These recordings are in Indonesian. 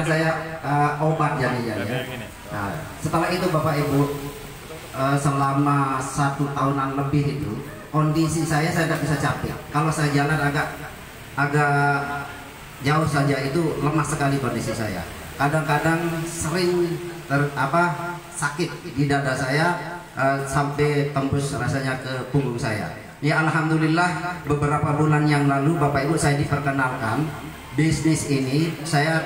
bukan saya obat jadinya ya. Nah, setelah itu Bapak Ibu, selama 1 tahunan lebih itu kondisi saya tidak bisa capek. Kalau saya jalan agak jauh saja itu lemah sekali kondisi saya. Kadang-kadang sering sakit di dada saya sampai tembus rasanya ke punggung saya. Ya alhamdulillah beberapa bulan yang lalu Bapak Ibu saya diperkenalkan bisnis ini. Saya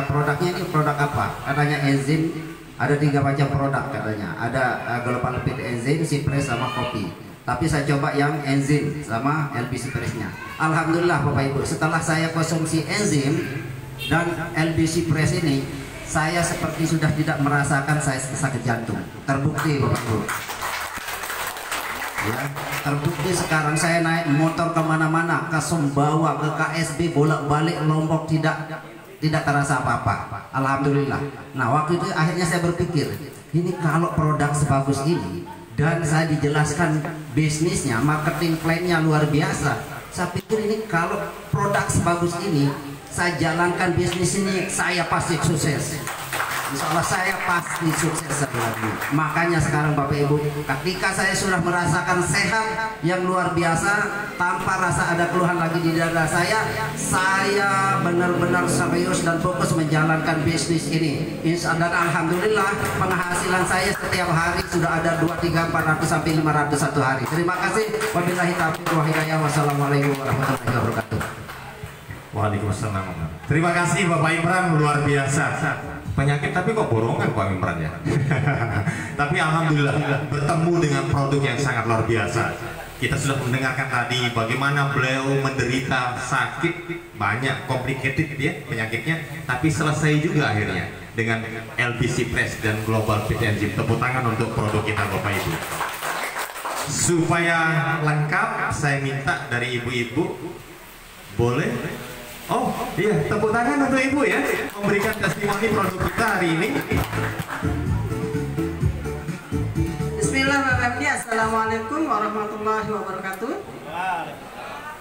produknya ini produk apa? Katanya enzim, ada 3 macam produk katanya. Ada global lipid enzim, Cypress sama kopi. Tapi saya coba yang enzim sama LBC Press-nya. Alhamdulillah Bapak Ibu, setelah saya konsumsi enzim dan LBC Press ini, saya seperti sudah tidak merasakan saya sakit jantung. Terbukti Bapak Ibu. Ya, terbukti sekarang saya naik motor kemana-mana, ke Sumbawa, ke KSB, bolak-balik Lombok tidak terasa apa-apa. Alhamdulillah. Nah waktu itu akhirnya saya berpikir, ini kalau produk sebagus ini dan saya dijelaskan bisnisnya, marketing plan-nya luar biasa. Saya pikir ini kalau produk sebagus ini saya jalankan bisnis ini, saya pasti sukses. Insya Allah saya pasti sukses lagi. Makanya sekarang Bapak Ibu, ketika saya sudah merasakan sehat yang luar biasa tanpa rasa ada keluhan lagi di dada saya benar-benar serius dan fokus menjalankan bisnis ini. Insya Allah, dan alhamdulillah penghasilan saya setiap hari sudah ada 2, 3, 400 sampai 500 satu hari. Terima kasih. Wabillahi taufiq wal hidayah. Wassalamualaikum warahmatullahi wabarakatuh. Waalaikumsalam. Terima kasih Bapak Imran, luar biasa. Penyakit tapi kok borongan Pak Imran ya. Tapi alhamdulillah bertemu dengan produk yang sangat luar biasa. Kita sudah mendengarkan tadi bagaimana beliau menderita sakit banyak, complicated ya penyakitnya, tapi selesai juga akhirnya dengan LBC Press dan Global Fit Enzim. Tepuk tangan untuk produk kita Bapak Ibu. Supaya lengkap saya minta dari ibu-ibu, boleh? Oh iya, tepuk tangan untuk ibu ya, memberikan testimoni produk kita hari ini. Bismillahirrahmanirrahim. Assalamualaikum warahmatullahi wabarakatuh.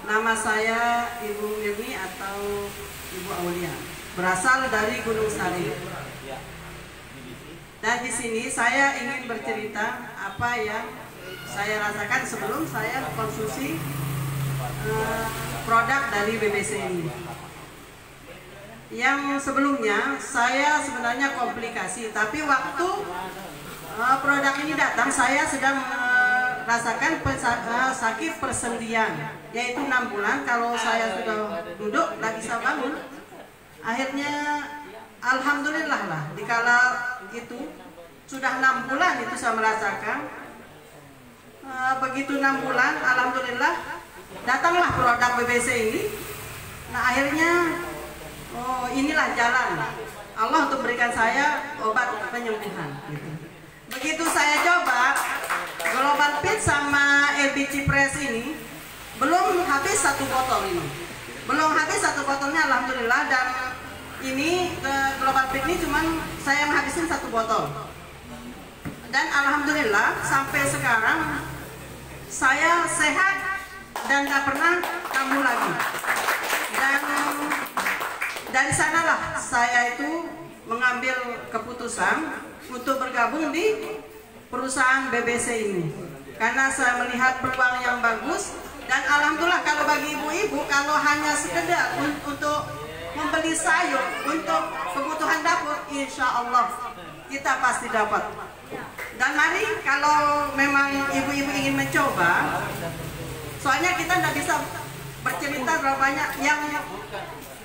Nama saya Ibu Mirni atau Ibu Aulia, berasal dari Gunung Sari. Dan di sini saya ingin bercerita apa yang saya rasakan sebelum saya konsumsi produk dari BBC ini. Yang sebelumnya saya sebenarnya komplikasi, tapi waktu produk ini datang saya sedang merasakan sakit persendian, yaitu 6 bulan. Kalau saya sudah duduk nggak bisa bangun. Akhirnya alhamdulillah lah, dikala itu sudah 6 bulan itu saya merasakan. Begitu 6 bulan alhamdulillah datanglah produk BBC ini. Nah akhirnya inilah jalan Allah untuk berikan saya obat penyembuhan gitu. Begitu saya coba Global Fit sama LBC Press ini, belum habis 1 botol ini, belum habis 1 botolnya alhamdulillah. Dan ini Global Fit ini cuman saya menghabisin 1 botol, dan alhamdulillah sampai sekarang saya sehat dan gak pernah kambuh lagi. Dan dari sanalah saya itu mengambil keputusan untuk bergabung di perusahaan BBC ini, karena saya melihat peluang yang bagus. Dan alhamdulillah kalau bagi ibu-ibu, kalau hanya sekedar untuk membeli sayur untuk kebutuhan dapur, insya Allah kita pasti dapat. Dan mari kalau memang ibu-ibu ingin mencoba, soalnya kita tidak bisa bercerita berapa banyak,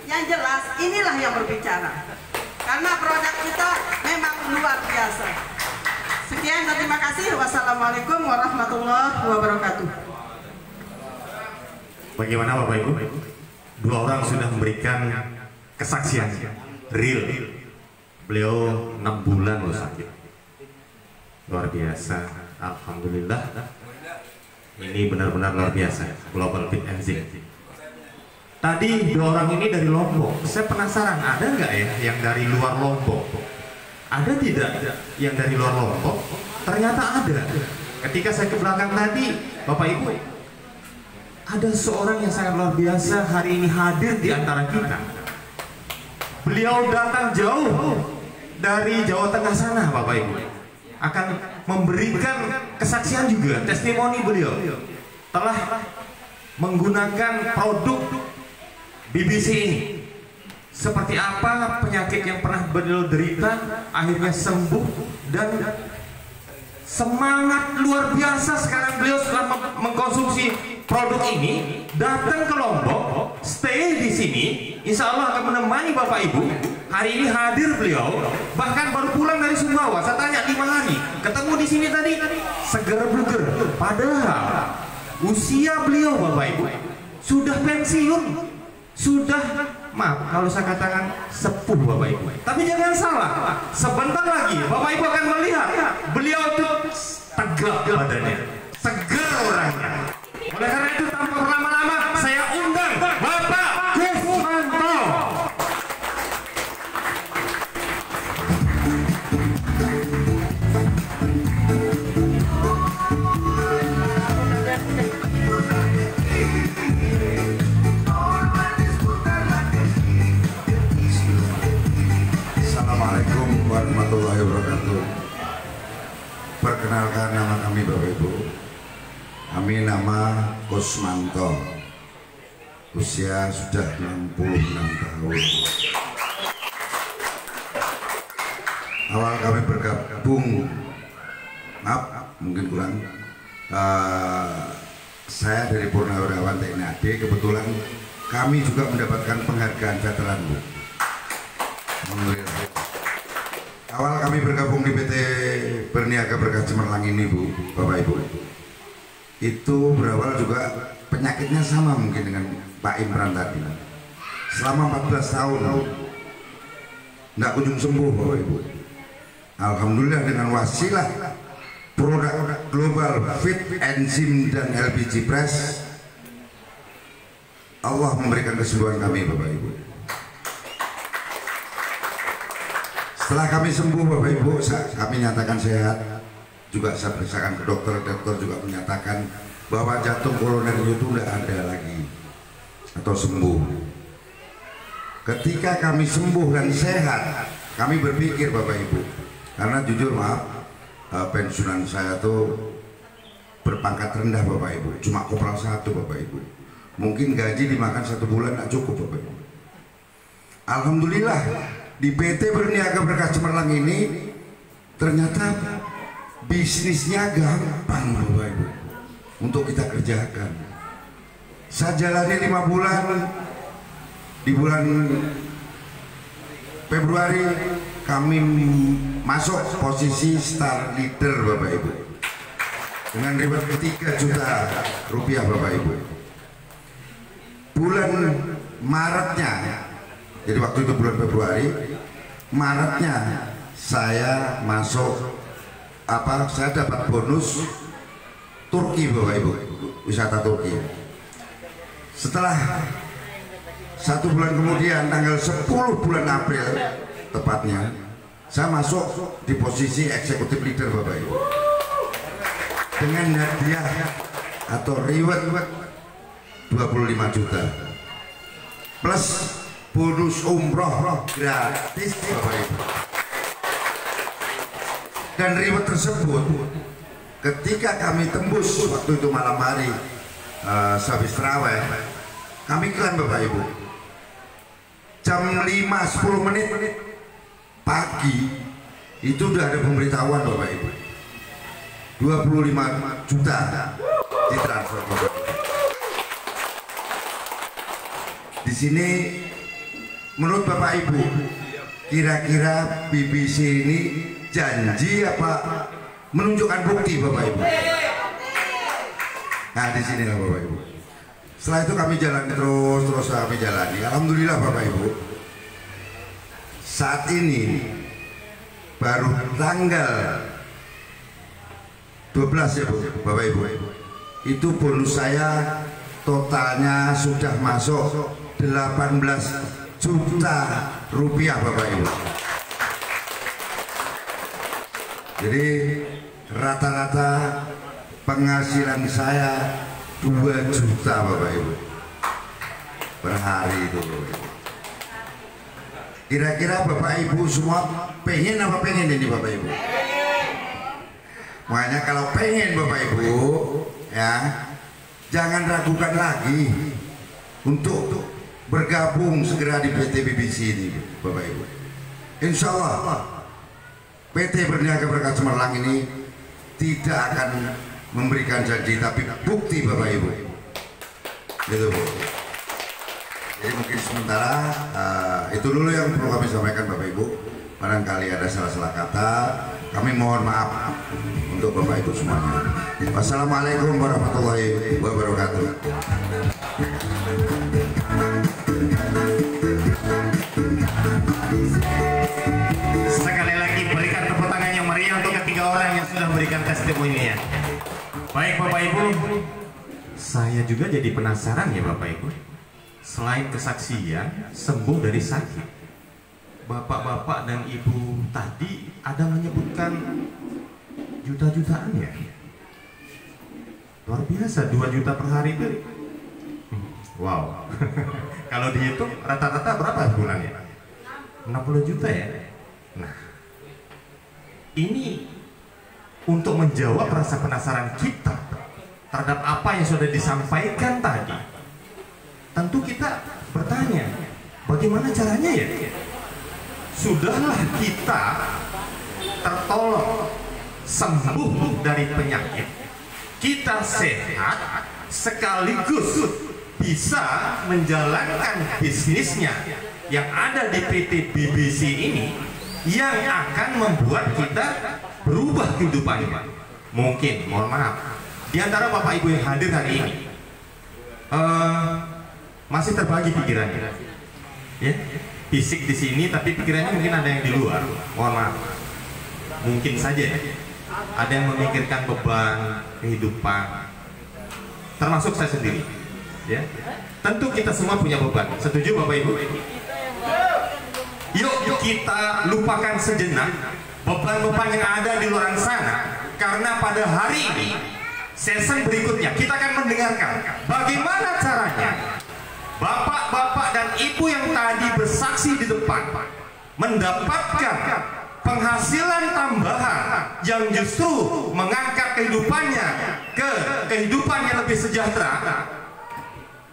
yang jelas inilah yang berbicara, karena produk kita memang luar biasa. Sekian dan terima kasih. Wassalamualaikum warahmatullahi wabarakatuh. Bagaimana Bapak Ibu? 2 orang sudah memberikan kesaksian real. Beliau 6 bulan loh sakit, luar biasa. Alhamdulillah, ini benar-benar luar biasa. Global Fit Enzim. Tadi 2 orang ini dari Lombok. Saya penasaran, ada nggak ya yang dari luar Lombok? Ada tidak yang dari luar Lombok? Ternyata ada. Ketika saya ke belakang tadi, Bapak Ibu, ada seorang yang sangat luar biasa hari ini hadir di antara kita. Beliau datang jauh dari Jawa Tengah sana, Bapak Ibu, akan memberikan kesaksian juga, testimoni beliau telah menggunakan produk BBC ini. Seperti apa penyakit yang pernah beliau derita akhirnya sembuh, dan semangat luar biasa sekarang beliau setelah mengkonsumsi produk ini, datang ke Lombok, stay di sini, insya Allah akan menemani Bapak Ibu. Hari ini hadir beliau, bahkan baru pulang dari Sumbawa. Saya tanya 5 hari, ketemu di sini tadi, seger buger. Padahal usia beliau Bapak Ibu sudah pensiun, sudah, maaf kalau saya katakan sepuh Bapak Ibu. Tapi jangan salah, sebentar lagi Bapak Ibu akan melihat beliau itu tegap badannya, segar orangnya. Oleh karena itu tanpa berlama-lama saya undang Bapak Kusmanto. Assalamualaikum warahmatullahi wabarakatuh. Perkenalkan nama kami Bapak Ibu. Kami nama Kusmanto. Usia sudah 66 tahun. Awal kami bergabung, maaf mungkin kurang, saya dari Purnawirawan TNI AD. Kebetulan kami juga mendapatkan penghargaan veteran, Bu. Awal kami bergabung di PT Berniaga Berkah Cemerlang ini, Bu, Bapak Ibu, itu berawal juga penyakitnya sama mungkin dengan Pak Imran tadi. Selama 14 tahun tidak kunjung sembuh, Bapak Ibu. Alhamdulillah dengan wasilah produk global Fit Enzim dan LPG Press, Allah memberikan kesembuhan kami, Bapak Ibu. Setelah kami sembuh, Bapak Ibu, kami nyatakan sehat. Juga saya periksakan ke dokter, dokter juga menyatakan bahwa jantung koroner itu tidak ada lagi atau sembuh. Ketika kami sembuh dan sehat, kami berpikir Bapak Ibu, karena jujur maaf, pensiunan saya tuh berpangkat rendah Bapak Ibu, cuma kopral 1 Bapak Ibu. Mungkin gaji dimakan 1 bulan tidak cukup Bapak Ibu. Alhamdulillah di PT Berniaga Berkah Cemerlang ini ternyata bisnisnya gampang Bapak Ibu untuk kita kerjakan. Saya jalani 5 bulan. Di bulan Februari kami masuk posisi star leader Bapak Ibu dengan reward 3 juta rupiah Bapak Ibu. Bulan Maretnya, jadi waktu itu bulan Februari, Maretnya saya masuk saya dapat bonus Turki Bapak Ibu, wisata Turki. Setelah 1 bulan kemudian, tanggal 10 bulan April tepatnya, saya masuk di posisi eksekutif leader Bapak Ibu dengan hadiah atau reward 25 juta plus bonus umroh gratis Bapak Ibu. Dan reward tersebut ketika kami tembus waktu itu malam hari, sehabis terawih, kami klaim Bapak Ibu, jam 5.10 menit pagi itu udah ada pemberitahuan Bapak Ibu, 25 juta ditransfer Bapak Ibu. Di sini menurut Bapak Ibu, kira-kira BBC ini janji apa menunjukkan bukti Bapak Ibu? Nah di sini lah Bapak Ibu. Setelah itu kami jalan terus kami jalani. Alhamdulillah Bapak Ibu, saat ini baru tanggal 12 ya Bapak Ibu, itu bonus saya totalnya sudah masuk 18 juta rupiah Bapak Ibu. Jadi rata-rata penghasilan saya 2 juta Bapak Ibu per hari itu Bapak Ibu. Kira-kira Bapak Ibu semua pengen apa pengen ini Bapak Ibu? Makanya kalau pengen Bapak Ibu ya, jangan ragukan lagi untuk bergabung segera di PT BBC ini Bapak Ibu. Insya Allah PT Berniaga Berkah Cemerlang ini tidak akan memberikan janji tapi bukti Bapak Ibu. Gitu Bu. Jadi mungkin sementara itu dulu yang perlu kami sampaikan Bapak Ibu. Barangkali ada salah-salah kata, kami mohon maaf untuk Bapak Ibu semuanya. Wassalamualaikum warahmatullahi wabarakatuh. Sekali lagi berikan tepuk tangan yang meriah untuk ketiga orang yang sudah memberikan testimoninya. Baik Bapak Ibu, saya juga jadi penasaran ya Bapak Ibu. Selain kesaksian sembuh dari sakit, bapak-bapak dan ibu tadi ada menyebutkan juta-jutaan ya. Luar biasa, 2 juta per hari itu. Wow. Kalau dihitung rata-rata berapa bulannya? 60 juta ya. Nah, ini untuk menjawab rasa penasaran kita terhadap apa yang sudah disampaikan tadi. Tentu kita bertanya, bagaimana caranya ya? Sudahlah kita tertolong, sembuh dari penyakit, kita sehat, sekaligus bisa menjalankan bisnisnya yang ada di PT BBC ini, yang akan membuat kita berubah kehidupannya. Mungkin, mohon maaf, di antara Bapak Ibu yang hadir hari ini masih terbagi pikirannya, ya, fisik di sini, tapi pikirannya mungkin ada yang di luar. Mohon maaf, mungkin saja ada yang memikirkan beban kehidupan, termasuk saya sendiri. Ya, tentu kita semua punya beban. Setuju Bapak Ibu? Yuk kita lupakan sejenak beban-beban yang ada di luar sana, karena pada hari ini sesi berikutnya kita akan mendengarkan bagaimana caranya bapak-bapak dan ibu yang tadi bersaksi di depan mendapatkan penghasilan tambahan yang justru mengangkat kehidupannya ke kehidupan yang lebih sejahtera.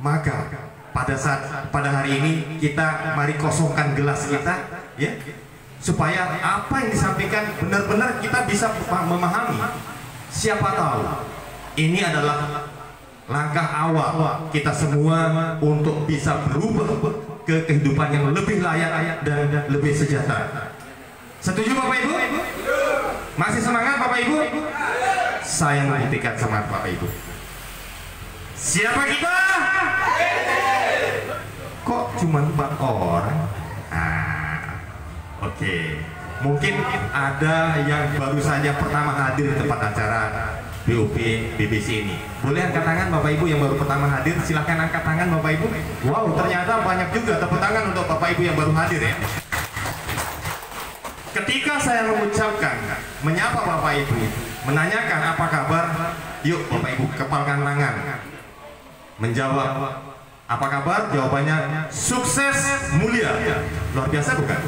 Maka pada hari ini kita mari kosongkan gelas kita, ya, supaya apa yang disampaikan benar-benar kita bisa memahami. Siapa tahu ini adalah langkah awal kita semua untuk bisa berubah ke kehidupan yang lebih layak dan lebih sejahtera. Setuju Bapak Ibu? Masih semangat Bapak Ibu? Saya membuktikan semangat Bapak Ibu. Siapa kita? Kok cuma 4 orang? Oke. Mungkin ada yang baru saja pertama hadir di tempat acara BOP BBC ini. Boleh angkat tangan Bapak Ibu yang baru pertama hadir? Silahkan angkat tangan Bapak Ibu. Wow, ternyata banyak juga. Tepuk tangan untuk Bapak Ibu yang baru hadir ya. Ketika saya mengucapkan, menyapa Bapak Ibu, menanyakan apa kabar, yuk Bapak Ibu kepalkan tangan. Menjawab, apa kabar? Jawabannya sukses mulia. Luar biasa bukan?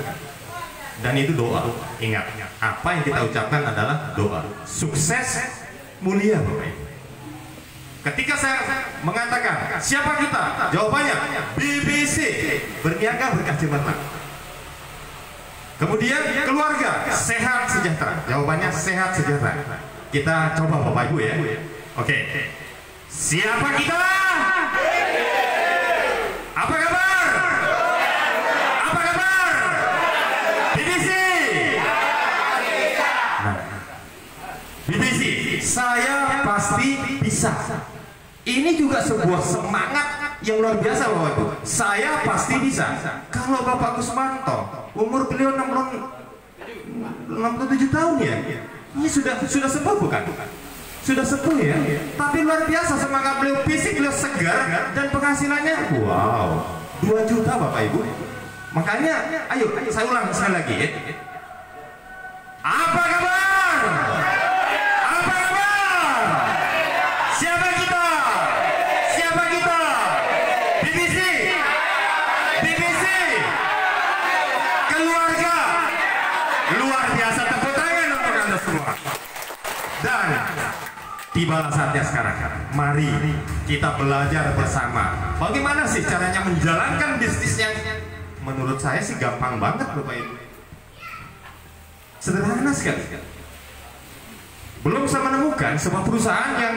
Dan itu doa. Ingat, apa yang kita ucapkan adalah doa. Sukses mulia Bapak Ibu. Ketika saya mengatakan siapa kita? Jawabannya BBC, Berniaga Berkah Cemerlang. Kemudian keluarga sehat sejahtera. Jawabannya sehat sejahtera. Kita coba Bapak Ibu ya. Oke. Siapa kita? Apa kabar? Apa kabar? BBC. Nah, BBC, saya pasti bisa. Ini juga sebuah semangat yang luar biasa Bapak Ibu. Saya pasti bisa. Kalau Bapak Kusmanto, umur beliau 67 tahun ya. Ini sudah sepuh bukan? Sudah sepuh ya. Tapi luar biasa semangat beliau, fisik beliau segar dan penghasilannya wow, 2 juta Bapak Ibu. Makanya ayo saya ulang sekali lagi ya. Apa kabar? Apa kabar? Siapa kita? Siapa kita? BBC. BBC. tibalah saatnya sekarang. Mari kita belajar bersama. Bagaimana sih caranya menjalankan bisnis yang menurut saya sih gampang banget Bapak Ibu. Sederhana sekali. Belum saya menemukan sebuah perusahaan yang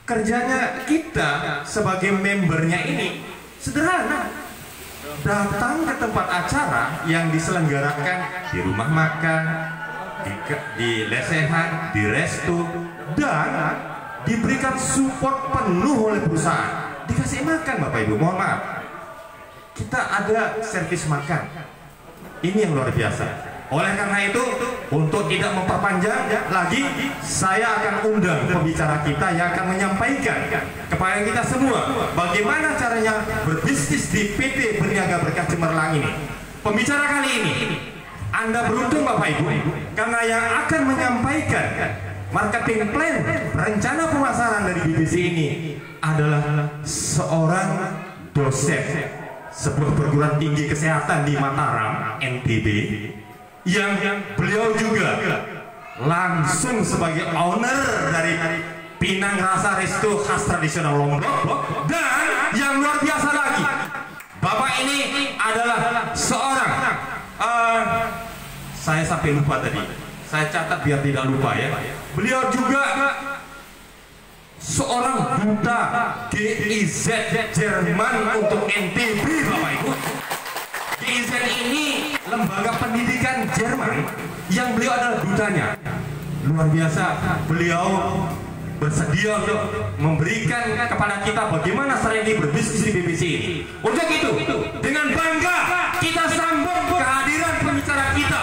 kerjanya kita sebagai membernya ini sederhana. Datang ke tempat acara yang diselenggarakan di rumah makan, di lesehan, di resto, dan diberikan support penuh oleh perusahaan. Dikasih makan Bapak Ibu, mohon maaf. Kita ada servis makan. Ini yang luar biasa. Oleh karena itu, untuk tidak memperpanjang lagi, saya akan undang pembicara kita yang akan menyampaikan kepada kita semua bagaimana caranya berbisnis di PT Berniaga Berkah Cemerlang ini. Pembicara kali ini, Anda beruntung Bapak Ibu, karena yang akan menyampaikan marketing plan, rencana pemasaran dari BBC ini adalah seorang dosen sebuah perguruan tinggi kesehatan di Mataram, NTB, yang beliau juga langsung sebagai owner dari Pinang Rasa Resto khas tradisional Lombok. Dan yang luar biasa lagi, Bapak ini adalah seorang saya sampai lupa tadi, saya catat biar tidak lupa ya. Beliau juga seorang duta GIZ Jerman untuk NTB Bapak Ibu. GIZ ini lembaga pendidikan Jerman yang beliau adalah dutanya. Luar biasa, beliau bersedia untuk memberikan kepada kita bagaimana cara ini berbisnis di BBC ini. Untuk itu, dengan bangga kita sambut kehadiran pembicara kita.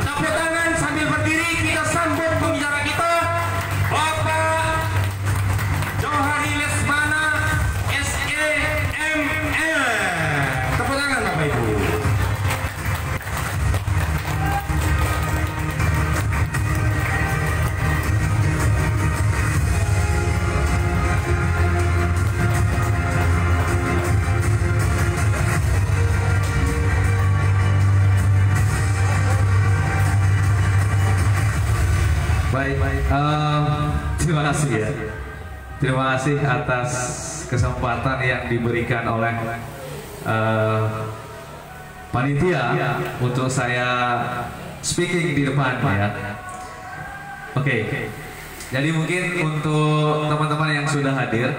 Tepuk tangan sambil berdiri, kita sambut pembicara kita, Bapak Johari Lesmana SEML. Tepuk tangan Bapak Ibu. Baik, terima kasih ya. Terima kasih atas kesempatan yang diberikan oleh panitia untuk saya speaking di depan ya. Oke. Jadi mungkin untuk teman-teman yang sudah hadir,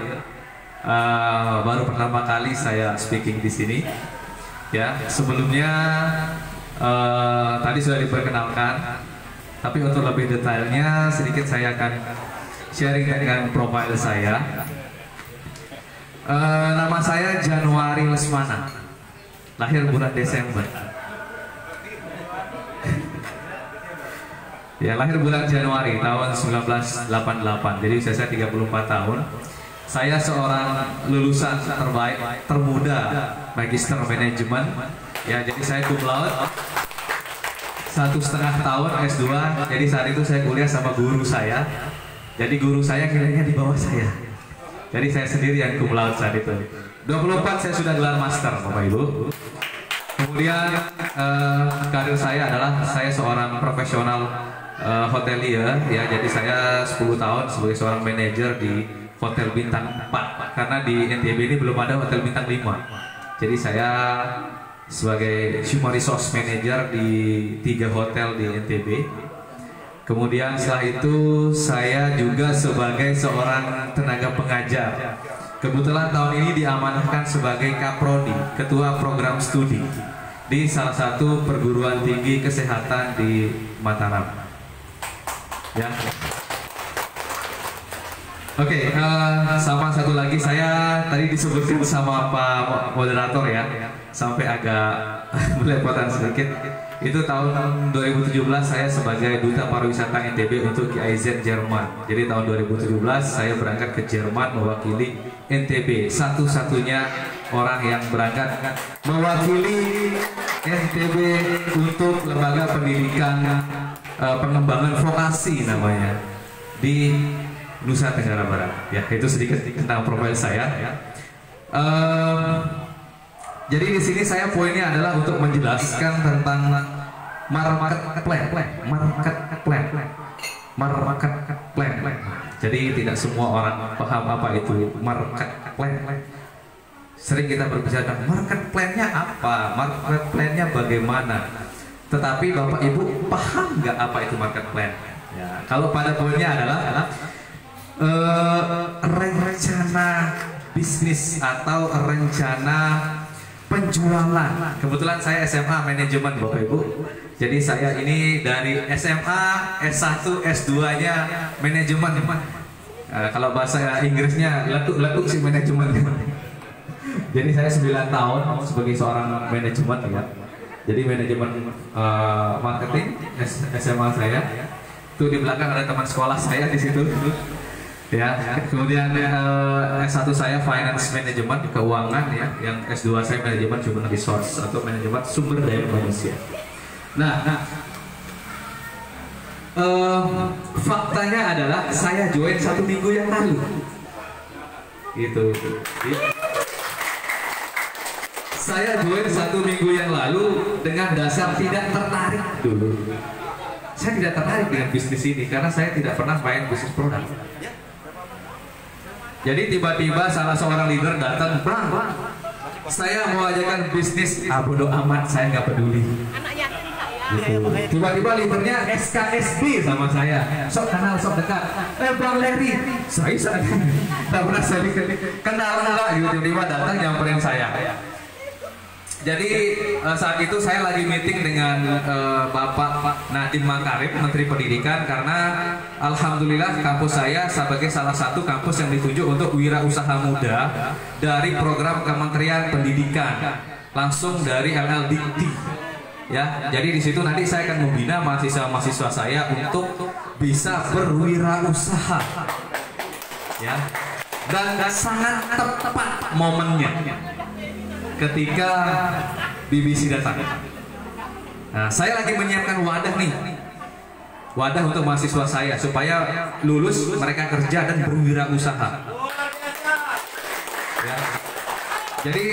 baru pertama kali saya speaking di sini. Ya, sebelumnya tadi sudah diperkenalkan. Tapi untuk lebih detailnya sedikit saya akan sharing dengan profil saya. Nama saya Januari Lesmana, lahir bulan Desember. Ya, lahir bulan Januari tahun 1988. Jadi usia saya 34 tahun. Saya seorang lulusan terbaik termuda Magister Manajemen. Ya, jadi saya cum laude. 1,5 tahun S2, jadi saat itu saya kuliah sama guru saya. Jadi guru saya kiranya di bawah saya. Jadi saya sendiri yang cum laude saat itu. 24 saya sudah gelar master Bapak Ibu. Kemudian karir saya adalah saya seorang profesional hotelier ya. Jadi saya 10 tahun sebagai seorang manajer di Hotel Bintang 4. Karena di NTB ini belum ada Hotel Bintang 5. Jadi saya sebagai Human Resource Manager di 3 hotel di NTB. Kemudian setelah itu saya juga sebagai seorang tenaga pengajar. Kebetulan tahun ini diamanahkan sebagai Kaprodi, Ketua Program Studi di salah satu perguruan tinggi kesehatan di Mataram. Ya. Oke, sama satu lagi saya tadi disebutkan sama Pak Moderator ya, sampai agak belepotan sedikit. Itu tahun 2017 saya sebagai Duta Pariwisata NTB untuk GIZ Jerman. Jadi tahun 2017 saya berangkat ke Jerman mewakili NTB, satu-satunya orang yang berangkat mewakili NTB untuk lembaga pendidikan pengembangan vokasi namanya di Nusa Tenggara Barat. Ya, itu sedikit tentang profil saya. Jadi di sini saya poinnya adalah untuk menjelaskan tentang market plan. market plan. Jadi tidak semua orang paham apa itu market plan. Sering kita berbicara market plan-nya apa, market plan-nya bagaimana. Tetapi Bapak Ibu paham nggak apa itu market plan? Ya, kalau pada poinnya adalah rencana bisnis atau rencana penjualan. Kebetulan saya SMA manajemen Bapak Ibu. Jadi saya ini dari SMA S1 S2-nya manajemen. Kalau bahasa Inggrisnya letuk sih manajemen. Jadi saya 9 tahun sebagai seorang manajemen ya. Jadi manajemen marketing SMA saya. Itu di belakang ada teman sekolah saya di situ. Ya, kemudian S1 saya finance management keuangan ya, yang S2 saya manajemen human resource atau manajemen sumber daya manusia. Nah, faktanya adalah saya join 1 minggu yang lalu. Gitu. Saya join 1 minggu yang lalu dengan dasar tidak tertarik dulu. Saya tidak tertarik dengan bisnis ini karena saya tidak pernah main bisnis produk. Jadi tiba-tiba salah seorang leader datang, "Bang, saya mau ajakan bisnis." Bodo amat, saya nggak peduli. Gitu. Tiba-tiba leadernya SKSD sama saya, sok kenal, sok dekat. Bang Larry, saya tak pernah saya kenal enggak gitu. Tiba-tiba datang nyamperin saya. Jadi saat itu saya lagi meeting dengan Bapak Nadiem Makarim, Menteri Pendidikan, karena alhamdulillah kampus saya sebagai salah satu kampus yang ditunjuk untuk wirausaha muda dari program Kementerian Pendidikan, langsung dari LLDikti. Ya, jadi di situ nanti saya akan membina mahasiswa-mahasiswa saya untuk bisa berwirausaha. Ya. Dan sangat tepat momennya ketika BBC datang. Nah, saya lagi menyiapkan wadah nih. Wadah untuk mahasiswa saya supaya lulus mereka kerja dan berwirausaha. Ya. Jadi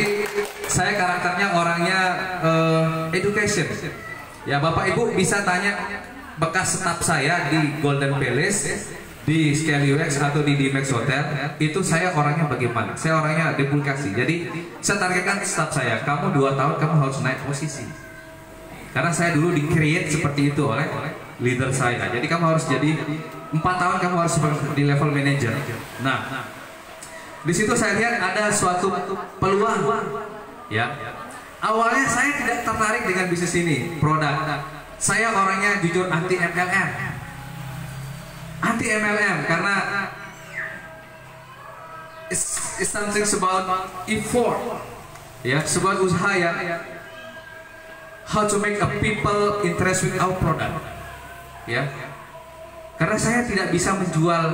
saya karakternya orangnya education. Ya, Bapak Ibu bisa tanya bekas staf saya di Golden Palace, di Scale UX atau di Max Hotel, itu saya orangnya bagaimana? Saya orangnya duplikasi. Jadi saya targetkan staf saya, kamu 2 tahun kamu harus naik posisi. Karena saya dulu di-create seperti itu oleh leader saya. Jadi kamu harus jadi 4 tahun kamu harus di level manager. Nah, di situ saya lihat ada suatu peluang. Ya. Awalnya saya tidak tertarik dengan bisnis ini, produk. Saya orangnya jujur anti MLM. Anti MLM karena it's something about effort, ya, sebuah usaha ya, how to make a people interest with our product, ya, karena saya tidak bisa menjual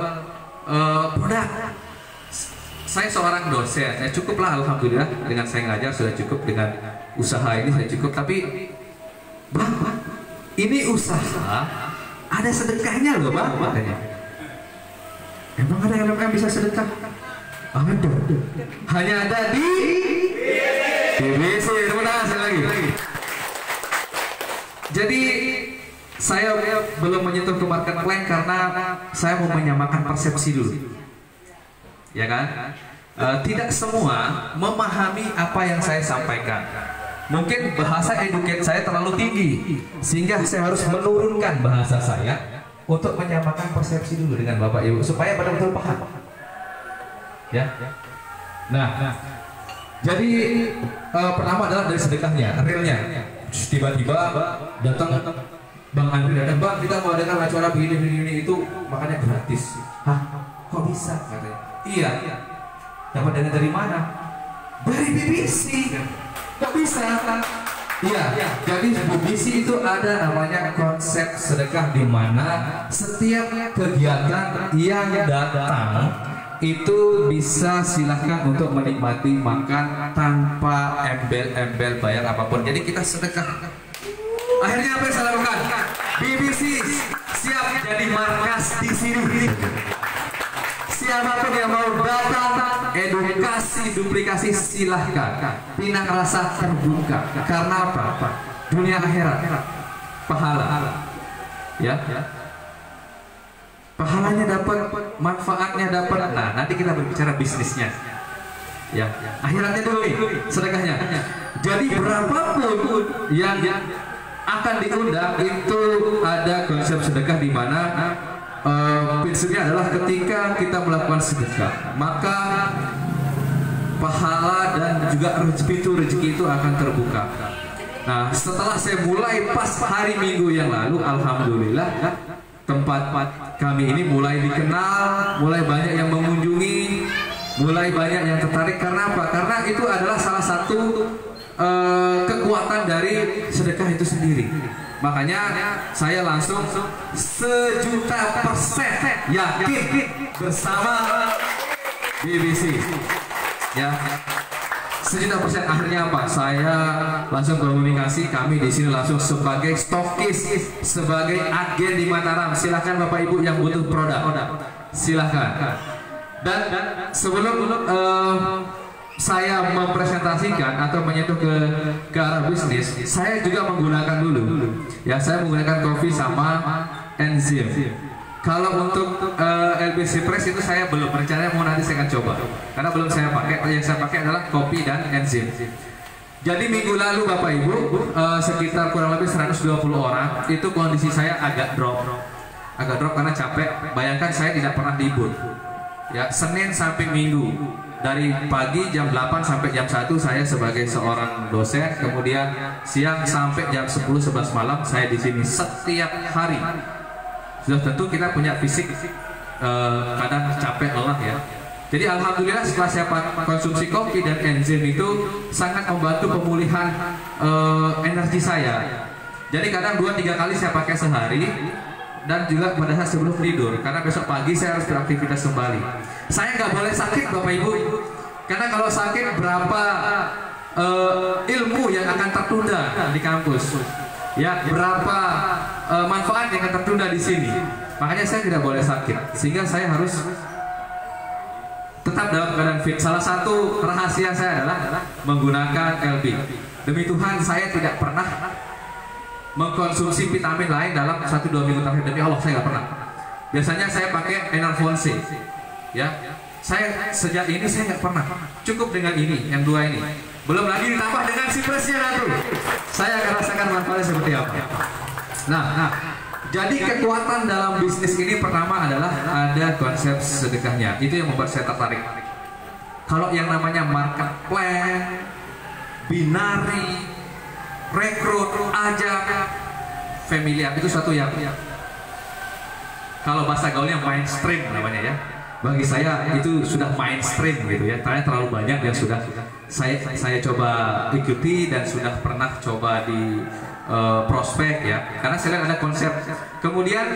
produk. Saya seorang dosen, ya cukuplah alhamdulillah dengan saya ngajar sudah cukup, dengan usaha ini saya cukup. Tapi Bang, ini usaha ada sedekahnya loh Bang, katanya. Emang ada MLM bisa sedekah? Ada. Hanya ada di BBC. Terima kasih lagi. Jadi saya belum menyentuh ke market plan karena saya mau menyamakan persepsi dulu. Ya kan? Tidak semua memahami apa yang saya sampaikan. Mungkin bahasa educate saya terlalu tinggi sehingga saya harus menurunkan bahasa saya untuk menyamakan persepsi dulu dengan Bapak Ibu supaya betul-betul paham. Ya. Nah, jadi pertama adalah dari sedekahnya, realnya. Tiba-tiba datang Bang Andri, datang, Bang, kita mau adakan acara begini itu makanya gratis. Hah? Kok bisa? Katanya. Iya. Dapat dana dari mana? Dari BBC. Kok bisa? Iya. Jadi BBC itu ada namanya konsep sedekah di mana setiap kegiatan yang datang itu bisa silahkan untuk menikmati makan tanpa embel-embel bayar apapun. Jadi kita sedekah. Akhirnya apa yang saya lakukan? BBC siap jadi markas di sini. Siapapun yang mau datang, edukasi, duplikasi silahkan. Pinang rasa terbuka. Karena apa? Dunia akhirat, pahala. Ya. pahalanya dapat, manfaatnya dapat. Nah, nanti kita berbicara bisnisnya. Ya, akhiratnya dulu nih, sedekahnya. Jadi berapapun yang akan diundang itu ada konsep sedekah di mana prinsipnya adalah ketika kita melakukan sedekah, maka pahala dan juga rezeki itu akan terbuka. Nah, setelah saya mulai pas hari Minggu yang lalu, alhamdulillah tempat kami ini mulai dikenal, mulai banyak yang mengunjungi, mulai banyak yang tertarik. Karena apa? Karena itu adalah salah satu kekuatan dari sedekah itu sendiri. Makanya saya langsung 1.000.000% yakin bersama BBC. Ya, 1.000.000%. Akhirnya apa? Saya langsung komunikasi, kami di sini langsung sebagai stokis, sebagai agen di Mataram. Silahkan Bapak Ibu yang butuh produk, silahkan. Dan sebelum saya mempresentasikan atau menyentuh ke arah bisnis, saya juga menggunakan dulu. Ya, saya menggunakan kopi sama enzim. Kalau untuk LBC Press itu saya belum, rencananya mau nanti saya akan coba. Karena belum saya pakai, yang saya pakai adalah kopi dan enzim. Jadi minggu lalu Bapak Ibu, sekitar kurang lebih 120 orang, itu kondisi saya agak drop karena capek. Bayangkan saya tidak pernah libur. Ya, Senin sampai Minggu. Dari pagi jam 8 sampai jam 1 saya sebagai seorang dosen, kemudian siang sampai jam 10-11 malam saya di sini setiap hari. Sudah tentu kita punya fisik kadang capek, lelah ya. Jadi alhamdulillah setelah saya konsumsi kopi dan enzim itu sangat membantu pemulihan energi saya. Jadi kadang 2-3 kali saya pakai sehari. Dan juga pada saat sebelum tidur, karena besok pagi saya harus beraktivitas kembali. Saya nggak boleh sakit Bapak Ibu, karena kalau sakit berapa ilmu yang akan tertunda di kampus, ya berapa manfaat yang akan tertunda di sini. Makanya saya tidak boleh sakit, sehingga saya harus tetap dalam keadaan fit. Salah satu rahasia saya adalah menggunakan LB. Demi Tuhan saya tidak pernah mengkonsumsi vitamin lain dalam 1-2 minggu terakhir. Demi Allah saya nggak pernah. Biasanya saya pakai Enervon C. Ya, saya sejak ini saya nggak pernah. Cukup dengan ini, yang 2 ini. Belum lagi ditambah dengan Cipresnya nanti. Saya akan rasakan manfaatnya seperti apa. Nah, jadi kekuatan dalam bisnis ini pertama adalah ada konsep sedekahnya. Itu yang membuat saya tertarik. Kalau yang namanya marketplace, binari, rekrut, ajak, familiar itu suatu yang kalau bahasa gaulnya mainstream namanya ya. Bagi saya itu sudah mainstream gitu ya. Karena terlalu banyak yang sudah saya coba ikuti dan sudah pernah coba di prospek ya. Karena saya lihat ada konsep. Kemudian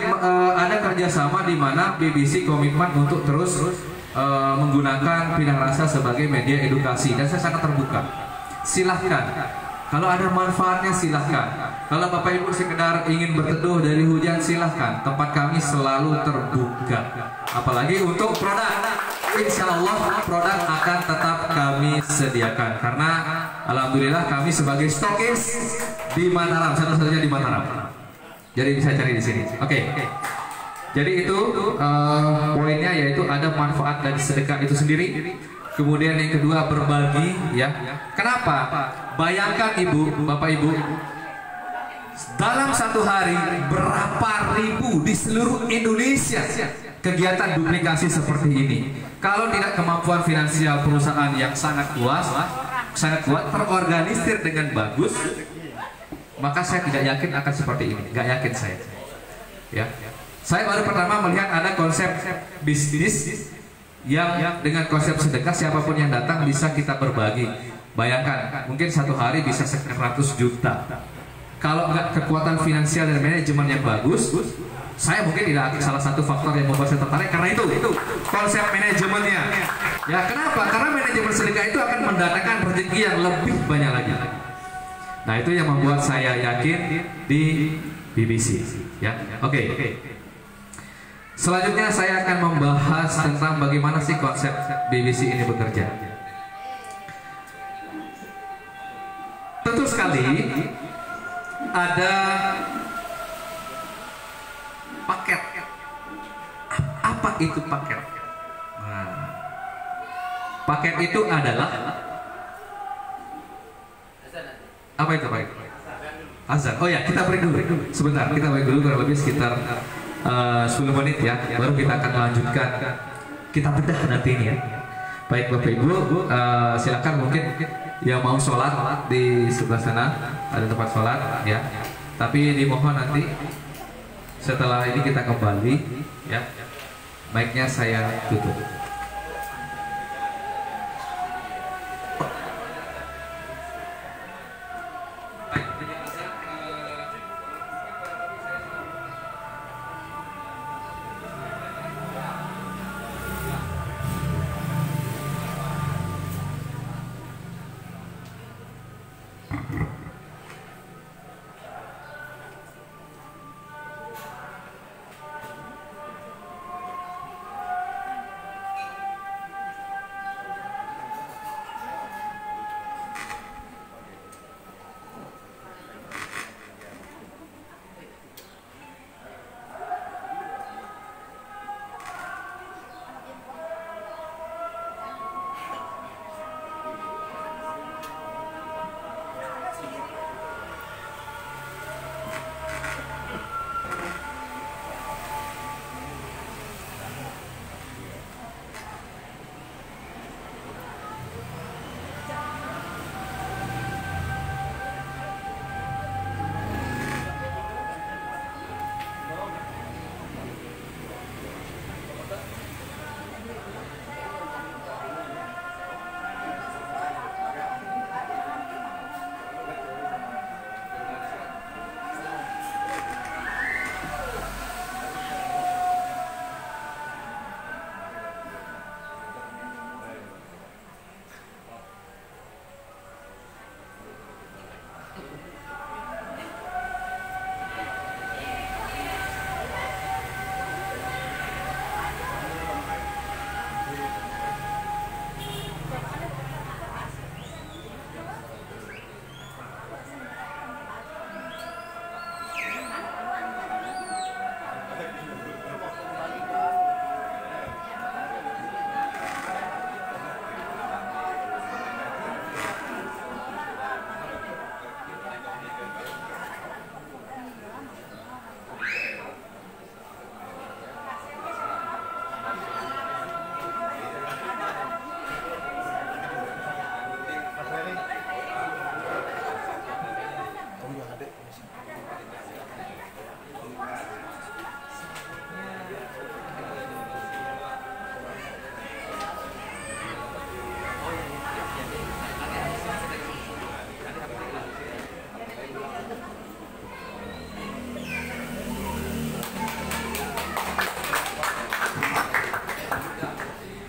ada kerjasama di mana BBC komitmen untuk terus menggunakan Pinang Rasa sebagai media edukasi, dan saya sangat terbuka. Silahkan. Kalau ada manfaatnya silahkan. Kalau Bapak Ibu sekedar ingin berteduh dari hujan silahkan. Tempat kami selalu terbuka. Apalagi untuk produk, insya Allah produk akan tetap kami sediakan. Karena alhamdulillah kami sebagai stokis di Mataram, satu-satunya di Mataram. Jadi bisa cari di sini. Oke. Jadi itu poinnya, yaitu ada manfaat dari sedekah itu sendiri. Kemudian yang kedua berbagi ya. Kenapa? Bayangkan Ibu, Bapak Ibu, dalam satu hari berapa ribu di seluruh Indonesia kegiatan duplikasi seperti ini. Kalau tidak kemampuan finansial perusahaan yang sangat kuat, terorganisir dengan bagus, maka saya tidak yakin akan seperti ini. Nggak yakin saya. Ya. Saya baru pertama melihat ada konsep bisnis yang dengan konsep sedekah siapapun yang datang bisa kita berbagi. Bayangkan, mungkin satu hari bisa 100 juta. Kalau nggak kekuatan finansial dan manajemen yang bagus, saya mungkin tidak salah satu faktor yang membuat saya tertarik karena itu konsep manajemennya. Ya, kenapa? Karena manajemen sedekah itu akan mendatangkan rezeki yang lebih banyak lagi. Nah, itu yang membuat saya yakin di BBC. Ya, oke. Selanjutnya saya akan membahas tentang bagaimana sih konsep BBC ini bekerja. Tentu sekali ada paket. Apa itu paket? Nah, paket itu adalah apa itu Pak? Azan. Oh ya, kita break dulu. Sebentar, kita break dulu kurang lebih sekitar 10 menit ya. Baru kita akan melanjutkan. Kita bedah nanti ini ya. Baik Bapak Ibu, silakan mungkin yang mau sholat di sebelah sana ada tempat sholat ya. Tapi dimohon nanti setelah ini kita kembali ya. Mic-nya saya tutup.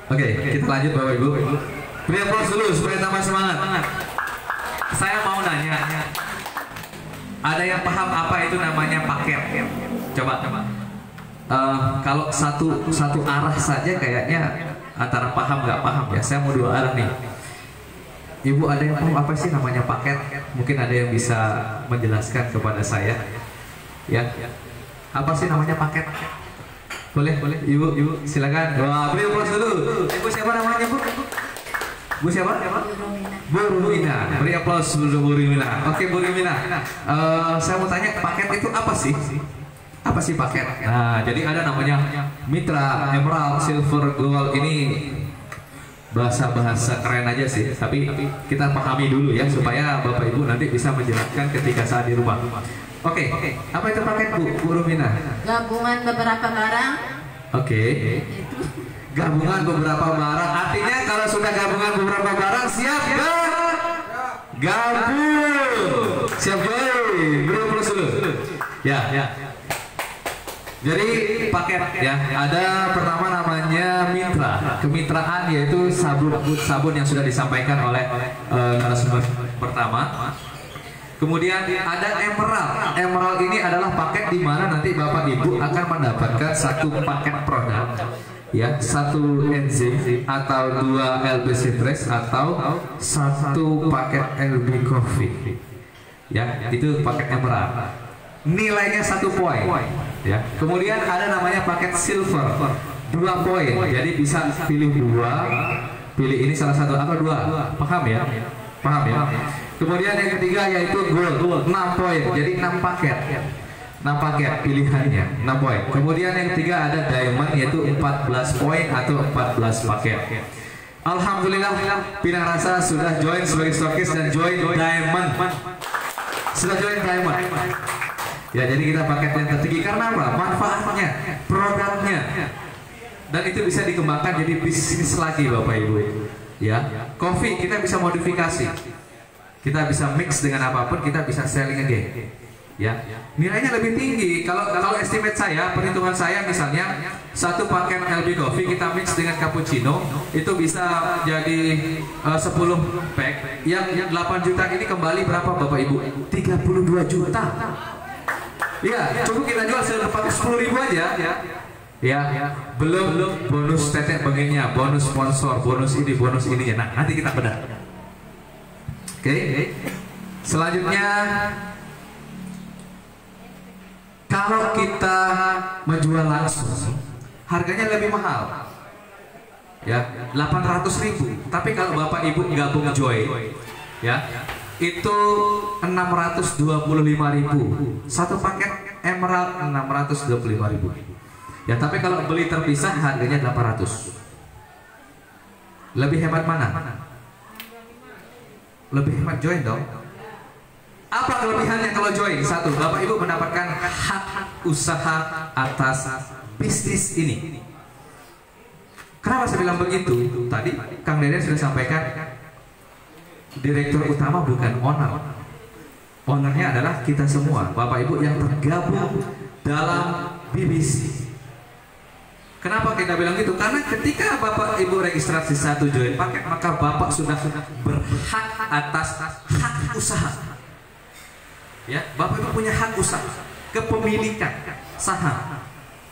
Oke, kita lanjut Bapak Ibu. Beri aplaus dulu supaya tambah semangat. Saya mau nanya, ada yang paham apa itu namanya paket? Coba. Kalau satu arah saja kayaknya antara paham nggak paham ya. Saya mau dua arah nih. Ibu ada yang paham apa sih namanya paket? Mungkin ada yang bisa menjelaskan kepada saya. Ya, apa sih namanya paket? Boleh, Ibu, silakan. Wah, beri aplaus dulu. Ibu siapa namanya, Bu? Bu siapa? Bu Rumina. Beri aplaus Bu Rumina. Oke, Bu Rumina. Saya mau tanya, paket itu apa sih? Apa sih paket? Nah, jadi ada namanya mitra, emerald, silver, gold. Ini bahasa keren aja sih. Tapi kita pahami dulu ya supaya Bapak Ibu nanti bisa menjelaskan ketika saat di rumah. Oke, apa itu paket Bu Rumina? Gabungan beberapa barang. Oke. Gabungan beberapa barang. Artinya kalau sudah gabungan beberapa barang siap gak? Gabung. Siap guys. Beri aplaus dulu. Ya. Jadi paket ya. Ada pertama namanya mitra. Kemitraan yaitu sabun yang sudah disampaikan oleh narasumber pertama. Kemudian ada emerald. Emerald ini adalah paket di mana nanti Bapak Ibu akan mendapatkan satu paket produk, ya, satu enzim atau 2 LB Citrus atau satu paket LB Coffee. Ya, itu paket emerald. Nilainya 1 poin. Ya. Kemudian ada namanya paket silver. 2 poin. Jadi bisa pilih 2, pilih ini salah satu atau 2. Paham ya? Paham ya? Kemudian yang ketiga yaitu gold, 6 poin. Jadi 6 paket. 6 paket pilihannya, 6 poin. Kemudian yang ketiga ada diamond yaitu 14 poin atau 14 paket. Alhamdulillah Pinang Rasa sudah join sebagai stokis dan join diamond. Sudah join diamond. Ya, jadi kita paket yang tertinggi karena apa? Manfaatnya, produknya. Dan itu bisa dikembangkan jadi bisnis lagi Bapak Ibu. Ya, kopi kita bisa modifikasi. Kita bisa mix dengan apapun, kita bisa selling again. Ya, nilainya lebih tinggi. Kalau estimate saya, perhitungan saya misalnya 1 paket LB Coffee kita mix dengan cappuccino itu bisa jadi 10 pack. Yang 8 juta ini kembali berapa Bapak Ibu? 32 juta. Ya, coba kita jual pakai 10.000 aja. Ya, belum bonus tetek bengenya, bonus sponsor, bonus ini, bonus ininya. Nah, nanti kita bedah. Oke. Selanjutnya, kalau kita menjual langsung, harganya lebih mahal. Ya, 800.000. Tapi kalau Bapak Ibu gabung join, ya, itu 625.000. 1 paket emerald 625.000. Ya, tapi kalau beli terpisah harganya 800. Lebih hemat mana? Lebih hemat join dong. Apa kelebihannya kalau join? 1, Bapak Ibu mendapatkan hak usaha atas bisnis ini. Kenapa saya bilang begitu? Tadi Kang Deden sudah sampaikan, direktur utama bukan owner. Ownernya adalah kita semua, Bapak Ibu yang tergabung dalam BBC. Kenapa kita bilang gitu? Karena ketika Bapak Ibu registrasi 1 join paket, maka Bapak sudah berhak atas hak usaha. Ya, Bapak Ibu punya hak usaha, kepemilikan saham.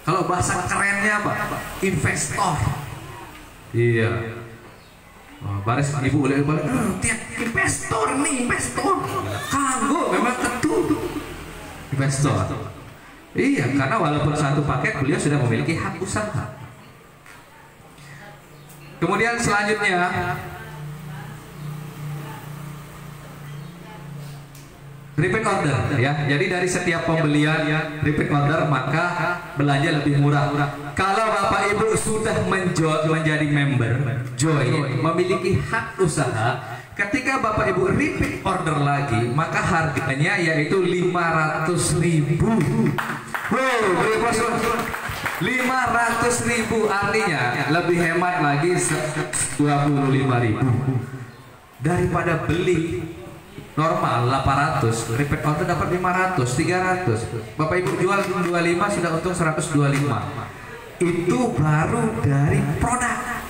Kalau bahasa kerennya apa? Investor. Iya. Baris Ibu boleh balik. Tiap investor nih, investor. Kanggo memang tentu investor. Iya, karena walaupun 1 paket beliau sudah memiliki hak usaha. Kemudian selanjutnya, repeat order ya. Jadi dari setiap pembelian repeat order maka belanja lebih murah. Kalau Bapak Ibu sudah menjadi member, join, memiliki hak usaha, ketika Bapak Ibu repeat order lagi, maka harganya yaitu 500.000. Wow, 500.000 artinya lebih hemat lagi 25.000 daripada beli normal 800, repeat order dapat 500, 300. Bapak Ibu jual 25 sudah untung 125. Itu baru dari produk.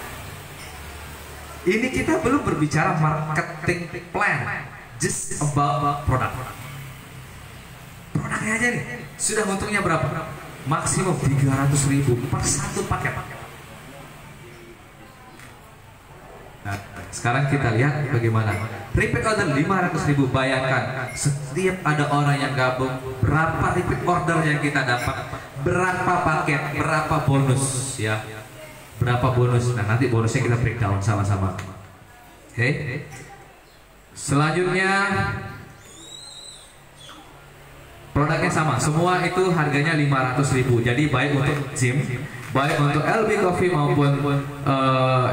Ini kita belum berbicara marketing plan, just about produk. Produknya aja nih, sudah untungnya berapa? Maksimum 300.000 per 1 paket. Nah, sekarang kita lihat bagaimana repeat order 500.000. Bayangkan setiap ada orang yang gabung, berapa repeat order yang kita dapat, berapa paket, berapa bonus ya, berapa bonus. Nah, nanti bonusnya kita breakdown sama-sama. Oke. Selanjutnya produknya sama, semua itu harganya 500.000. Jadi baik untuk gym, baik untuk LB Coffee maupun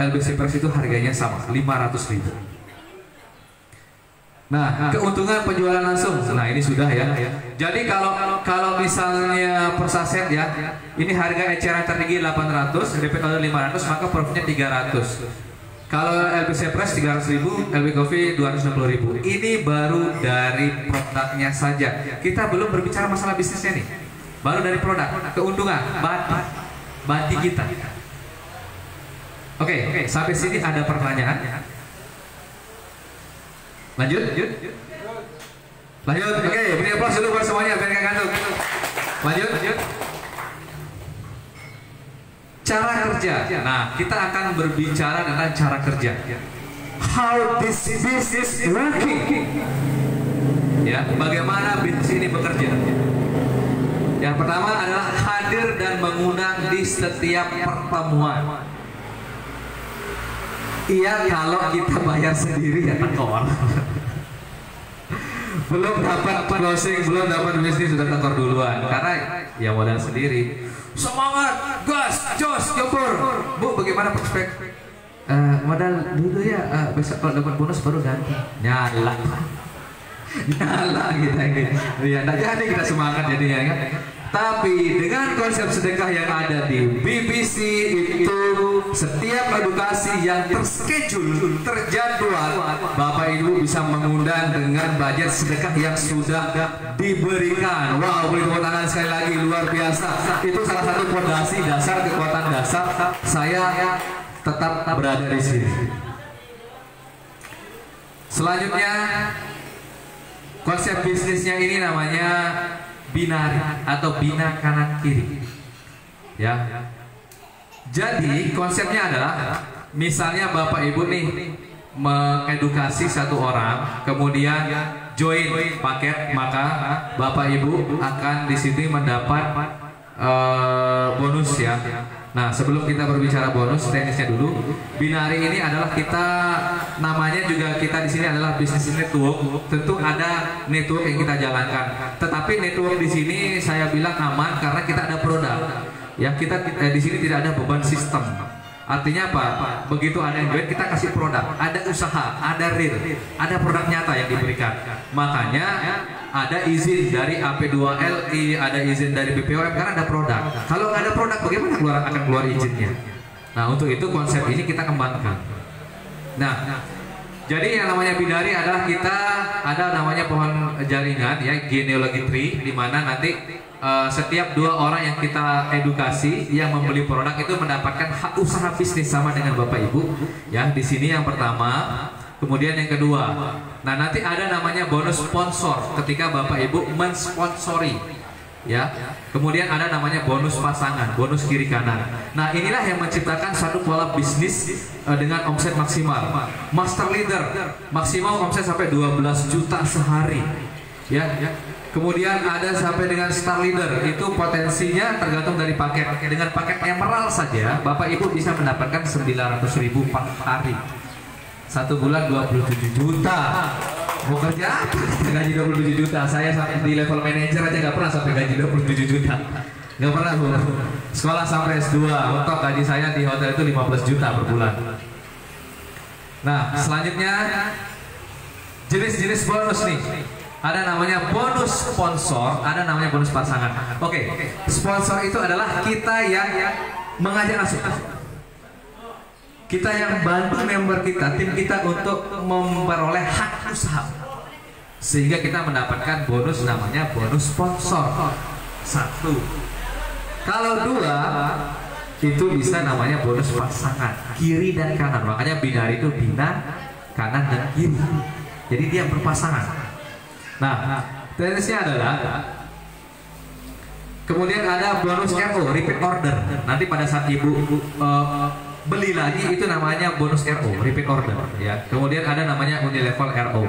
LB Sippers itu harganya sama, 500.000. Nah, keuntungan penjualan langsung. Nah, ini sudah ya. Jadi kalau misalnya per saset ya, ini harga eceran tertinggi 800, repeat order 500, maka profitnya 300. Kalau LB Sippers 300.000, LB Coffee 260.000. Ini baru dari produknya saja. Kita belum berbicara masalah bisnisnya nih. Baru dari produk, keuntungan, badi kita. Oke, sampai sini ada pertanyaan? Lanjut. Oke, beri aplaus dulu buat semuanya biar nggak gantung. Lanjut. Cara kerja. Nah, kita akan berbicara tentang cara kerja. How this business working? Ya, bagaimana bisnis ini bekerja? Yang pertama adalah hadir dan mengundang di setiap pertemuan. Iya, kalau kita bayar sendiri ya tekor. Belum dapat closing, belum dapat bisnis sudah tekor duluan. Karena ya modal sendiri. Semangat, gas, jos, jopor. Bu, bagaimana perspektif? Modal dulu ya, besok kalau dapat bonus baru ganti. Nyala kita ini. Ya, tidak jadi kita semangat jadinya kan. Tapi dengan konsep sedekah yang ada di BBC itu setiap edukasi yang terschedule, terjadwal, Bapak Ibu bisa mengundang dengan budget sedekah yang sudah diberikan. Wow, beri tepuk tangan sekali lagi, luar biasa. Itu salah satu fondasi dasar, kekuatan dasar saya tetap berada di sini. Selanjutnya konsep bisnisnya ini namanya binari atau bina kanan kiri. Ya. Jadi konsepnya adalah misalnya Bapak Ibu nih mengedukasi satu orang, kemudian join paket, maka Bapak Ibu akan di sini mendapat bonus ya. Nah, sebelum kita berbicara bonus, teknisnya dulu. Binari ini adalah kita, namanya juga kita di sini adalah bisnis network. Tentu ada network yang kita jalankan. Tetapi network di sini saya bilang aman karena kita ada produk. Ya, kita di sini tidak ada beban sistem. Artinya apa? Begitu ada yang join, kita kasih produk, ada usaha, ada real, ada produk nyata yang diberikan. Makanya ada izin dari AP2LI, ada izin dari BPOM karena ada produk. Kalau nggak ada produk, bagaimana akan keluar izinnya? Nah, untuk itu konsep ini kita kembangkan. Nah, jadi yang namanya binari adalah kita ada namanya pohon jaringan ya, genealogy tree, di mana nanti setiap dua orang yang kita edukasi yang membeli produk itu mendapatkan hak usaha bisnis sama dengan Bapak Ibu. Ya, di sini yang pertama, kemudian yang kedua. Nah, nanti ada namanya bonus sponsor ketika Bapak Ibu mensponsori. Ya. Kemudian ada namanya bonus pasangan, bonus kiri kanan. Nah, inilah yang menciptakan satu pola bisnis dengan omset maksimal. Master leader maksimal omset sampai 12 juta sehari. Ya. Kemudian ada sampai dengan star leader, itu potensinya tergantung dari paket. Dengan paket emerald saja Bapak Ibu bisa mendapatkan 900.000 per hari. 1 bulan 27 juta. Mau kerja apa? Gaji 27 juta. Saya sampai di level manajer aja nggak pernah sampai gaji 27 juta. Nggak pernah Bu. Sekolah sampai S2, untuk gaji saya di hotel itu 15 juta per bulan. Nah, selanjutnya jenis-jenis bonus nih. Ada namanya bonus sponsor, ada namanya bonus pasangan. Oke, sponsor itu adalah kita yang mengajak masuk. Kita yang bantu member kita, tim kita untuk memperoleh hak usaha. Sehingga kita mendapatkan bonus namanya bonus sponsor. 1. Kalau 2, itu bisa namanya bonus pasangan, kiri dan kanan. Makanya binari itu bina, kanan dan kiri. Jadi dia berpasangan. Nah, teknisnya adalah kemudian ada bonus RO, repeat order. Nanti pada saat Ibu beli lagi itu namanya bonus RO, repeat order ya. Kemudian ada namanya unilevel RO.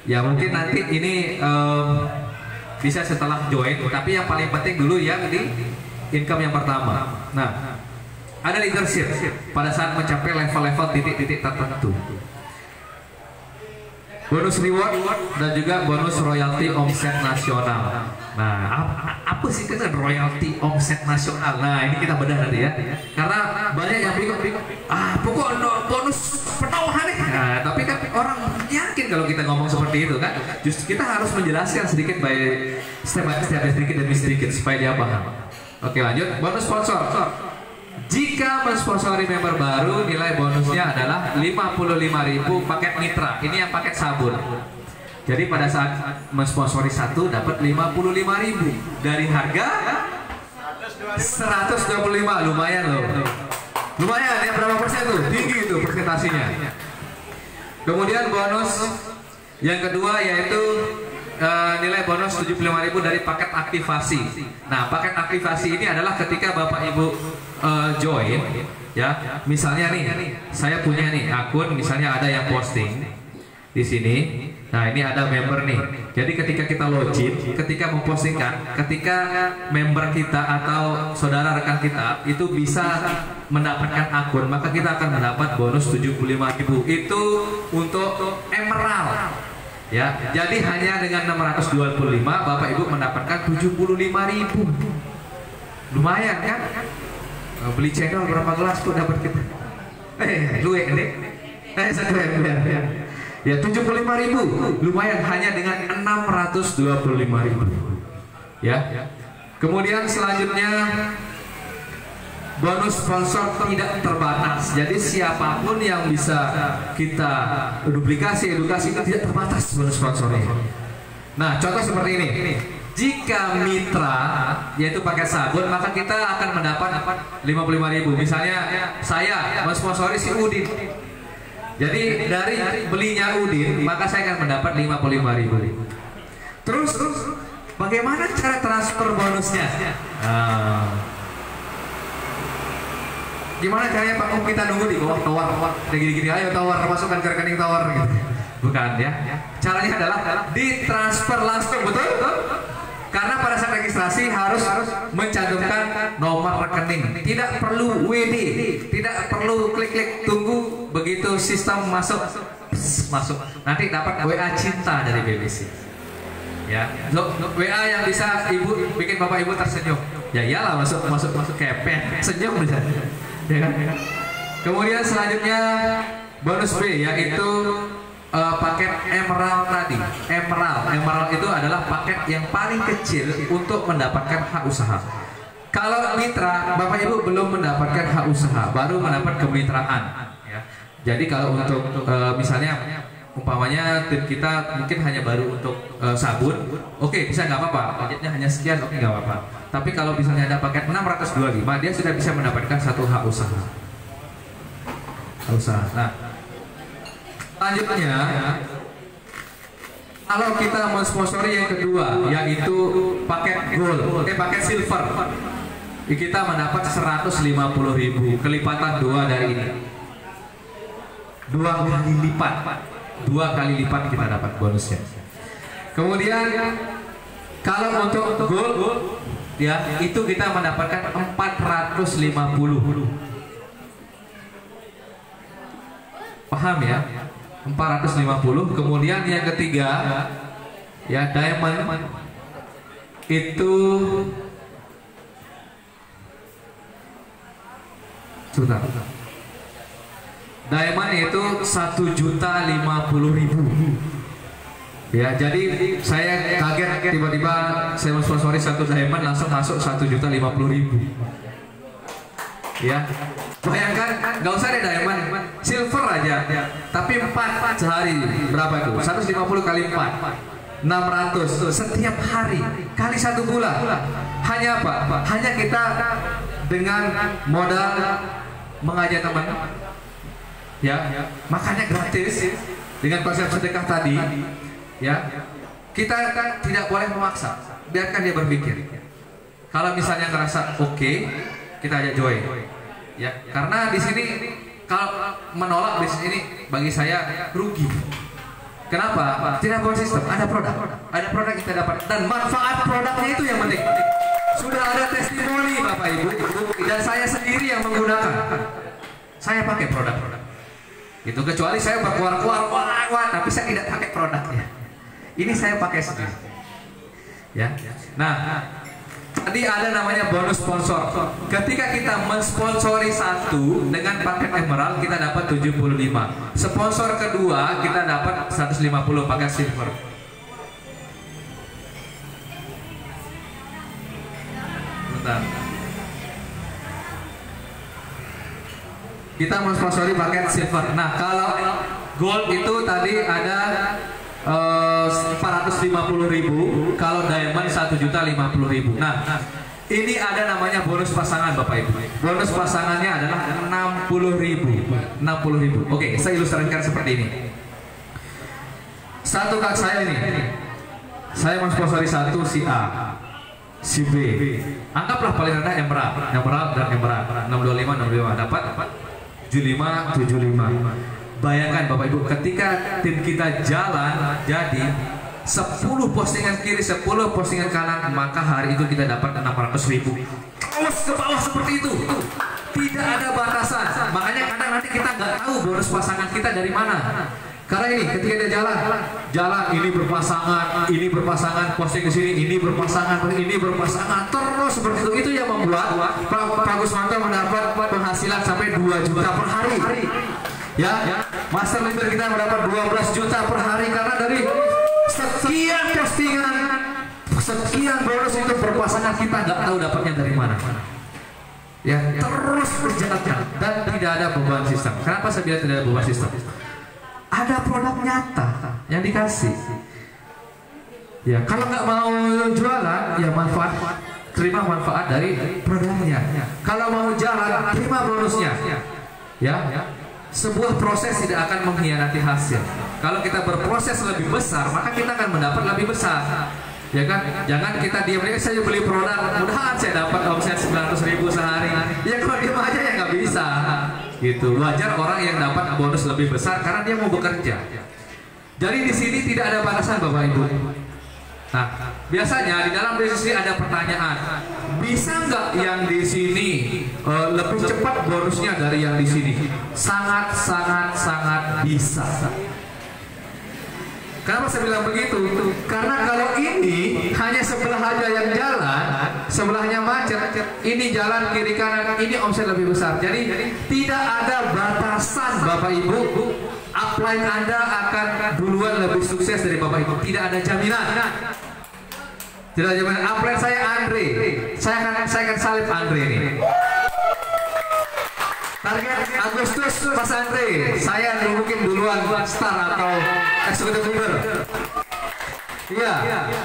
Ya mungkin nanti ini bisa setelah join, tapi yang paling penting dulu ya di income yang pertama. Nah, ada leadership pada saat mencapai level-level titik-titik tertentu. Bonus reward dan juga bonus royalti omset nasional. Nah, apa sih itu royalti omset nasional? Nah, ini kita bedah nanti ya. Karena banyak yang bingung. Pokok bonus penawaran nih. Nah, tapi kan orang yakin kalau kita ngomong seperti itu kan. Justru kita harus menjelaskan sedikit by step sedikit demi sedikit supaya dia paham. Oke, lanjut. Bonus sponsor. Jika mensponsori member baru, nilai bonusnya adalah 55.000 paket mitra. Ini yang paket sabun. Jadi pada saat mensponsori satu dapat 55.000 dari harga 125, lumayan loh. Lumayan ya, berapa persen tuh? Tinggi itu persentasenya. Kemudian bonus yang kedua yaitu nilai bonus 75.000 dari paket aktivasi. Nah, paket aktivasi ini adalah ketika Bapak Ibu join ya, misalnya nih saya punya nih akun, misalnya ada yang posting di sini. Nah, ini ada member nih. Jadi ketika kita login, ketika mempostingkan, ketika member kita atau saudara rekan kita itu bisa mendapatkan akun, maka kita akan mendapat bonus 75.000. Itu untuk emerald. Ya, jadi hanya dengan 625 Bapak Ibu mendapatkan 75.000. Lumayan kan? Beli cendol berapa gelas tuh dapat kita? Lu ini. Satu ya 75.000, lumayan hanya dengan 625.000. Ya. Kemudian selanjutnya bonus sponsor tidak terbatas. Jadi siapapun yang bisa kita duplikasi edukasi itu tidak terbatas bonus sponsornya. Nah, contoh seperti ini. Jika mitra yaitu pakai sabun, maka kita akan mendapat 55.000. Misalnya saya mensponsori si Udin. Jadi dari belinya Udin, maka saya akan mendapat 55.000. Terus bagaimana cara transfer bonusnya? Gimana caranya Pak? Kita nunggu di bawah tower, gini-gini, ayo tower, masukkan ke rekening tower gitu. Bukan ya. Caranya adalah ditransfer langsung, betul? Karena pada saat registrasi harus mencantumkan nomor rekening. Tidak perlu WD, tidak perlu klik-klik, tunggu begitu sistem masuk. Nanti dapat WA cinta dari BBC. Ya, WA yang bisa ibu bikin bapak ibu tersenyum. Ya iyalah, masuk kepet, senyum bisa. Ya kan? Kemudian selanjutnya bonus B, yaitu paket emerald tadi. Emerald itu adalah paket yang paling kecil untuk mendapatkan hak usaha. Kalau mitra, Bapak Ibu belum mendapatkan hak usaha, baru mendapat kemitraan. Ya. Jadi kalau untuk misalnya umpamanya tim kita mungkin hanya baru untuk sabun, oke, bisa nggak apa-apa, budgetnya hanya sekian, oke, nggak apa-apa. Tapi kalau misalnya ada paket 625, dia sudah bisa mendapatkan satu hak usaha. Nah, selanjutnya, kalau kita mensponsori yang kedua, yaitu paket gold, paket silver, kita mendapat 150.000, kelipatan 2 dari ini, 2 kali lipat kita dapat bonusnya. Kemudian kalau untuk gold, ya itu kita mendapatkan 450. Paham ya? 450. Kemudian yang ketiga, ya diamond itu diamond itu 1.050.000. Ya, jadi saya kaget tiba-tiba saya mensponsori satu diamond langsung masuk 1.050.000. Ya, bayangkan nggak usah ada diamond, silver aja, tapi 4 sehari berapa itu? 150 kali 4, 600 setiap hari kali 1 bulan. Hanya apa? Hanya kita dengan modal mengajak teman, ya, makanya gratis dengan konsep sedekah tadi, ya. Kita tidak boleh memaksa, biarkan dia berpikir. Kalau misalnya ngerasa oke, kita ajak join, ya, karena di sini kalau menolak bisnis ini bagi saya rugi. Kenapa? Tidak konsisten. Ada produk kita dapat dan manfaat produknya itu yang penting. Sudah ada testimoni Bapak Ibu dan saya sendiri yang menggunakan. Saya pakai produk. Itu kecuali saya berkuar-kuar, wah, tapi saya tidak pakai produknya. Ini saya pakai sendiri. Ya. Nah, tadi ada namanya bonus sponsor. Ketika kita mensponsori satu dengan paket emerald, kita dapat 75. Sponsor kedua kita dapat 150 paket silver. Bentar. Kita mensponsori paket silver. Nah, kalau gold itu tadi ada 450.000, kalau diamond 1.050.000. Nah, ini ada namanya bonus pasangan Bapak Ibu. Bonus pasangannya adalah 60.000. Oke, saya ilustrasikan seperti ini. Satu kak saya ini, saya mensponsori satu si A, si B. Anggaplah paling rendah emerald dan emerald 625 dapat 75. bayangkan Bapak Ibu, ketika tim kita jalan jadi 10 postingan kiri, 10 postingan kanan, maka hari itu kita dapat 600.000. Terus ke bawah seperti itu. Tidak ada batasan. Makanya kadang nanti kita nggak tahu bonus pasangan kita dari mana. Karena ini ketika dia jalan ini berpasangan, posting di sini, ini berpasangan, terus seperti itu. Itu yang membuat Pak Gusmanto mendapat penghasilan sampai 2 juta per hari. Ya, master leader kita mendapat 12 juta per hari karena dari sekian postingan, sekian bonus itu berpasangan, kita nggak tahu dapatnya dari mana. Ya, terus berjalan dan tidak ada beban sistem. Kenapa saya bilang tidak ada beban sistem? Ada produk nyata yang dikasih. Ya, kalau nggak mau jualan, ya terima manfaat dari produknya. Kalau mau jalan, terima bonusnya. Ya, sebuah proses tidak akan mengkhianati hasil. Kalau kita berproses lebih besar, maka kita akan mendapat lebih besar. Ya kan? Jangan kita diam aja, saya beli produk, mudah-mudahan saya dapat omset 900.000 sehari. Ya kalau diam aja ya nggak bisa. Gitu. Wajar orang yang dapat bonus lebih besar karena dia mau bekerja. Jadi di sini tidak ada batasan Bapak Ibu. Nah, biasanya di dalam bisnis ini ada pertanyaan, bisa nggak yang di sini lebih cepat bonusnya dari yang di sini? Sangat bisa. Kenapa saya bilang begitu? Karena kalau ini hanya sebelah aja yang jalan, sebelahnya macet, ini jalan kiri kanan, ini omset lebih besar. Jadi tidak ada batasan Bapak Ibu. Upline Anda akan duluan lebih sukses dari Bapak Ibu. Tidak ada jaminan. Tidak ada jaminan. Upline saya Andre. Saya akan salib Andre ini. Target Agustus Mas Andre, saya mungkin duluan star atau eksekutif leader. Iya,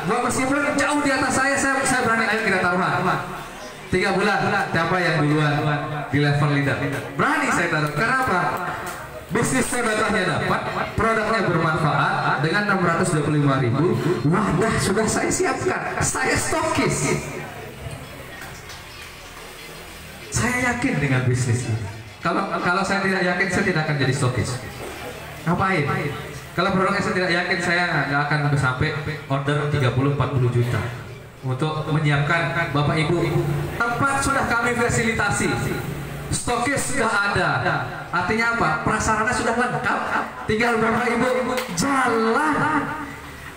meskipun jauh di atas saya berani, ayo kita taruhan. 3 bulan, siapa yang duluan di level leader? Berani saya taruh. Kenapa? Bisnis saya datanya dapat, produknya bermanfaat dengan 625.000. Wadah sudah saya siapkan, saya stokis. Saya yakin dengan bisnis ini. Kalau saya tidak yakin, saya tidak akan jadi stokis. Ngapain? Kalau produknya saya tidak yakin, saya nggak akan sampai order 30-40 juta untuk menyiapkan Bapak Ibu. Tempat sudah kami fasilitasi, stokis nggak ada. Artinya apa? Prasarana sudah lengkap. Tinggal Bapak Ibu jalan.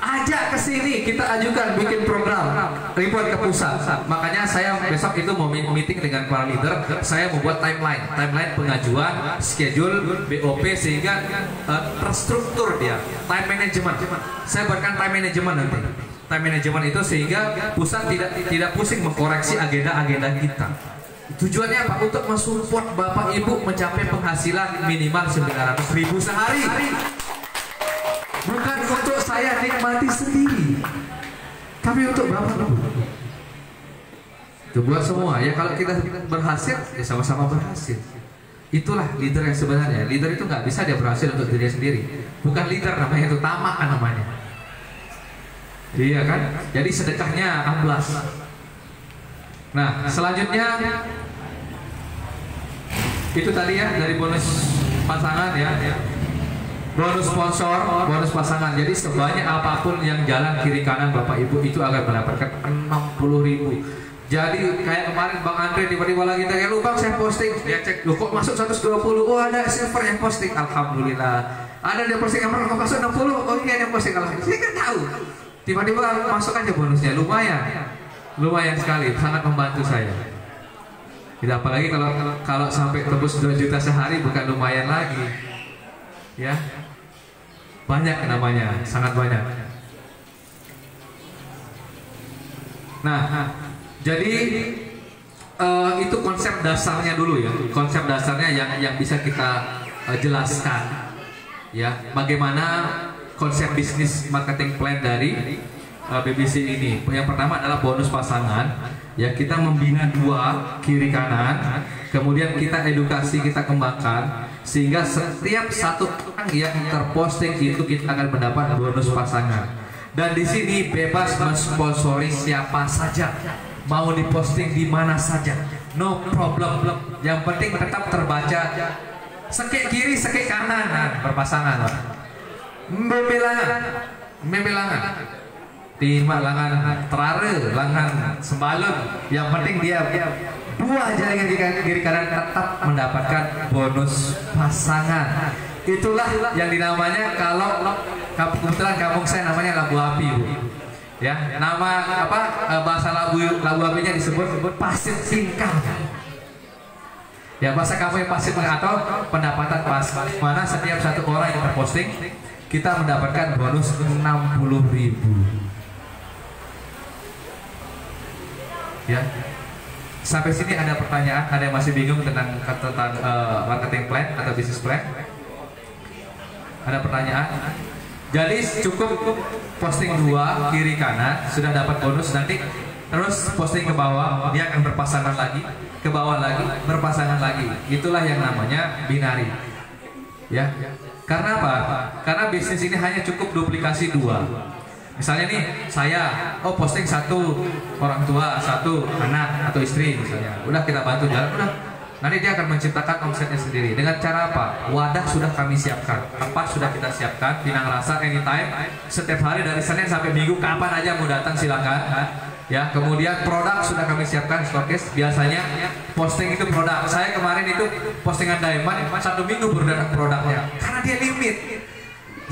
Ajak ke sini, kita ajukan bikin program report ke pusat. Makanya saya besok itu mau meeting dengan para leader. Saya membuat timeline pengajuan, schedule, BOP sehingga terstruktur dia. Time management. Saya buatkan time management nanti. Time management itu sehingga pusat tidak pusing mengkoreksi agenda-agenda kita. Tujuannya apa? Untuk mensupport Bapak Ibu mencapai penghasilan minimal 900.000 sehari. Bukan untuk saya nikmati sendiri, tapi untuk Bapak Ibu. Itu buat semua. Ya kalau kita berhasil, ya sama-sama berhasil. Itulah leader yang sebenarnya. Leader itu nggak bisa dia berhasil untuk dirinya sendiri. Bukan leader namanya, itu tamak kan namanya. Iya kan? Jadi sedekahnya amblas. Nah, selanjutnya itu tadi ya dari bonus pasangan ya. Bonus sponsor, bonus pasangan. Jadi sebanyak apapun yang jalan kiri kanan Bapak Ibu itu akan mendapatkan 60.000. Jadi kayak kemarin Bang Andre tiba-tiba lagi tanya, lu Bang saya posting, dia cek, lu kok masuk 120? Oh ada silver yang posting, alhamdulillah. Ada dia posting yang pernah masuk 60, oh iya yang posting, alhamdulillah. Saya kan tahu. Tiba-tiba masuk aja bonusnya, lumayan sekali, sangat membantu saya. Tidak apalagi kalau sampai tembus 2 juta sehari bukan lumayan lagi, ya. Banyak namanya, sangat banyak. Nah, jadi itu konsep dasarnya dulu ya. Konsep dasarnya yang bisa kita jelaskan, ya. Bagaimana konsep bisnis marketing plan dari BBC ini. Yang pertama adalah bonus pasangan. Ya, kita membina 2 kiri kanan, kemudian kita edukasi, kita kembangkan sehingga setiap satu orang yang terposting itu kita akan mendapat bonus pasangan. Dan di sini bebas mensponsori siapa saja, mau diposting di mana saja, no problem. Yang penting tetap terbaca sekik kiri, sekik kanan, nah, berpasangan. Membelangan. Timak langan terare, langan sembalun. Yang penting dia dua jaringan kiri kanan tetap mendapatkan bonus pasangan. Itulah yang dinamanya, kalau kebetulan kampung saya namanya labu api, Bu. Ya, nama apa bahasa labu apinya disebut pasir tingkah. Ya, bahasa kamu yang pasir atau pendapatan pas, mana setiap satu orang yang terposting kita mendapatkan bonus 60.000. Ya, sampai sini ada pertanyaan? Ada yang masih bingung tentang marketing plan atau business plan? Ada pertanyaan? Jadi cukup posting 2 kiri kanan sudah dapat bonus, nanti terus posting ke bawah dia akan berpasangan lagi, ke bawah lagi berpasangan lagi. Itulah yang namanya binari. Ya, karena apa? Karena bisnis ini hanya cukup duplikasi 2. Misalnya nih saya posting 1 orang tua, 1 anak atau istri misalnya, udah kita bantu jalan, udah nanti dia akan menciptakan omsetnya sendiri. Dengan cara apa? Wadah sudah kami siapkan, tempat sudah kita siapkan, Pinang Rasa anytime, setiap hari dari Senin sampai Minggu, kapan aja mau datang silakan. Ya, kemudian produk sudah kami siapkan, stokis. Biasanya posting itu produk. Saya kemarin itu postingan diamond 1 minggu baru datang produknya, karena dia limit.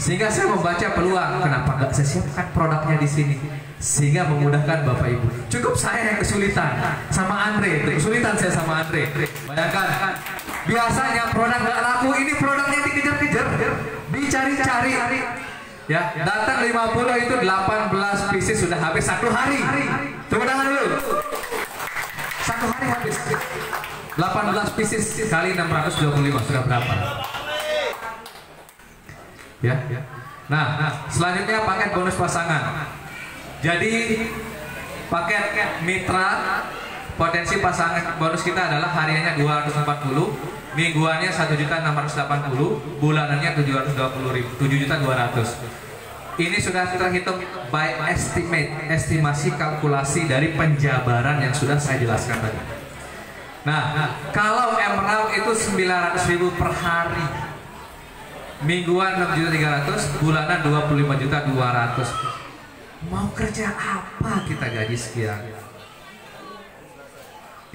Sehingga saya membaca peluang, kenapa nggak saya siapkan produknya di sini, sehingga memudahkan Bapak Ibu. Cukup saya yang kesulitan sama Andre, kesulitan saya sama Andre. Bayangkan, biasanya produk nggak laku, ini produknya dikejar-kejar, dicari-cari. Ya, datang 50 itu 18 pieces sudah habis 1 hari. Tepuk tangan dulu. 1 hari habis. 18 pieces kali 625 sudah berapa? Ya. Nah, selanjutnya paket bonus pasangan. Jadi paket mitra potensi pasangan bonus kita adalah hariannya 240, mingguannya 1.680, bulanannya 7.200. Ini sudah terhitung by estimate, estimasi kalkulasi dari penjabaran yang sudah saya jelaskan tadi. Nah, kalau emerald itu 900.000 per hari, mingguan 6.300.000, bulanan 25.200.000. Mau kerja apa kita gaji sekian?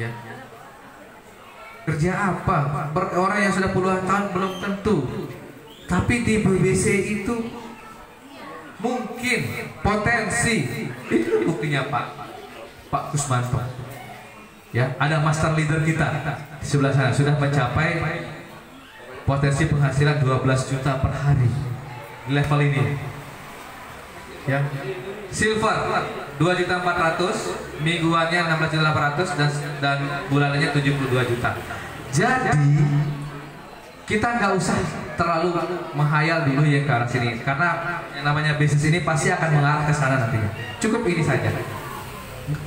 Ya. Kerja apa? Orang yang sudah puluhan tahun belum tentu. Tapi di BBC itu mungkin potensi. Itu buktinya Pak Kusmanto. Ya, ada master leader kita di sebelah sana sudah mencapai potensi penghasilan 12 juta per hari di level ini. Ya. Silver 2.400.000, mingguannya 16.800.000 dan bulanannya 72 juta. Jadi kita nggak usah terlalu menghayal dulu ya ke arah sini, karena yang namanya bisnis ini pasti akan mengarah ke sana nantinya. Cukup ini saja.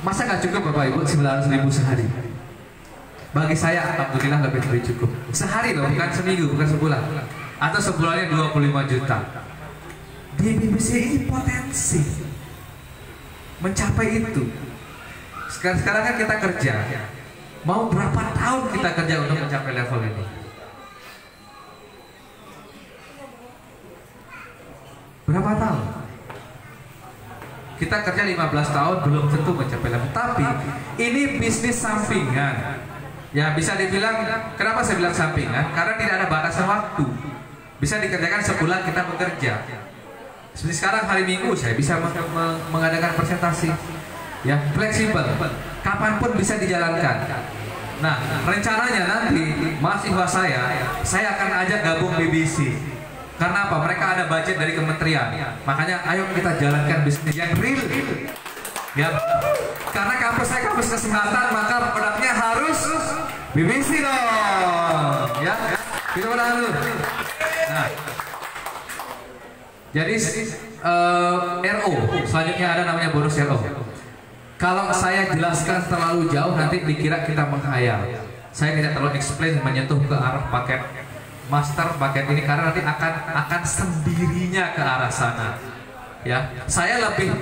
Masa nggak cukup Bapak Ibu 900.000 sehari? Bagi saya alhamdulillah lebih cukup. Sehari loh, bukan seminggu, bukan sebulan. Atau sebulannya 25 juta. Di BBC ini potensi mencapai itu. Sekarang kan kita kerja. Mau berapa tahun kita kerja untuk mencapai level ini? Berapa tahun? Kita kerja 15 tahun belum tentu mencapai level. Tapi ini bisnis sampingan. Ya, bisa dibilang, kenapa saya bilang sampingan? Karena tidak ada batasan waktu. Bisa dikerjakan sebulan kita bekerja. Seperti sekarang hari Minggu saya bisa mengadakan presentasi. Ya, fleksibel. Kapanpun bisa dijalankan. Nah, rencananya nanti mahasiswa saya akan ajak gabung BBC. Karena apa? Mereka ada budget dari kementerian. Makanya ayo kita jalankan bisnis yang real. Ya, karena kampus saya kampus kesehatan, maka produknya harus BBC dong. Ya, kita udah dulu. Nah, jadi RO selanjutnya ada namanya bonus RO. Kalau saya jelaskan terlalu jauh nanti dikira kita menghayal. Saya tidak terlalu explain menyentuh ke arah paket master paket ini karena nanti akan sendirinya ke arah sana. Ya, saya lebih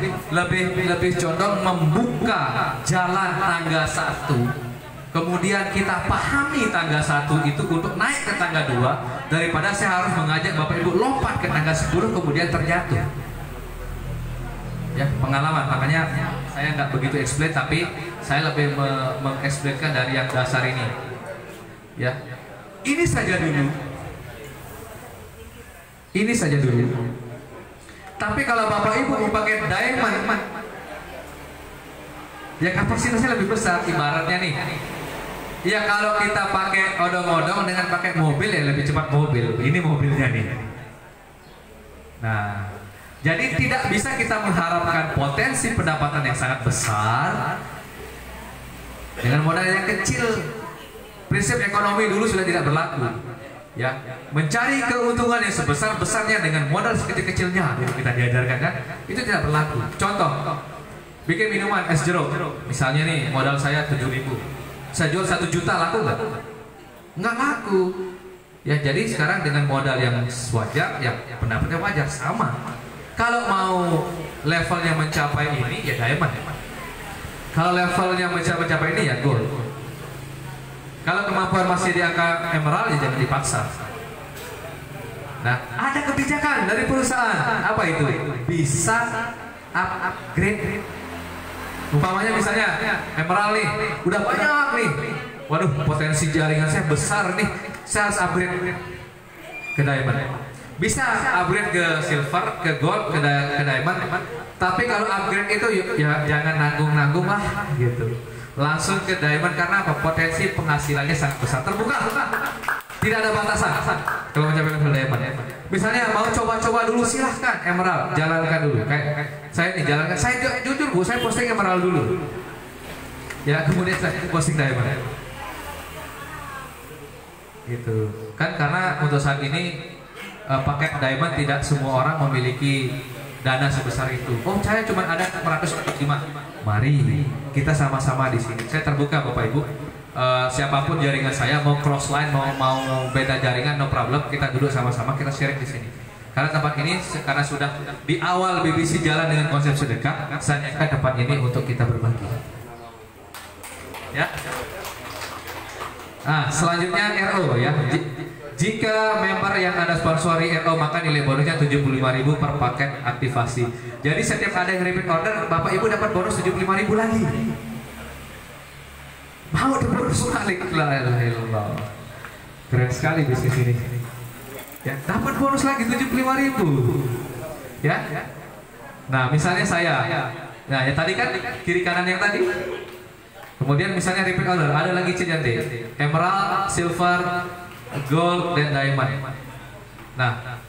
condong membuka jalan tangga 1, kemudian kita pahami tangga 1 itu untuk naik ke tangga 2 daripada saya harus mengajak Bapak Ibu lompat ke tangga 10 kemudian terjatuh. Ya, pengalaman, makanya saya nggak begitu explain, tapi saya lebih mengeksplainkan dari yang dasar ini. Ya, ini saja dulu. Ini saja dulu. Tapi kalau Bapak Ibu mau pakai diamond, ya kapasitasnya lebih besar. Ibaratnya nih, ya kalau kita pakai odong-odong dengan pakai mobil ya lebih cepat mobil. Ini mobilnya nih. Nah, jadi tidak bisa kita mengharapkan potensi pendapatan yang sangat besar dengan modal yang kecil. Prinsip ekonomi dulu sudah tidak berlaku. Ya, mencari keuntungan yang sebesar-besarnya dengan modal sekecil-kecilnya yang kita diajarkan kan, itu tidak berlaku. Contoh, bikin minuman es jeruk, misalnya nih modal saya 7.000, saya jual 1 juta, laku nggak? Nggak laku. Ya, jadi sekarang dengan modal yang wajar, ya pendapatnya wajar sama. Kalau mau levelnya mencapai ini ya diamond. Kalau levelnya mencapai ini ya gold. Kalau kemampuan masih di angka emerald ya jangan dipaksa. Nah, ada kebijakan dari perusahaan. Apa itu? Bisa upgrade. Umpamanya misalnya emerald nih, udah banyak nih. Waduh, potensi jaringan saya besar nih. Saya harus upgrade ke diamond. Bisa upgrade ke silver, ke gold, ke diamond. Tapi kalau upgrade itu ya jangan nanggung-nanggung lah gitu. Langsung ke diamond karena apa? Potensi penghasilannya sangat besar, terbuka, tidak ada batasan kalau mencapai level diamond. Misalnya mau coba-coba dulu silahkan emerald, jalankan dulu. Kayak saya nih jalankan, saya jujur Bu, saya posting emerald dulu. Ya kemudian saya posting diamond. Gitu kan, karena untuk saat ini paket diamond tidak semua orang memiliki dana sebesar itu. Oh, saya cuma ada 445. Mari kita sama-sama di sini. Saya terbuka Bapak Ibu. Siapapun jaringan saya mau cross line, mau beda jaringan, no problem. Kita duduk sama-sama, kita sharing di sini. Karena tempat ini karena sudah di awal BBC jalan dengan konsep sedekah, saya akan tempat ini untuk kita berbagi. Ya. Nah, selanjutnya RO ya. Jika member yang Anda sponsori RO maka nilai bonusnya 75.000 per paket aktivasi. Jadi setiap ada yang repeat order, Bapak Ibu dapat bonus 75.000 lagi. Mau bonus balik? La ilaha illallah. Keren sekali bisnis ini. Ya, dapat bonus lagi 75.000. Ya. Nah, misalnya saya. Nah, ya tadi kan kiri kanan yang tadi. Kemudian misalnya repeat order, ada lagi nanti. Emerald, silver, gold dan diamond. Nah,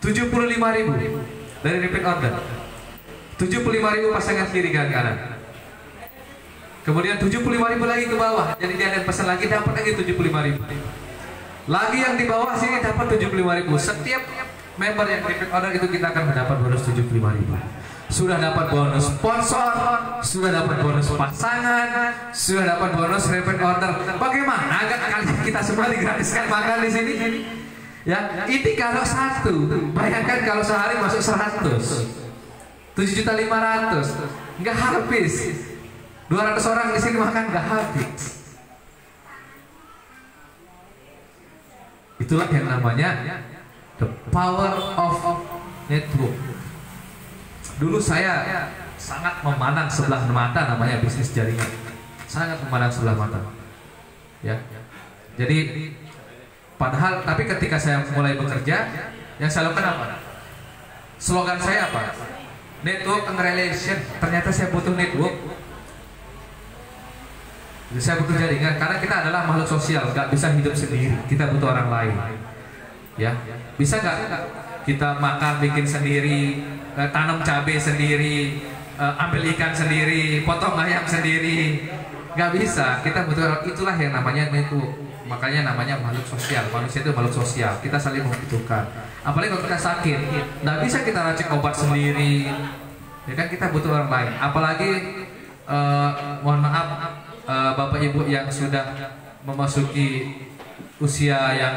75.000 dari repeat order. 75.000 pasangan kiri dan kanan. Kemudian 75.000 lagi ke bawah. Jadi dia ada pesan lagi dapat lagi 75.000. Lagi yang di bawah sini dapat 75.000. Setiap member yang repeat order itu kita akan mendapat bonus 75.000. Sudah dapat bonus sponsor, sudah dapat bonus pasangan, sudah dapat bonus repeat order. Bagaimana agak kita semua digratiskan makan di sini? Ya, ini kalau 1, bayangkan kalau sehari masuk 100, 7.500.000, nggak habis. 200 orang di sini makan nggak habis. Itulah yang namanya the power of network. Dulu saya sangat memandang sebelah mata namanya bisnis jaringan, sangat memandang sebelah mata. Ya, jadi padahal tapi ketika saya mulai bekerja, yang saya lakukan apa? Slogan saya apa? Network and relation. Ternyata saya butuh network. Jadi saya butuh jaringan karena kita adalah makhluk sosial, nggak bisa hidup sendiri. Kita butuh orang lain. Ya, bisa nggak kita makan bikin sendiri? Tanam cabai sendiri, ambil ikan sendiri, potong ayam sendiri, nggak bisa. Kita butuh, itulah yang namanya network. Makanya namanya makhluk sosial. Manusia itu makhluk sosial. Kita saling membutuhkan. Apalagi kalau kita sakit, nggak bisa kita racik obat sendiri. Ya kan kita butuh orang lain. Apalagi mohon maaf Bapak Ibu yang sudah memasuki usia yang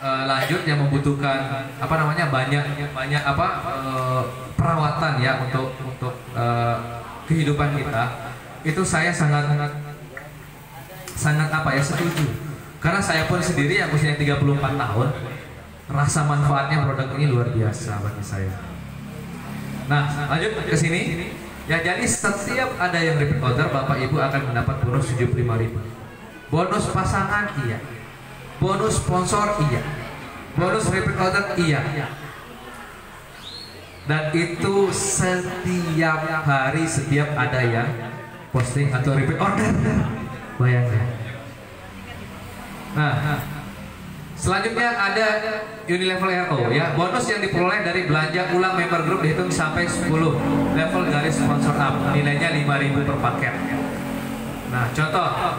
lanjut yang membutuhkan apa namanya banyak apa perawatan ya untuk kehidupan kita, itu saya sangat sangat apa ya, setuju. Karena saya pun sendiri yang usia 34 tahun, rasa manfaatnya produk ini luar biasa bagi saya. Nah, lanjut ke sini. Ya, jadi setiap ada yang repeat order, Bapak Ibu akan mendapat bonus 75.000. Bonus pasangan iya. Bonus sponsor iya. Bonus repeat order iya. Dan itu setiap hari, setiap ada yang posting atau repeat order. Bayangkan. Nah, selanjutnya ada Unilevel RO ya. Bonus yang diperoleh dari belanja ulang member group dihitung sampai 10 level garis sponsor up. Nilainya 5.000 per paket. Nah, contoh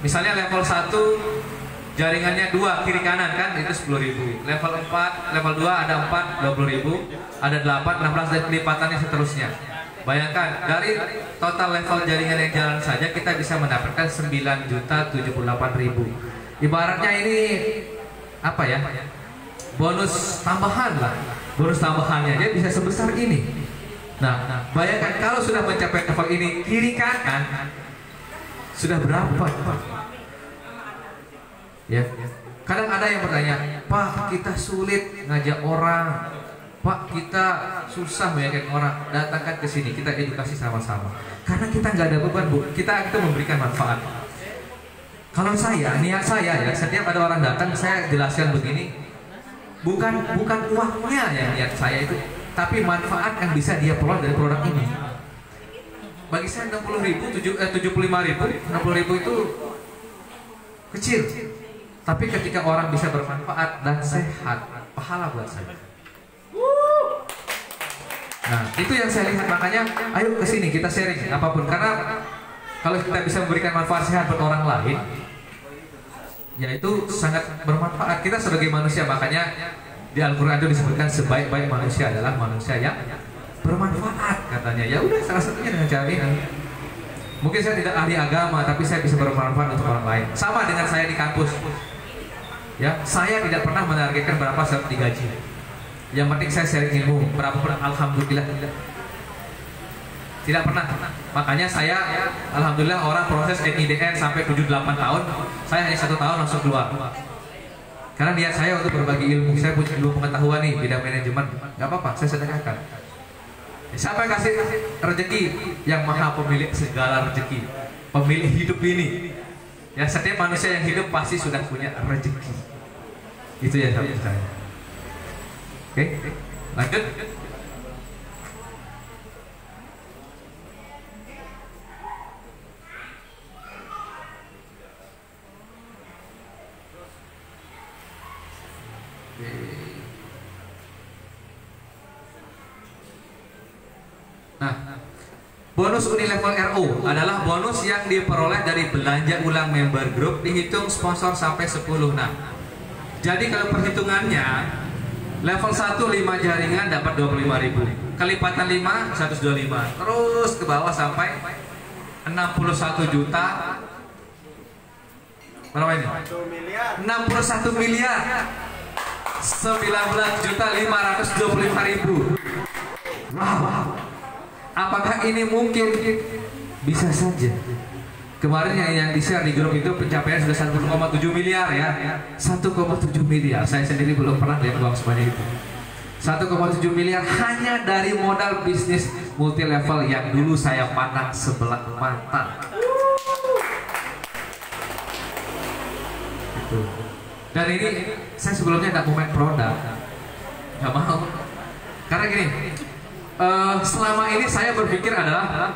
misalnya level 1 jaringannya 2 kiri kanan kan, itu 10.000. Level 4, level 2 ada 4 20.000, ada 8, 16 dan kelipatannya seterusnya. Bayangkan dari total level jaringan yang jalan saja kita bisa mendapatkan 9.078.000. Ibaratnya ini apa ya? Bonus tambahan lah. Bonus tambahannya aja bisa sebesar ini. Nah, bayangkan kalau sudah mencapai level ini kiri kanan sudah berapa? Ya, kadang ada yang bertanya, Pak, kita sulit ngajak orang, Pak, kita susah meyakinkan orang. Datangkan ke sini, kita edukasi sama-sama. Karena kita nggak ada beban, Bu. Kita itu memberikan manfaat. Kalau saya, niat saya ya, setiap ada orang datang, saya jelaskan begini, bukan uangnya yang niat saya itu, tapi manfaat yang bisa dia peroleh dari produk ini. Bagi saya 60.000, 75.000, 60.000 itu kecil. Tapi ketika orang bisa bermanfaat dan sehat, pahala buat saya. Nah, itu yang saya lihat, makanya ayo ke sini kita sharing apapun, karena kalau kita bisa memberikan manfaat sehat buat orang lain, ya itu sangat bermanfaat. Kita sebagai manusia, makanya di Al-Qur'an itu disebutkan sebaik-baik manusia adalah manusia yang bermanfaat katanya. Ya udah, salah satunya dengan cara ini. Mungkin saya tidak ahli agama, tapi saya bisa bermanfaat untuk orang lain. Sama dengan saya di kampus. Ya, saya tidak pernah menargetkan berapa setiap digaji. Yang penting saya sharing ilmu, berapa pun alhamdulillah tidak pernah. Makanya saya alhamdulillah orang proses NIDN sampai 7-8 tahun, saya hanya 1 tahun langsung keluar. Karena niat saya untuk berbagi ilmu, saya punya ilmu pengetahuan nih bidang manajemen, nggak apa-apa, saya sedekahkan. Siapa yang kasih rezeki? Yang maha pemilik segala rezeki, pemilik hidup ini. Ya, setiap manusia yang hidup pasti sudah punya rezeki. Itu ya saya. Oke, lanjut. Nah, bonus Unilevel RO adalah bonus yang diperoleh dari belanja ulang member group dihitung sponsor sampai 10. Nah, jadi kalau perhitungannya level 1 5 jaringan dapat 25.000, kelipatan 5 125, terus ke bawah sampai 61 juta. Berapa ini? 61 miliar 19.525.000. Wow. Apakah ini mungkin? Bisa saja. Kemarin yang di-share di grup itu pencapaian sudah 1,7 miliar ya. 1,7 miliar. Saya sendiri belum pernah lihat uang sebanyak itu. 1,7 miliar hanya dari modal bisnis multi level yang dulu saya pandang sebelah mata. Itu. Dan ini saya sebelumnya nggak mau main produk, nggak mau. Karena gini, selama ini saya berpikir adalah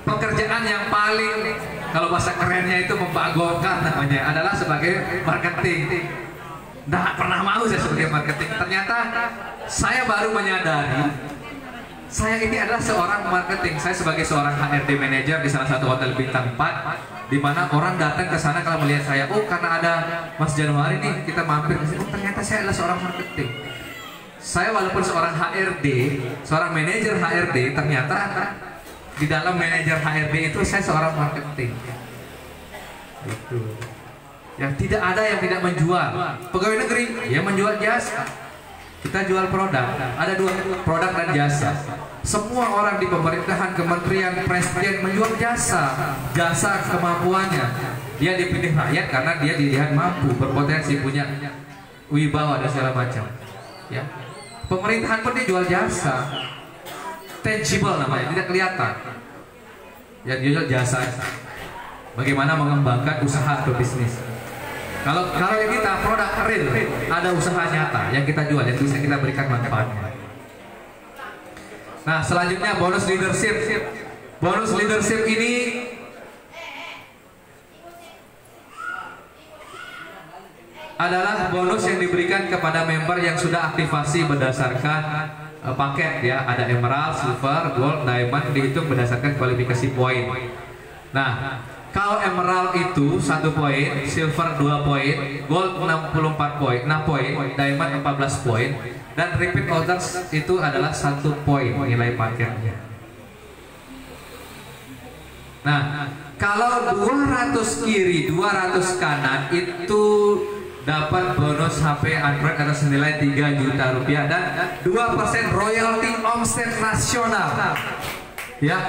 pekerjaan yang paling, kalau bahasa kerennya itu membanggakan namanya, adalah sebagai marketing. Nggak pernah mau saya sebagai marketing. Ternyata saya baru menyadari saya ini adalah seorang marketing. Saya sebagai seorang HRD manager di salah satu hotel bintang 4, di mana orang datang ke sana kalau melihat saya, oh karena ada Mas Januari nih, kita mampir ke sini. Oh ternyata saya adalah seorang marketing. Saya walaupun seorang HRD, seorang manajer HRD, ternyata di dalam manajer HRD itu saya seorang marketing. Itu. Ya, tidak ada yang tidak menjual. Pegawai negeri, ya menjual jasa. Kita jual produk. Ada 2, produk dan jasa. Semua orang di pemerintahan, kementerian, presiden menjual jasa, jasa kemampuannya. Dia dipilih rakyat karena dia dilihat mampu, berpotensi, punya wibawa dan segala macam. Ya, pemerintahan pun dia jual jasa, tangible namanya, tidak kelihatan. Ya, dia jual jasa. Bagaimana mengembangkan usaha atau bisnis. Kalau yang kita produk real, ada usaha nyata yang kita jual, yang bisa kita berikan manfaatnya. Nah, selanjutnya bonus leadership. Bonus leadership ini adalah bonus yang diberikan kepada member yang sudah aktivasi berdasarkan paket, ya. Ada emerald, silver, gold, diamond, dihitung berdasarkan kualifikasi poin. Nah, kalau emerald itu 1 poin, silver 2 poin, gold 64 poin, 6 poin, diamond 14 poin, dan repeat orders itu adalah 1 poin nilai paketnya. Nah, kalau 200 kiri, 200 kanan itu dapat bonus HP Android atas senilai 3 juta rupiah dan 2% royalti omset nasional. Ya,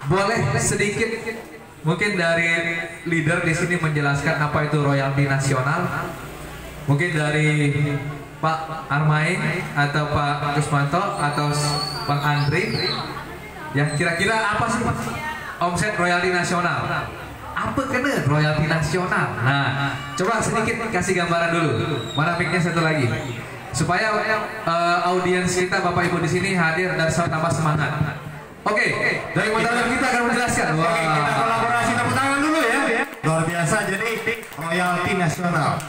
boleh sedikit mungkin dari leader di sini menjelaskan apa itu royalti nasional. Mungkin dari Pak Armain atau Pak Kusmanto atau Bang Andri. Ya, kira-kira apa sih omset royalti nasional? Apa kena royalti nasional? Nah, coba sedikit kasih gambaran dulu. Mana mic-nya satu lagi, supaya audiens kita Bapak Ibu di sini hadir dan tambah semangat. Oke, dari moderator kita akan menjelaskan. Wah, kita kolaborasi, tepuk tangan dulu ya. Luar biasa. Jadi royalti nasional.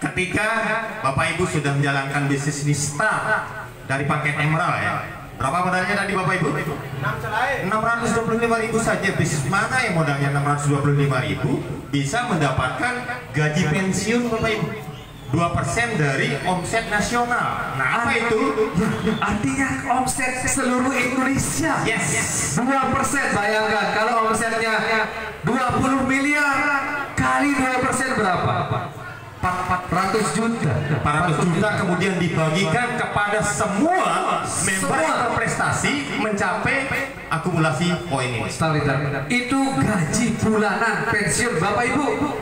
Ketika Bapak Ibu sudah menjalankan bisnis di start dari paket emerald, ya. Berapa modalnya tadi Bapak Ibu? 625.000 saja. Bisnis mana yang modalnya 625.000 bisa mendapatkan gaji pensiun Bapak Ibu 2% dari omset nasional. Nah, apa itu? Artinya omset seluruh Indonesia. Yes. 2%, bayangkan kalau omsetnya 20 miliar kali 2% berapa? 400 juta. 400 juta kemudian dibagikan kepada semua member yang berprestasi mencapai akumulasi poin ini. Star Leader. Itu gaji bulanan pensiun Bapak Ibu.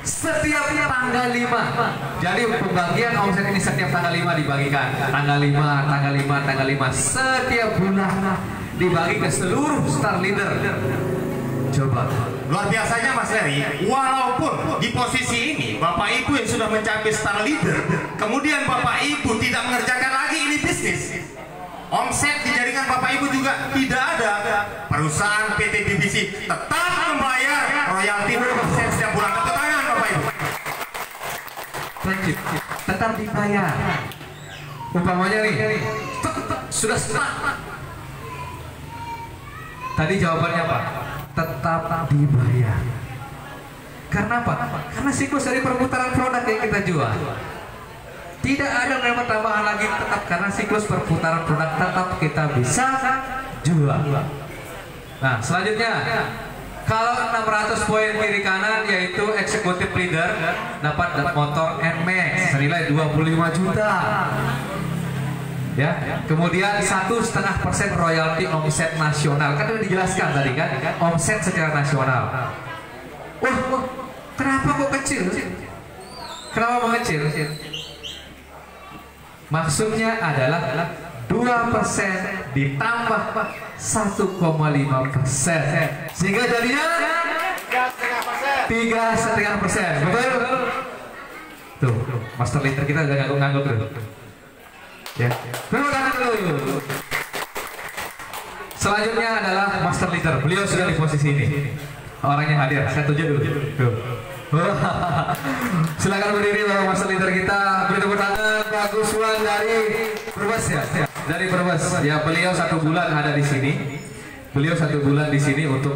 Setiap tanggal 5. Jadi pembagian omset ini setiap tanggal 5 dibagikan. Tanggal 5, tanggal 5, tanggal 5. Setiap bulan dibagi ke seluruh Star Leader. Coba. Luar biasanya Mas Leri, walaupun di posisi ini Bapak Ibu yang sudah mencapai Star Leader, kemudian Bapak Ibu tidak mengerjakan lagi ini bisnis, omset di jaringan Bapak Ibu juga tidak ada, perusahaan PT BBC tetap membayar royalti omset setiap bulan. Tepuk tangan Bapak Ibu. Tetap dibayar. Umpamanya nih, sudah start. Tadi jawabannya apa? Tetap dibayar. Karena apa? Karena siklus dari perputaran produk yang kita jual. Tidak ada nama tambahan lagi, tetap karena siklus perputaran produk tetap kita bisa jual. Nah, selanjutnya kalau 600 poin kiri kanan yaitu eksekutif leader dapat motor NMAX senilai 25 juta. Ya, kemudian 1,5% royalti omset nasional. Kan sudah dijelaskan tadi kan, omset secara nasional. Wah, kenapa kok kecil? Kenapa mengecil? Maksudnya adalah 2% ditambah 1,5%, sehingga jadinya 3,5%. Betul? Tuh, master leader kita udah ngangguk-ngangguk tuh. Ya. Selanjutnya adalah master leader. Beliau sudah di posisi ini. Orangnya hadir. Saya tunjuk dulu. Tuh. Silakan berdiri Bapak master leader kita. Beri tepuk tangan Pak Guswan dari Brebes ya. Dari Brebes. Ya, beliau 1 bulan ada di sini. Beliau 1 bulan di sini untuk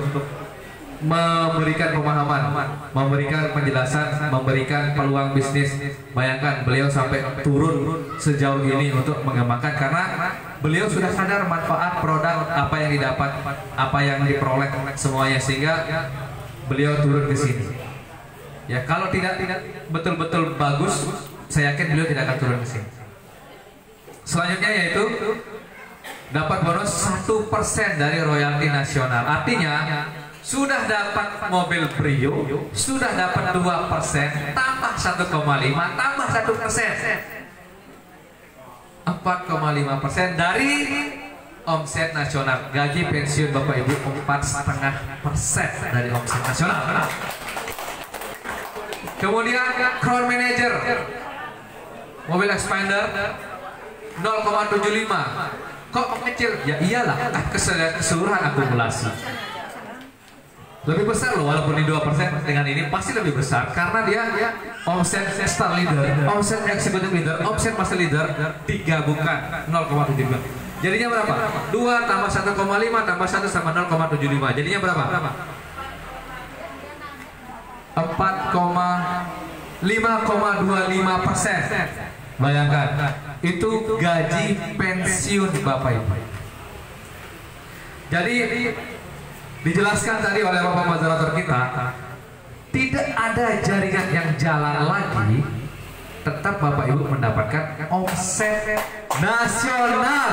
memberikan pemahaman, memberikan penjelasan, memberikan peluang bisnis. Bayangkan beliau sampai turun sejauh ini untuk mengembangkan, karena beliau sudah sadar manfaat produk, apa yang didapat, apa yang diperoleh semuanya, sehingga beliau turun ke sini. Ya, kalau tidak betul-betul bagus, saya yakin beliau tidak akan turun ke sini. Selanjutnya yaitu dapat bonus 1% dari royalti nasional. Artinya sudah dapat mobil Brio, sudah dapat 2%, tambah 1,5, tambah 1%. 4,5% dari omset nasional. Gaji pensiun Bapak Ibu 4,5% dari omset nasional. Kemudian Crown Manager, mobil Expander 0,75. Kok mengecil? Ya iyalah, keseluruhan akumulasi. Lebih besar loh, walaupun di 2% dengan ini pasti lebih besar karena dia omset star leader, omset executive leader, omset master leader digabungkan 0,75. Jadinya berapa? 2 tambah 1,5 tambah 1 sama 0,75. Jadinya berapa? 5,25%. Bayangkan, itu gaji pensiun Bapak Ibu. Jadi dijelaskan tadi oleh Bapak moderator kita, tidak ada jaringan yang jalan lagi, tetap Bapak Ibu mendapatkan omset nasional.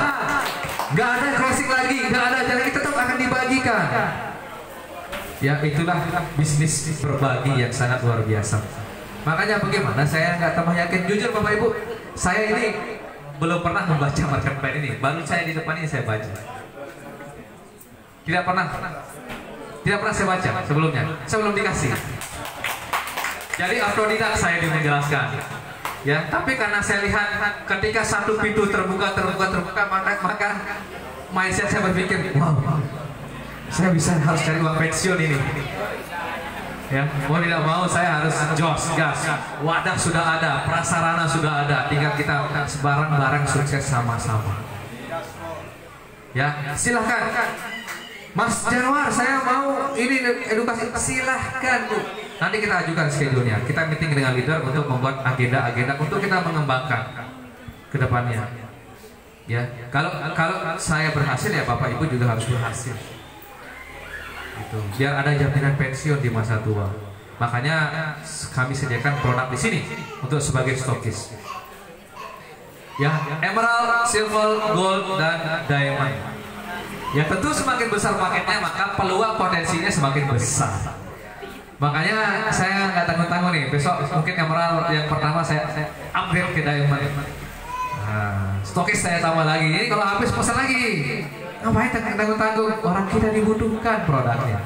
Gak ada closing lagi, gak ada jaringan, tetap akan dibagikan. Ya itulah bisnis berbagi yang sangat luar biasa. Makanya bagaimana saya nggak tambah yakin, jujur Bapak Ibu, saya ini belum pernah membaca market plan ini, baru saya di depan ini saya baca. Tidak pernah saya baca sebelumnya, sebelum dikasih. Jadi autodidak saya menjelaskan, ya. Tapi karena saya lihat ketika satu pintu terbuka, maka mindset saya berpikir, wow, saya harus cari uang pensiun ini. Ya, mau tidak mau saya harus jos gas. Wadah sudah ada, prasarana sudah ada, tinggal kita bareng-bareng sukses sama-sama. Ya, silahkan. Mas Januar, saya mau ini edukasi, silahkan Bu. Nanti kita ajukan schedule-nya. Kita meeting dengan leader untuk membuat agenda-agenda untuk kita mengembangkan ke depannya. Ya, kalau saya berhasil ya Bapak Ibu juga harus berhasil. Gitu. Biar ada jaminan pensiun di masa tua. Makanya kami sediakan produk di sini untuk sebagai stokis. Ya, emerald, silver, gold, dan diamond. Ya tentu semakin besar paketnya maka peluang potensinya semakin besar. Makanya saya nggak tanggung-tanggung nih, besok mungkin emerald yang pertama saya upgrade ke diamond. Nah, stokis saya tambah lagi. Ini kalau habis pesan lagi. Ngapain tanggung-tanggung? Orang kita dibutuhkan produknya.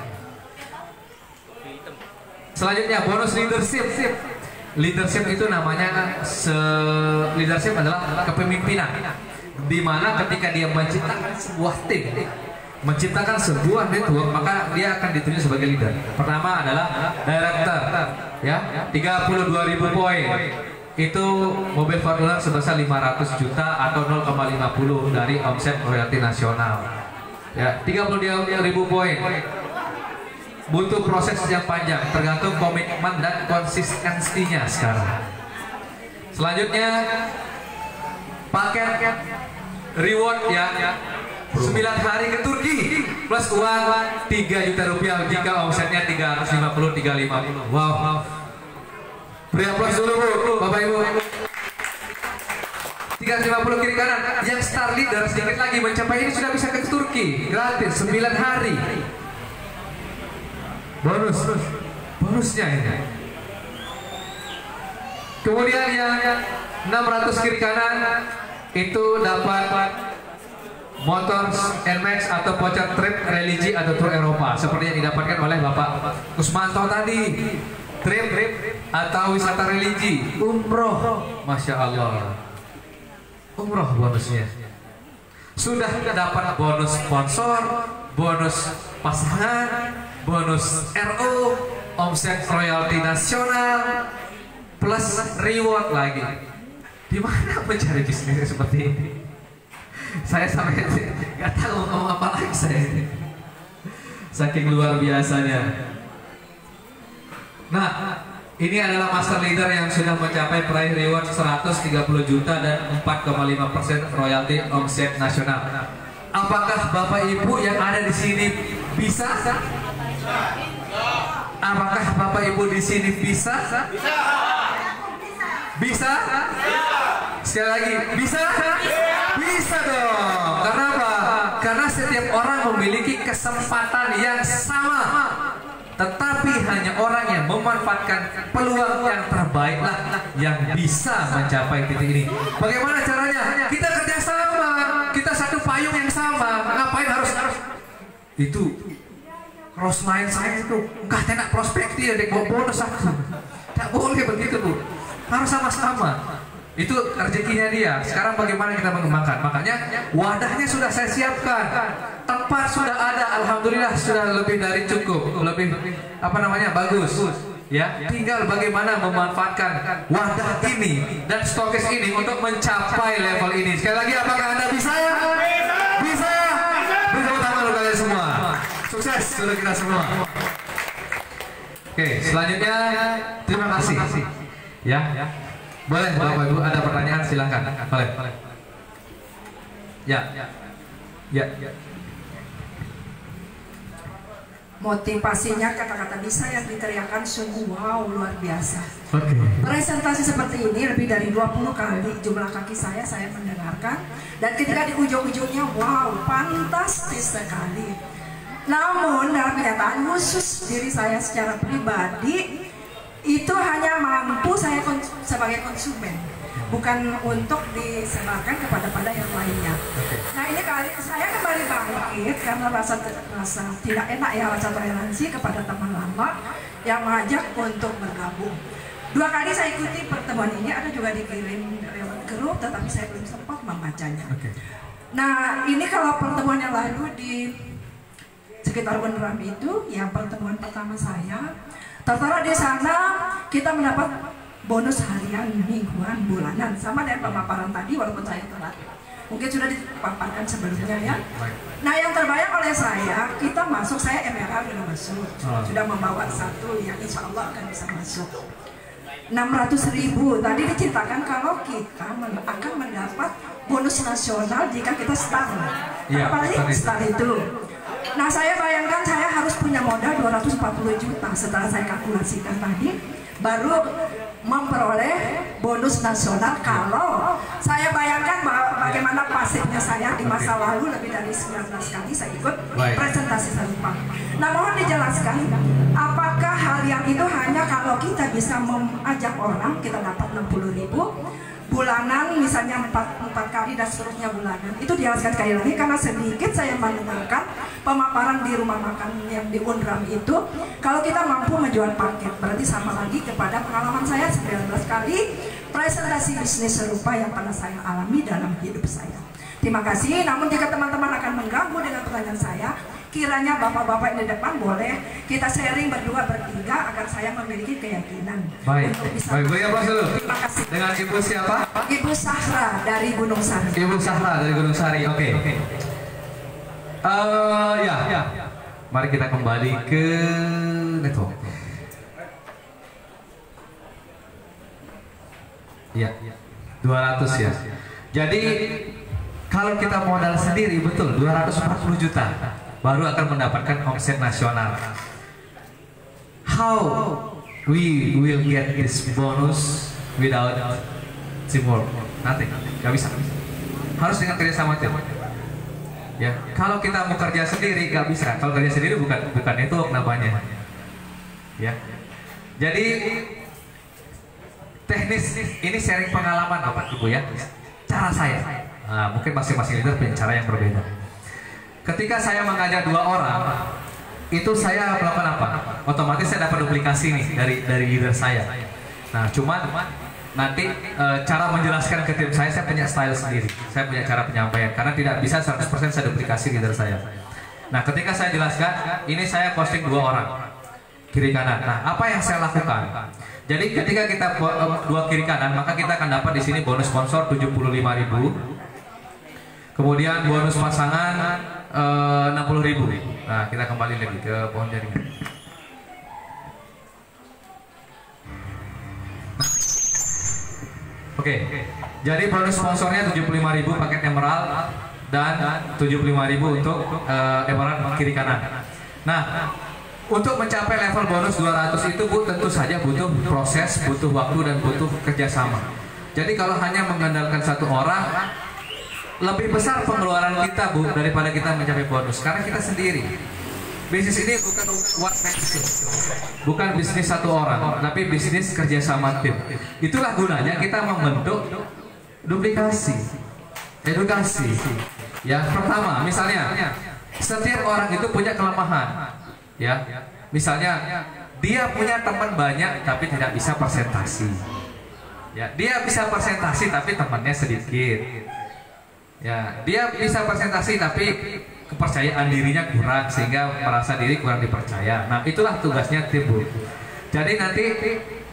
Selanjutnya bonus leadership. Leadership itu namanya leadership adalah kepemimpinan. Di mana ketika dia menciptakan sebuah tim, menciptakan sebuah network, maka dia akan ditunjuk sebagai leader. Pertama adalah director, ya, 32.000 poin. Itu mobil Fortuner sebesar 500 juta atau 0,50 dari omset royalti nasional. Ya, 32.000 poin. Butuh proses yang panjang, tergantung komitmen dan konsistensinya sekarang. Selanjutnya paket reward ya, 9 hari ke Turki plus uang 3 juta rupiah jika omsetnya 350. Wow. Beri aplaus dulu Bu, Bapak Ibu. 350 kiri kanan. Yang star leader sedikit lagi mencapai ini sudah bisa ke Turki gratis 9 hari. Bonusnya ini. Kemudian yang 600 kiri kanan itu dapat motor NMAX atau voucher trip religi atau tour Eropa seperti yang didapatkan oleh Bapak Kusmanto tadi. Trip atau wisata religi, umroh, Masya Allah, umroh bonusnya. Sudah dapat bonus sponsor, bonus pasangan, bonus RO, omset royalti nasional, plus reward lagi. Di mana mencari bisnis seperti ini? Saya sampai nggak tahu ngomong apa lagi saya. Saking luar biasanya. Nah, ini adalah master leader yang sudah mencapai peraih reward 130 juta dan 4,5% royalti omset nasional. Apakah Bapak Ibu yang ada di sini bisa? Apakah Bapak Ibu di sini bisa? Bisa? Sekali lagi, bisa? Bisa dong. Karena apa? Karena setiap orang memiliki kesempatan yang sama tetapi hanya orang yang memanfaatkan peluang yang terbaiklah yang bisa mencapai titik ini. Bagaimana caranya? Kita kerjasama, kita satu payung yang sama. Ngapain harus itu cross line saya itu enggak tenak prospektif dek bawa bonus aku. Tak boleh begitu Bu, harus sama-sama. Itu rezekinya dia. Sekarang bagaimana kita mengembangkan? Makanya wadahnya sudah saya siapkan, tempat sudah ada, alhamdulillah sudah lebih dari cukup, lebih bagus. Ya, tinggal bagaimana memanfaatkan wadah ini dan stokis ini untuk mencapai level ini. Sekali lagi, apakah Anda bisa? Bisa. Beri tepuk tangan untuk kalian semua. Sukses untuk kita semua. Oke, selanjutnya terima kasih. Ya. Boleh, Bapak Ibu, ada pertanyaan silakan. Boleh. Ya. Motivasinya kata-kata bisa yang diteriakan sungguh wow, luar biasa. Oke. Presentasi seperti ini lebih dari 20 kali jumlah kaki saya mendengarkan, dan ketika di ujung-ujungnya wow, fantastis sekali. Namun dalam kenyataan khusus diri saya secara pribadi itu hanya mampu saya sebagai konsumen, bukan untuk disebarkan kepada yang lainnya. Nah, ini kali saya kembali bangkit karena rasa tidak enak ya, rasa toleransi kepada teman lama yang mengajak untuk bergabung. 2 kali saya ikuti pertemuan ini, ada juga dikirim lewat grup, tetapi saya belum sempat membacanya. Nah, ini kalau pertemuan yang lalu di sekitar Unram itu, yang pertemuan pertama saya, tertera di sana kita mendapat bonus harian, mingguan, bulanan, sama dengan pemaparan tadi walaupun saya telat. Mungkin sudah dipaparkan sebelumnya ya. Nah, yang terbayang oleh saya, kita masuk, saya MRA sudah masuk, sudah membawa satu yang insya Allah akan bisa masuk. 600.000 tadi diceritakan kalau kita akan mendapat bonus nasional jika kita star. Apalagi star itu. Nah, saya bayangkan saya harus punya modal 240 juta setelah saya kalkulasikan tadi, baru memperoleh bonus nasional. Kalau saya bayangkan bagaimana pasifnya saya di masa lalu, lebih dari 19 kali saya ikut presentasi serupa. Nah, mohon dijelaskan, apakah hal yang itu hanya kalau kita bisa mengajak orang, kita dapat 60.000 bulanan, misalnya 4 kali dan seterusnya bulanan. Itu dijelaskan sekali lagi karena sedikit saya mendengarkan pemaparan di rumah makan yang di Unram itu, kalau kita mampu menjual paket, berarti sama lagi kepada pengalaman saya 19 kali presentasi bisnis serupa yang pernah saya alami dalam hidup saya. Terima kasih. Namun jika teman-teman akan mengganggu dengan pertanyaan saya, kiranya bapak-bapak di depan boleh kita sharing berdua bertiga agar saya memiliki keyakinan. Baik, beri aplaus dulu. Terima kasih. Dengan Ibu siapa? Ibu Sahra dari Gunung Sari. Ibu Sahra dari Gunung Sari. Oke. Ya. Mari kita kembali ke network. Ya, 200 ya. Jadi kalau kita modal sendiri, betul 240 juta baru akan mendapatkan omset nasional. How we will get this bonus without teamwork? Nothing, nggak bisa. Harus dengan kerjasama tim. Ya, kalau kita mau kerja sendiri nggak bisa. Kalau kerja sendiri bukan network namanya. Ya, jadi teknis ini sharing pengalaman Bapak Ibu ya. Cara saya. Nah, mungkin masing-masing leader punya cara yang berbeda. Ketika saya mengajak 2 orang, itu saya melakukan apa? Otomatis saya dapat duplikasi nih dari leader saya. Nah, cuman nanti cara menjelaskan ke tim saya punya style sendiri. Saya punya cara penyampaian karena tidak bisa 100% saya duplikasi leader saya. Nah, ketika saya jelaskan, ini saya posting 2 orang kiri kanan. Nah, apa yang saya lakukan? Jadi ketika kita 2 kiri kanan, maka kita akan dapat di sini bonus sponsor 75.000. Kemudian bonus pasangan 60.000. Nah, kita kembali lagi ke pohon jaringan. Oke. Jadi bonus sponsornya 75.000 paket emerald dan 75.000 untuk emerald kiri kanan. Nah, untuk mencapai level bonus 200 itu Bu, tentu saja butuh proses, butuh waktu dan butuh kerjasama. Jadi kalau hanya mengandalkan 1 orang, lebih besar pengeluaran kita Bu daripada kita mencapai bonus karena kita sendiri. bisnis ini bukan one man show, bukan bisnis satu orang, tapi bisnis kerjasama tim. Itulah gunanya kita membentuk duplikasi, edukasi. Ya, pertama, misalnya setiap orang itu punya kelemahan. Ya, misalnya dia punya teman banyak tapi tidak bisa presentasi. Ya, dia bisa presentasi tapi temannya sedikit. Ya, dia bisa presentasi tapi kepercayaan dirinya kurang sehingga merasa diri kurang dipercaya. Nah, itulah tugasnya tim, Bu. Jadi nanti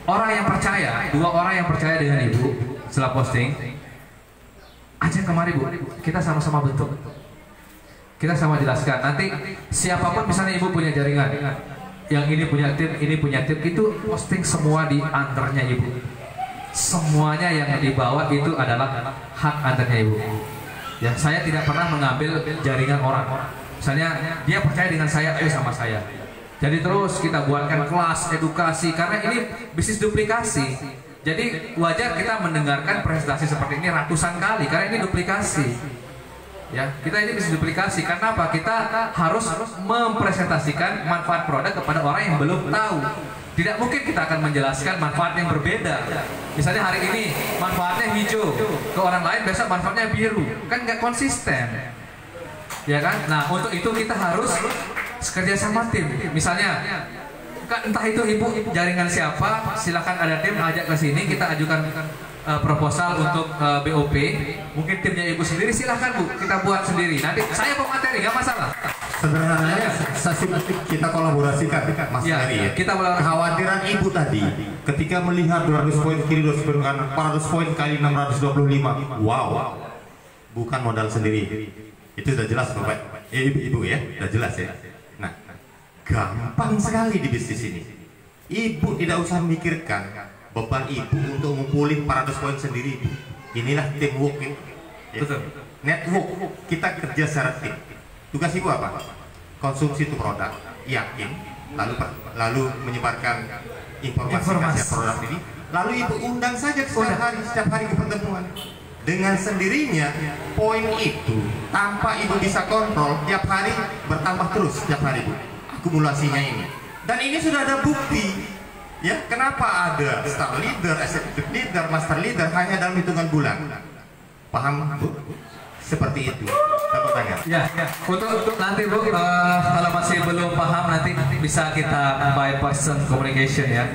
orang yang percaya, 2 orang yang percaya dengan Ibu setelah posting, ajak kemari, Bu. Kita sama-sama bentuk. Kita sama jelaskan. Nanti siapapun, misalnya Ibu punya jaringan, yang ini punya tim, itu posting semua di undernya Ibu. Semuanya yang dibawa itu adalah hak undernya Ibu. Ya, saya tidak pernah mengambil jaringan orang. Misalnya dia percaya dengan saya, ayo sama saya. Jadi terus kita buatkan kelas edukasi karena ini bisnis duplikasi. Jadi wajar kita mendengarkan presentasi seperti ini ratusan kali karena ini duplikasi. Ya, kita ini bisnis duplikasi karena apa? Kita harus mempresentasikan manfaat produk kepada orang yang belum tahu. Tidak mungkin kita akan menjelaskan manfaat yang berbeda. Misalnya hari ini manfaatnya hijau, ke orang lain besok manfaatnya biru, kan nggak konsisten, ya kan? Nah, untuk itu kita harus kerja sama tim. Misalnya, entah itu Ibu jaringan siapa, silakan ada tim ajak ke sini, kita ajukan proposal untuk BOP. Mungkin timnya Ibu sendiri, silahkan Bu, kita buat sendiri. Nanti saya bawa materi, nggak masalah. Sederhananya kita kolaborasikan Mas Heri ya. Kita kekhawatiran Ibu tadi ketika melihat 200 poin kiri 200 poin kanan 400 poin kali 625, wow, bukan modal sendiri. Itu sudah jelas Bapak Ibu ya, sudah jelas ya. Nah, gampang sekali di bisnis ini. Ibu tidak usah memikirkan beban Ibu untuk ngumpulin 400 poin sendiri. Inilah teamwork ya. Network, kita kerja secara tim. Tugas Ibu apa? Konsumsi itu produk, yakin, lalu menyebarkan informasi produk ini, lalu Ibu undang saja setiap hari ke pertemuan. Dengan sendirinya poin itu tanpa Ibu bisa kontrol tiap hari bertambah terus setiap hari, Bu. Akumulasinya ini. Dan ini sudah ada bukti. Ya, kenapa ada star leader, executive leader, master leader hanya dalam hitungan bulan? Paham, Bu? Seperti itu. Tepuk tangan. Ya. Untuk nanti Bu, kalau masih belum paham nanti bisa kita by person communication ya.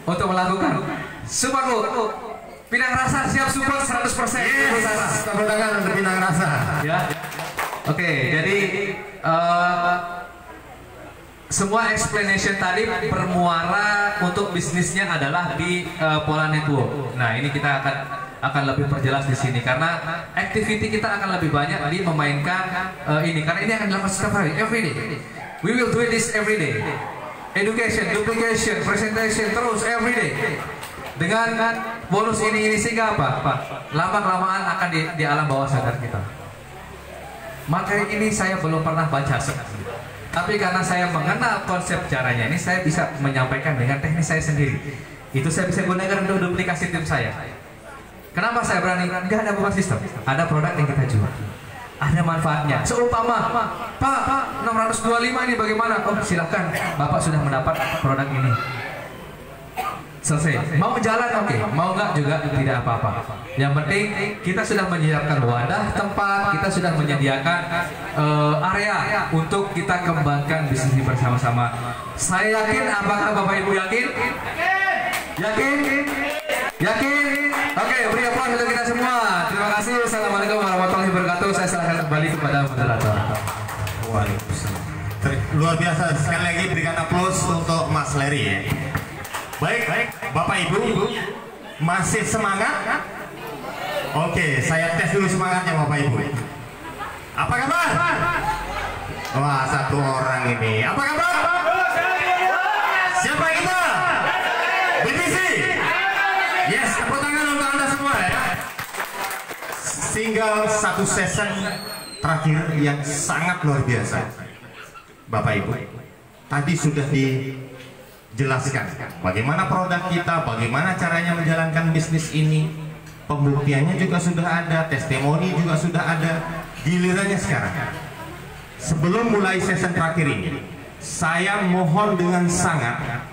Untuk melakukan support Bu. Pinang Rasa siap support 100%. Yes. Tepuk tangan untuk Pinang Rasa. Ya. Oke, jadi semua explanation tadi bermuara untuk bisnisnya adalah di Pola Network. Nah, ini kita akan lebih perjelas di sini karena activity kita akan lebih banyak di memainkan ini karena ini akan dilakukan setiap hari, every day. We will do this every day. Education, duplication, presentation terus every day. Dengan bonus ini sehingga apa? Lama-kelamaan akan di alam bawah sadar kita. Materi ini saya belum pernah baca sekali. Tapi karena saya mengenal konsep caranya ini, saya bisa menyampaikan dengan teknis saya sendiri. Itu saya bisa gunakan untuk duplikasi tim saya. Kenapa saya berani? Nggak ada beban sistem. Ada produk yang kita jual. Ada manfaatnya. Seumpama, Pak, 625 ini bagaimana? Oh, silakan. Bapak sudah mendapat produk ini. Selesai. Mau jalan oke, mau nggak juga tidak apa-apa. Yang penting kita sudah menyiapkan wadah, tempat, kita sudah menyediakan area untuk kita kembangkan bisnis ini bersama-sama. Saya yakin, apakah Bapak Ibu yakin? Yakin? Yakin? Oke, beri aplaus untuk kita semua. Terima kasih. Assalamualaikum warahmatullahi wabarakatuh. Saya serahkan kembali kepada moderator. Waalaikumsalam. Luar biasa. Sekali lagi berikan aplaus untuk Mas Leri ya. Baik, Bapak Ibu masih semangat? Oke, saya tes dulu semangatnya Bapak Ibu. Apa kabar? Wah, satu orang ini. Apa kabar? Siapa kita? BBC. Yes, tepuk tangan untuk Anda semua ya. Tinggal satu session terakhir yang sangat luar biasa. Bapak Ibu, tadi sudah dijelaskan bagaimana produk kita, bagaimana caranya menjalankan bisnis ini, pembuktiannya juga sudah ada, testimoni juga sudah ada. Gilirannya sekarang sebelum mulai sesi terakhir ini, saya mohon dengan sangat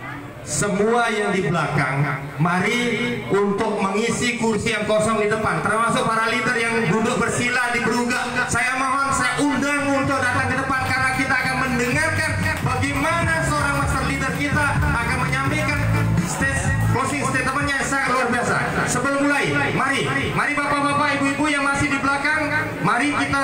semua yang di belakang, mari untuk mengisi kursi yang kosong di depan, termasuk para leader yang duduk bersila di Beruga. Saya mohon, saya undang untuk datang ke depan karena kita akan mendengarkan bagaimana seorang master leader kita akan menyampaikan closing statementnya yang sangat luar biasa. Sebelum mulai, mari bapak-bapak, ibu-ibu yang masih di belakang, mari kita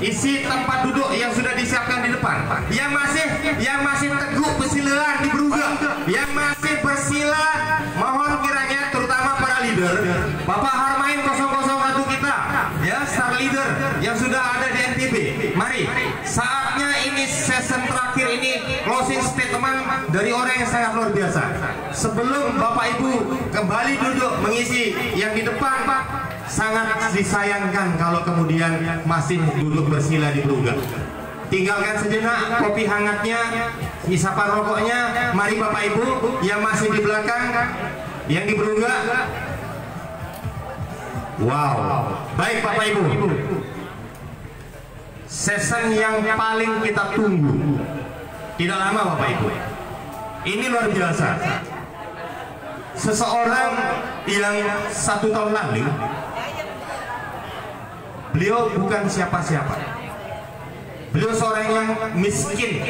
isi tempat duduk yang sudah disiapkan di depan. Yang masih teguh bersilaan di Beruga, yang masih bersila, mohon kiranya terutama para leader, Bapak Harmain 001 kita, ya star leader yang sudah ada di NTB. Mari, saatnya ini sesi terakhir ini closing statement dari orang yang sangat luar biasa. Sebelum Bapak Ibu kembali duduk mengisi yang di depan, sangat disayangkan kalau kemudian masih duduk bersila di Beruga. Tinggalkan sejenak kopi hangatnya, isapan rokoknya. Mari Bapak Ibu yang masih di belakang, yang di Beruga. Wow, baik Bapak Ibu, sesi yang paling kita tunggu tidak lama Bapak Ibu. Ini luar biasa. Seseorang yang 1 tahun lalu, beliau bukan siapa-siapa. Beliau seorang yang miskin.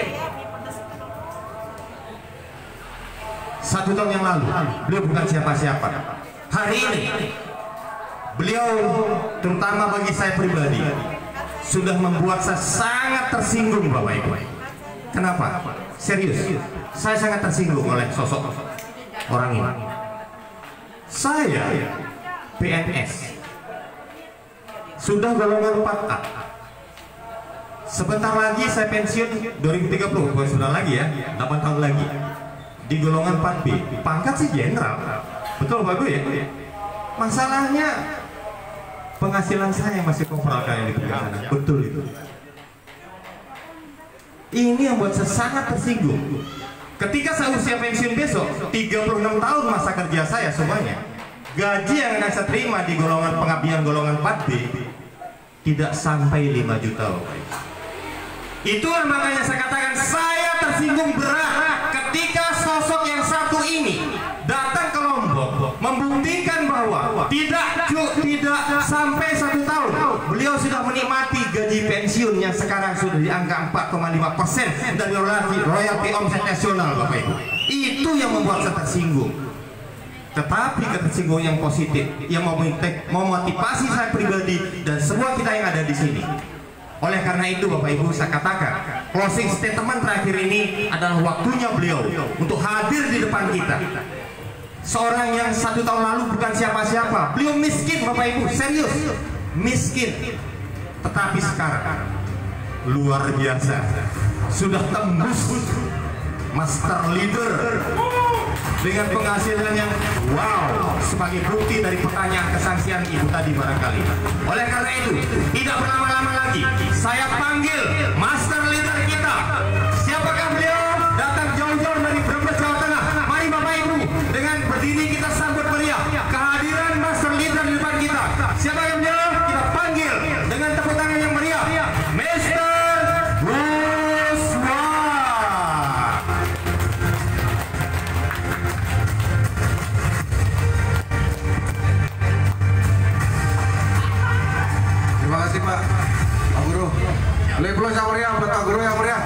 1 tahun yang lalu, beliau bukan siapa-siapa. Hari ini, beliau terutama bagi saya pribadi sudah membuat saya sangat tersinggung Bapak Ibu. Kenapa? Serius, saya sangat tersinggung oleh sosok orang ini. Saya PNS, sudah golongan 4A. Sebentar lagi saya pensiun 2030, bukan sebentar lagi ya, 8 tahun lagi. Di golongan 4B, pangkat sih jenderal. Betul Bapak ya? Masalahnya penghasilan saya masih kopral kayak di sana. Betul itu. Ini yang buat saya sangat tersinggung. Ketika saya usia pensiun besok, 36 tahun masa kerja saya semuanya, gaji yang akan saya terima di golongan pengabdian golongan 4B tidak sampai 5 juta Bapak. Itulah makanya saya katakan saya tersinggung berat ketika sosok yang satu ini datang ke Lombok membuktikan bahwa tidak sampai 1 tahun beliau sudah menikmati gaji pensiun yang sekarang sudah di angka 4,5% dari royalti omset nasional Bapak Ibu. Itu yang membuat saya tersinggung. Tetapi ketersinggungan yang positif yang memotivasi saya pribadi dan semua kita yang ada di sini. Oleh karena itu Bapak Ibu, saya katakan closing statement terakhir ini adalah waktunya beliau untuk hadir di depan kita. Seorang yang 1 tahun lalu bukan siapa-siapa, beliau miskin Bapak Ibu, serius miskin. Tetapi sekarang luar biasa, sudah tembus master leader dengan penghasilan yang wow, sebagai bukti dari pertanyaan kesaksian Ibu tadi barangkali. Oleh karena itu, tidak berlama-lama lagi, saya panggil master leader kita. Siapakah beliau? Datang jauh-jauh dari Brebes, Jawa Tengah. Mari Bapak Ibu, dengan berdiri kita sambut meriah kehadiran master leader di depan kita. Siapakah beliau? Kita panggil dengan tepuk tangan yang meriah, Mr. Lepas yang meriah, buat Pak Guru yang meriah.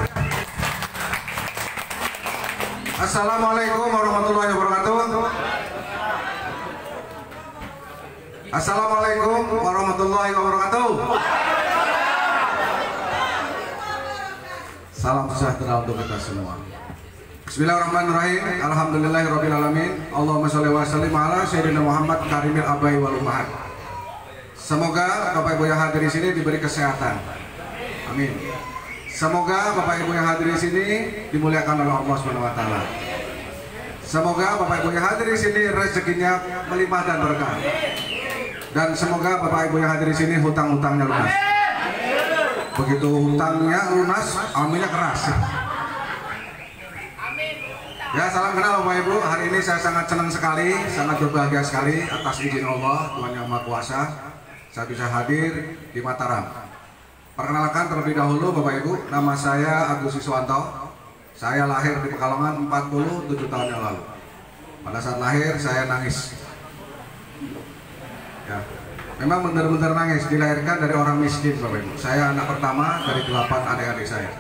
Assalamualaikum warahmatullahi wabarakatuh. Assalamualaikum warahmatullahi wabarakatuh. Salam sejahtera untuk kita semua. Bismillahirrahmanirrahim. Alhamdulillahirabbil alamin. Allahumma sholli wa sallim ala sayyidina Muhammad karimil abai wal ummahat. Semoga Bapak Ibu yang hadir di sini diberi kesehatan. Amin. Semoga Bapak Ibu yang hadir di sini dimuliakan oleh Allah Subhanahu wa taala. Semoga Bapak Ibu yang hadir di sini rezekinya melimpah dan berkah. Dan semoga Bapak Ibu yang hadir di sini hutang-hutangnya lunas. Begitu hutangnya lunas, aminnya keras. Ya, salam kenal Bapak Ibu. Hari ini saya sangat senang sekali, sangat berbahagia sekali atas izin Allah Tuhan Yang Maha Kuasa saya bisa hadir di Mataram. Perkenalkan terlebih dahulu Bapak Ibu, nama saya Agus Siswanto. Saya lahir di Pekalongan 47 tahun yang lalu. Pada saat lahir saya nangis. Ya, memang benar-benar nangis. Dilahirkan dari orang miskin Bapak Ibu. Saya anak pertama dari 8 adik-adik saya.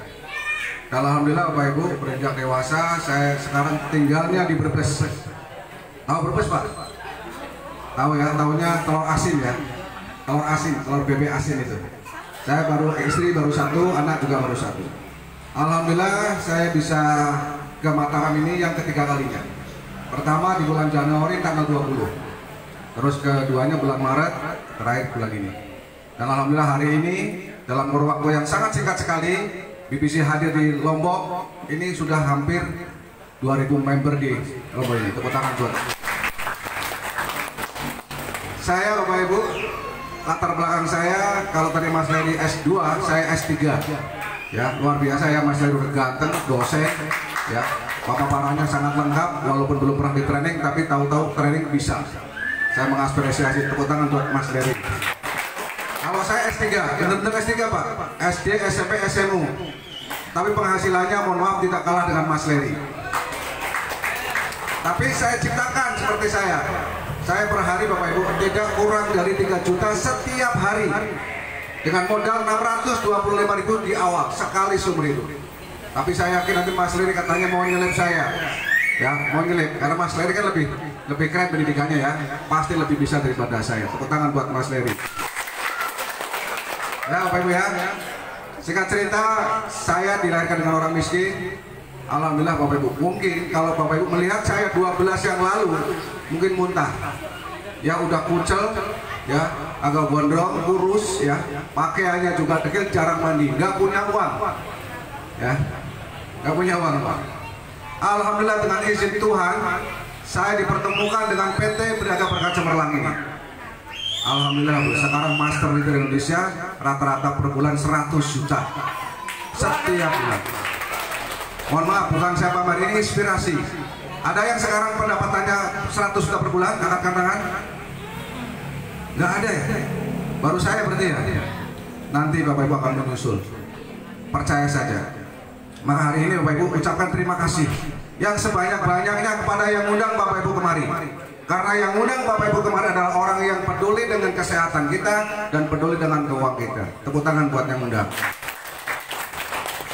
Dan alhamdulillah Bapak Ibu, beranjak dewasa saya sekarang tinggalnya di Brebes. Tahu Brebes Pak? Tahu ya, tahunya telur asin ya. Telur asin, telur bebek asin itu. Saya baru istri baru satu, anak juga baru satu. Alhamdulillah saya bisa ke Mataram ini yang ketiga kalinya. Pertama di bulan Januari tanggal 20. Terus keduanya bulan Maret, terakhir bulan ini. Dan alhamdulillah hari ini dalam kurun waktu yang sangat singkat sekali BBC hadir di Lombok. Ini sudah hampir 2000 member di Lombok ini. Tepuk tangan buat saya Bapak Ibu. Latar belakang saya, kalau tadi Mas Leri S2, saya S3. Ya, luar biasa ya Mas Leri udah ganteng, dosen, ya. Paparannya sangat lengkap, walaupun belum pernah di training, tapi tahu-tahu training bisa. Saya mengapresiasi, tepuk tangan buat Mas Leri. Kalau saya S3, benar-benar S3 Pak, SD, SMP, SMU. Tapi penghasilannya mohon maaf tidak kalah dengan Mas Leri. Tapi saya ciptakan seperti saya. Saya per hari Bapak Ibu tidak kurang dari 3 juta setiap hari. Dengan modal 625.000 di awal sekali sumber hidup. Tapi saya yakin nanti Mas Leri katanya mau nyelip saya. Ya, mau nyelip karena Mas Leri kan lebih keren pendidikannya ya. Pasti lebih bisa daripada saya. Tepuk tangan buat Mas Leri. Ya Bapak Ibu ya. Singkat cerita, saya dilahirkan dengan orang miskin. Alhamdulillah Bapak Ibu, mungkin kalau Bapak Ibu melihat saya 12 yang lalu mungkin muntah. Ya udah kucel, ya agak gondrong, kurus, ya pakaiannya juga dekil, jarang mandi, nggak punya uang, ya nggak punya uang Pak. Alhamdulillah dengan izin Tuhan, saya dipertemukan dengan PT Berniaga Berkah Cemerlang ini. Alhamdulillah sekarang Master Leader Indonesia rata-rata per bulan 100 juta setiap bulan. Mohon maaf, bukan saya pamer, ini inspirasi. Ada yang sekarang pendapatannya 100 juta per bulan, angkat tangan? Nggak ada ya? Baru saya berarti ya? Nanti Bapak Ibu akan menyusul. Percaya saja. Maka hari ini Bapak Ibu ucapkan terima kasih yang sebanyak-banyaknya kepada yang undang Bapak Ibu kemari. Karena yang undang Bapak Ibu kemari adalah orang yang peduli dengan kesehatan kita dan peduli dengan keuangan kita. Tepuk tangan buat yang undang.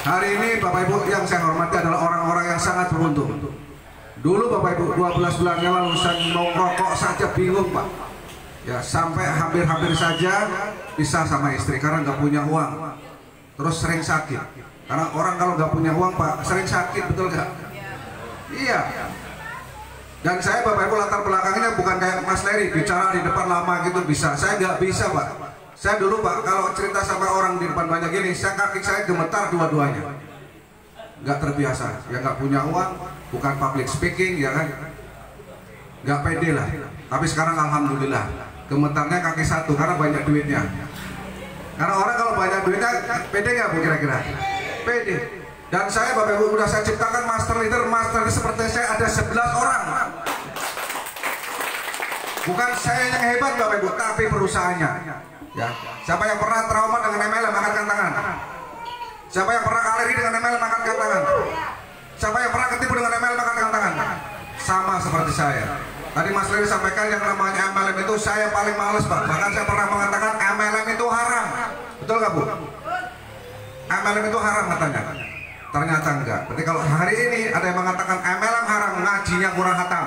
Hari ini Bapak Ibu yang saya hormati adalah orang-orang yang sangat beruntung. Dulu Bapak Ibu 12 bulan yang lalu saya mau rokok saja bingung Pak. Ya sampai hampir-hampir saja pisah sama istri karena nggak punya uang. Terus sering sakit. Karena orang kalau nggak punya uang Pak sering sakit, betul nggak? Iya. Dan saya Bapak Ibu latar belakangnya bukan kayak Mas Leri bicara di depan lama gitu bisa. Saya nggak bisa Pak. Saya dulu Pak, kalau cerita sama orang di depan banyak gini, kaki saya gemetar dua-duanya. Nggak terbiasa, ya nggak punya uang, bukan public speaking, ya kan? Nggak pede lah. Tapi sekarang alhamdulillah, gemetarnya kaki satu karena banyak duitnya. Karena orang kalau banyak duitnya, pede nggak Bu kira-kira? Pede. Dan saya Bapak Ibu udah saya ciptakan master leader seperti saya ada 11 orang. Bukan saya yang hebat Bapak Ibu, tapi perusahaannya. Ya, siapa yang pernah trauma dengan MLM angkatkan tangan. Siapa yang pernah alergi dengan MLM angkatkan tangan. Siapa yang pernah ketipu dengan MLM angkatkan tangan. Sama seperti saya. Tadi Mas Leri sampaikan yang namanya MLM itu saya paling males Pak. Bahkan saya pernah mengatakan MLM itu haram. Betul nggak Bu? MLM itu haram katanya. Ternyata enggak. Berarti kalau hari ini ada yang mengatakan MLM haram, ngajinya kurang hatam.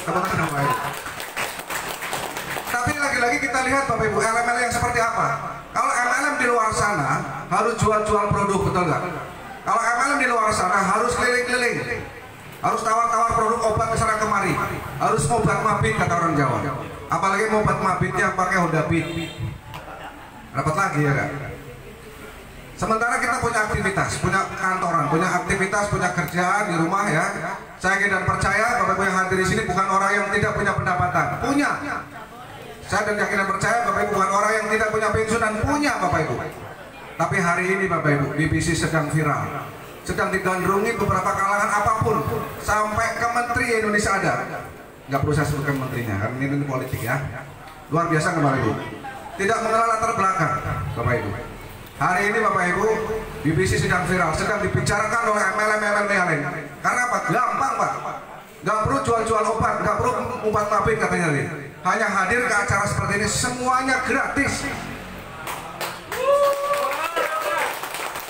Teman-teman baik. Tapi lagi-lagi kita lihat Bapak Ibu MLM yang seperti apa. Kalau MLM di luar sana harus jual-jual produk, betul nggak? Kalau MLM di luar sana harus keliling-keliling, harus tawar-tawar produk obat kesana kemari, harus obat mabit kata orang Jawa. Apalagi obat mabitnya pakai Honda Beat, dapat lagi ya kan? Sementara kita punya aktivitas, punya kantoran, punya aktivitas, punya kerjaan di rumah ya. Saya yakin dan percaya Bapak Ibu yang hadir di sini bukan orang yang tidak punya pendapatan, punya. Saya dan yakin dan percaya Bapak Ibu bukan orang yang tidak punya pensiunan, punya Bapak Ibu. Tapi hari ini Bapak Ibu, BBC sedang viral, sedang digandrungi beberapa kalangan apapun, sampai ke Menteri Indonesia ada. Nggak perlu saya sebutkan menterinya, karena ini politik ya. Luar biasa Bapak Ibu. tidak mengenal latar belakang, Bapak Ibu. Hari ini Bapak Ibu, BBC sedang viral, sedang dibicarakan oleh MLM yang lain. Karena apa? Gampang Pak. Gak perlu jual-jual obat, gak perlu umpat mabit katanya nih. Hanya hadir ke acara seperti ini, semuanya gratis.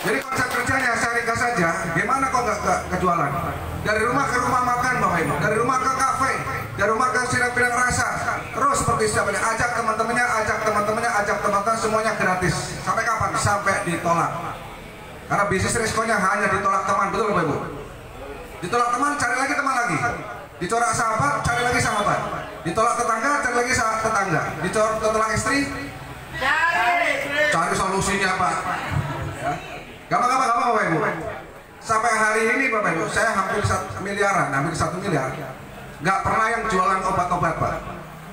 Jadi konsep kerjanya saya ringkas saja, gimana kok gak kejualan? Dari rumah ke rumah makan Bapak Ibu, dari rumah ke kafe, dari rumah ke sidang-sidang rasa. Terus seperti siapa nih, ajak teman-temannya, semuanya gratis. Sampai kapan? Sampai ditolak. Karena bisnis risikonya hanya ditolak teman, betul Bapak Ibu? Ditolak teman, cari lagi teman lagi. Ditolak sahabat, cari lagi sahabat. Ditolak tetangga, cari lagi tetangga. Ditolak istri, cari solusinya Pak. Ya. Gampang Bapak Ibu. Sampai hari ini Bapak Ibu, saya hampir 1 miliaran, hampir 1 miliar. Gak pernah yang jualan obat-obat Pak.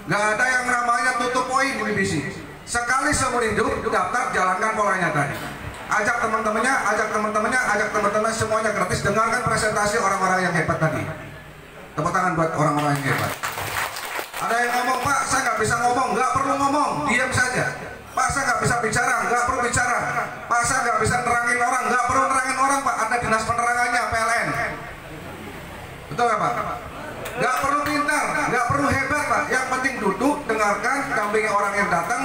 Gak ada yang namanya tutup poin di BBC. Sekali seumur hidup, daftar, jalankan polanya tadi. Ajak teman-temannya, semuanya gratis. Dengarkan presentasi orang-orang yang hebat tadi. Tepuk tangan buat orang-orang yang hebat. Ada yang ngomong, Pak, saya nggak bisa ngomong, nggak perlu ngomong, diam saja. Pak, saya nggak bisa bicara, nggak perlu bicara. Pak, saya nggak bisa nerangin orang, nggak perlu nerangin orang, Pak. Ada dinas penerangannya, PLN. Betul nggak Pak? Nggak perlu pintar, nggak perlu hebat Pak. Yang penting duduk, dengarkan, dampingi orang yang datang,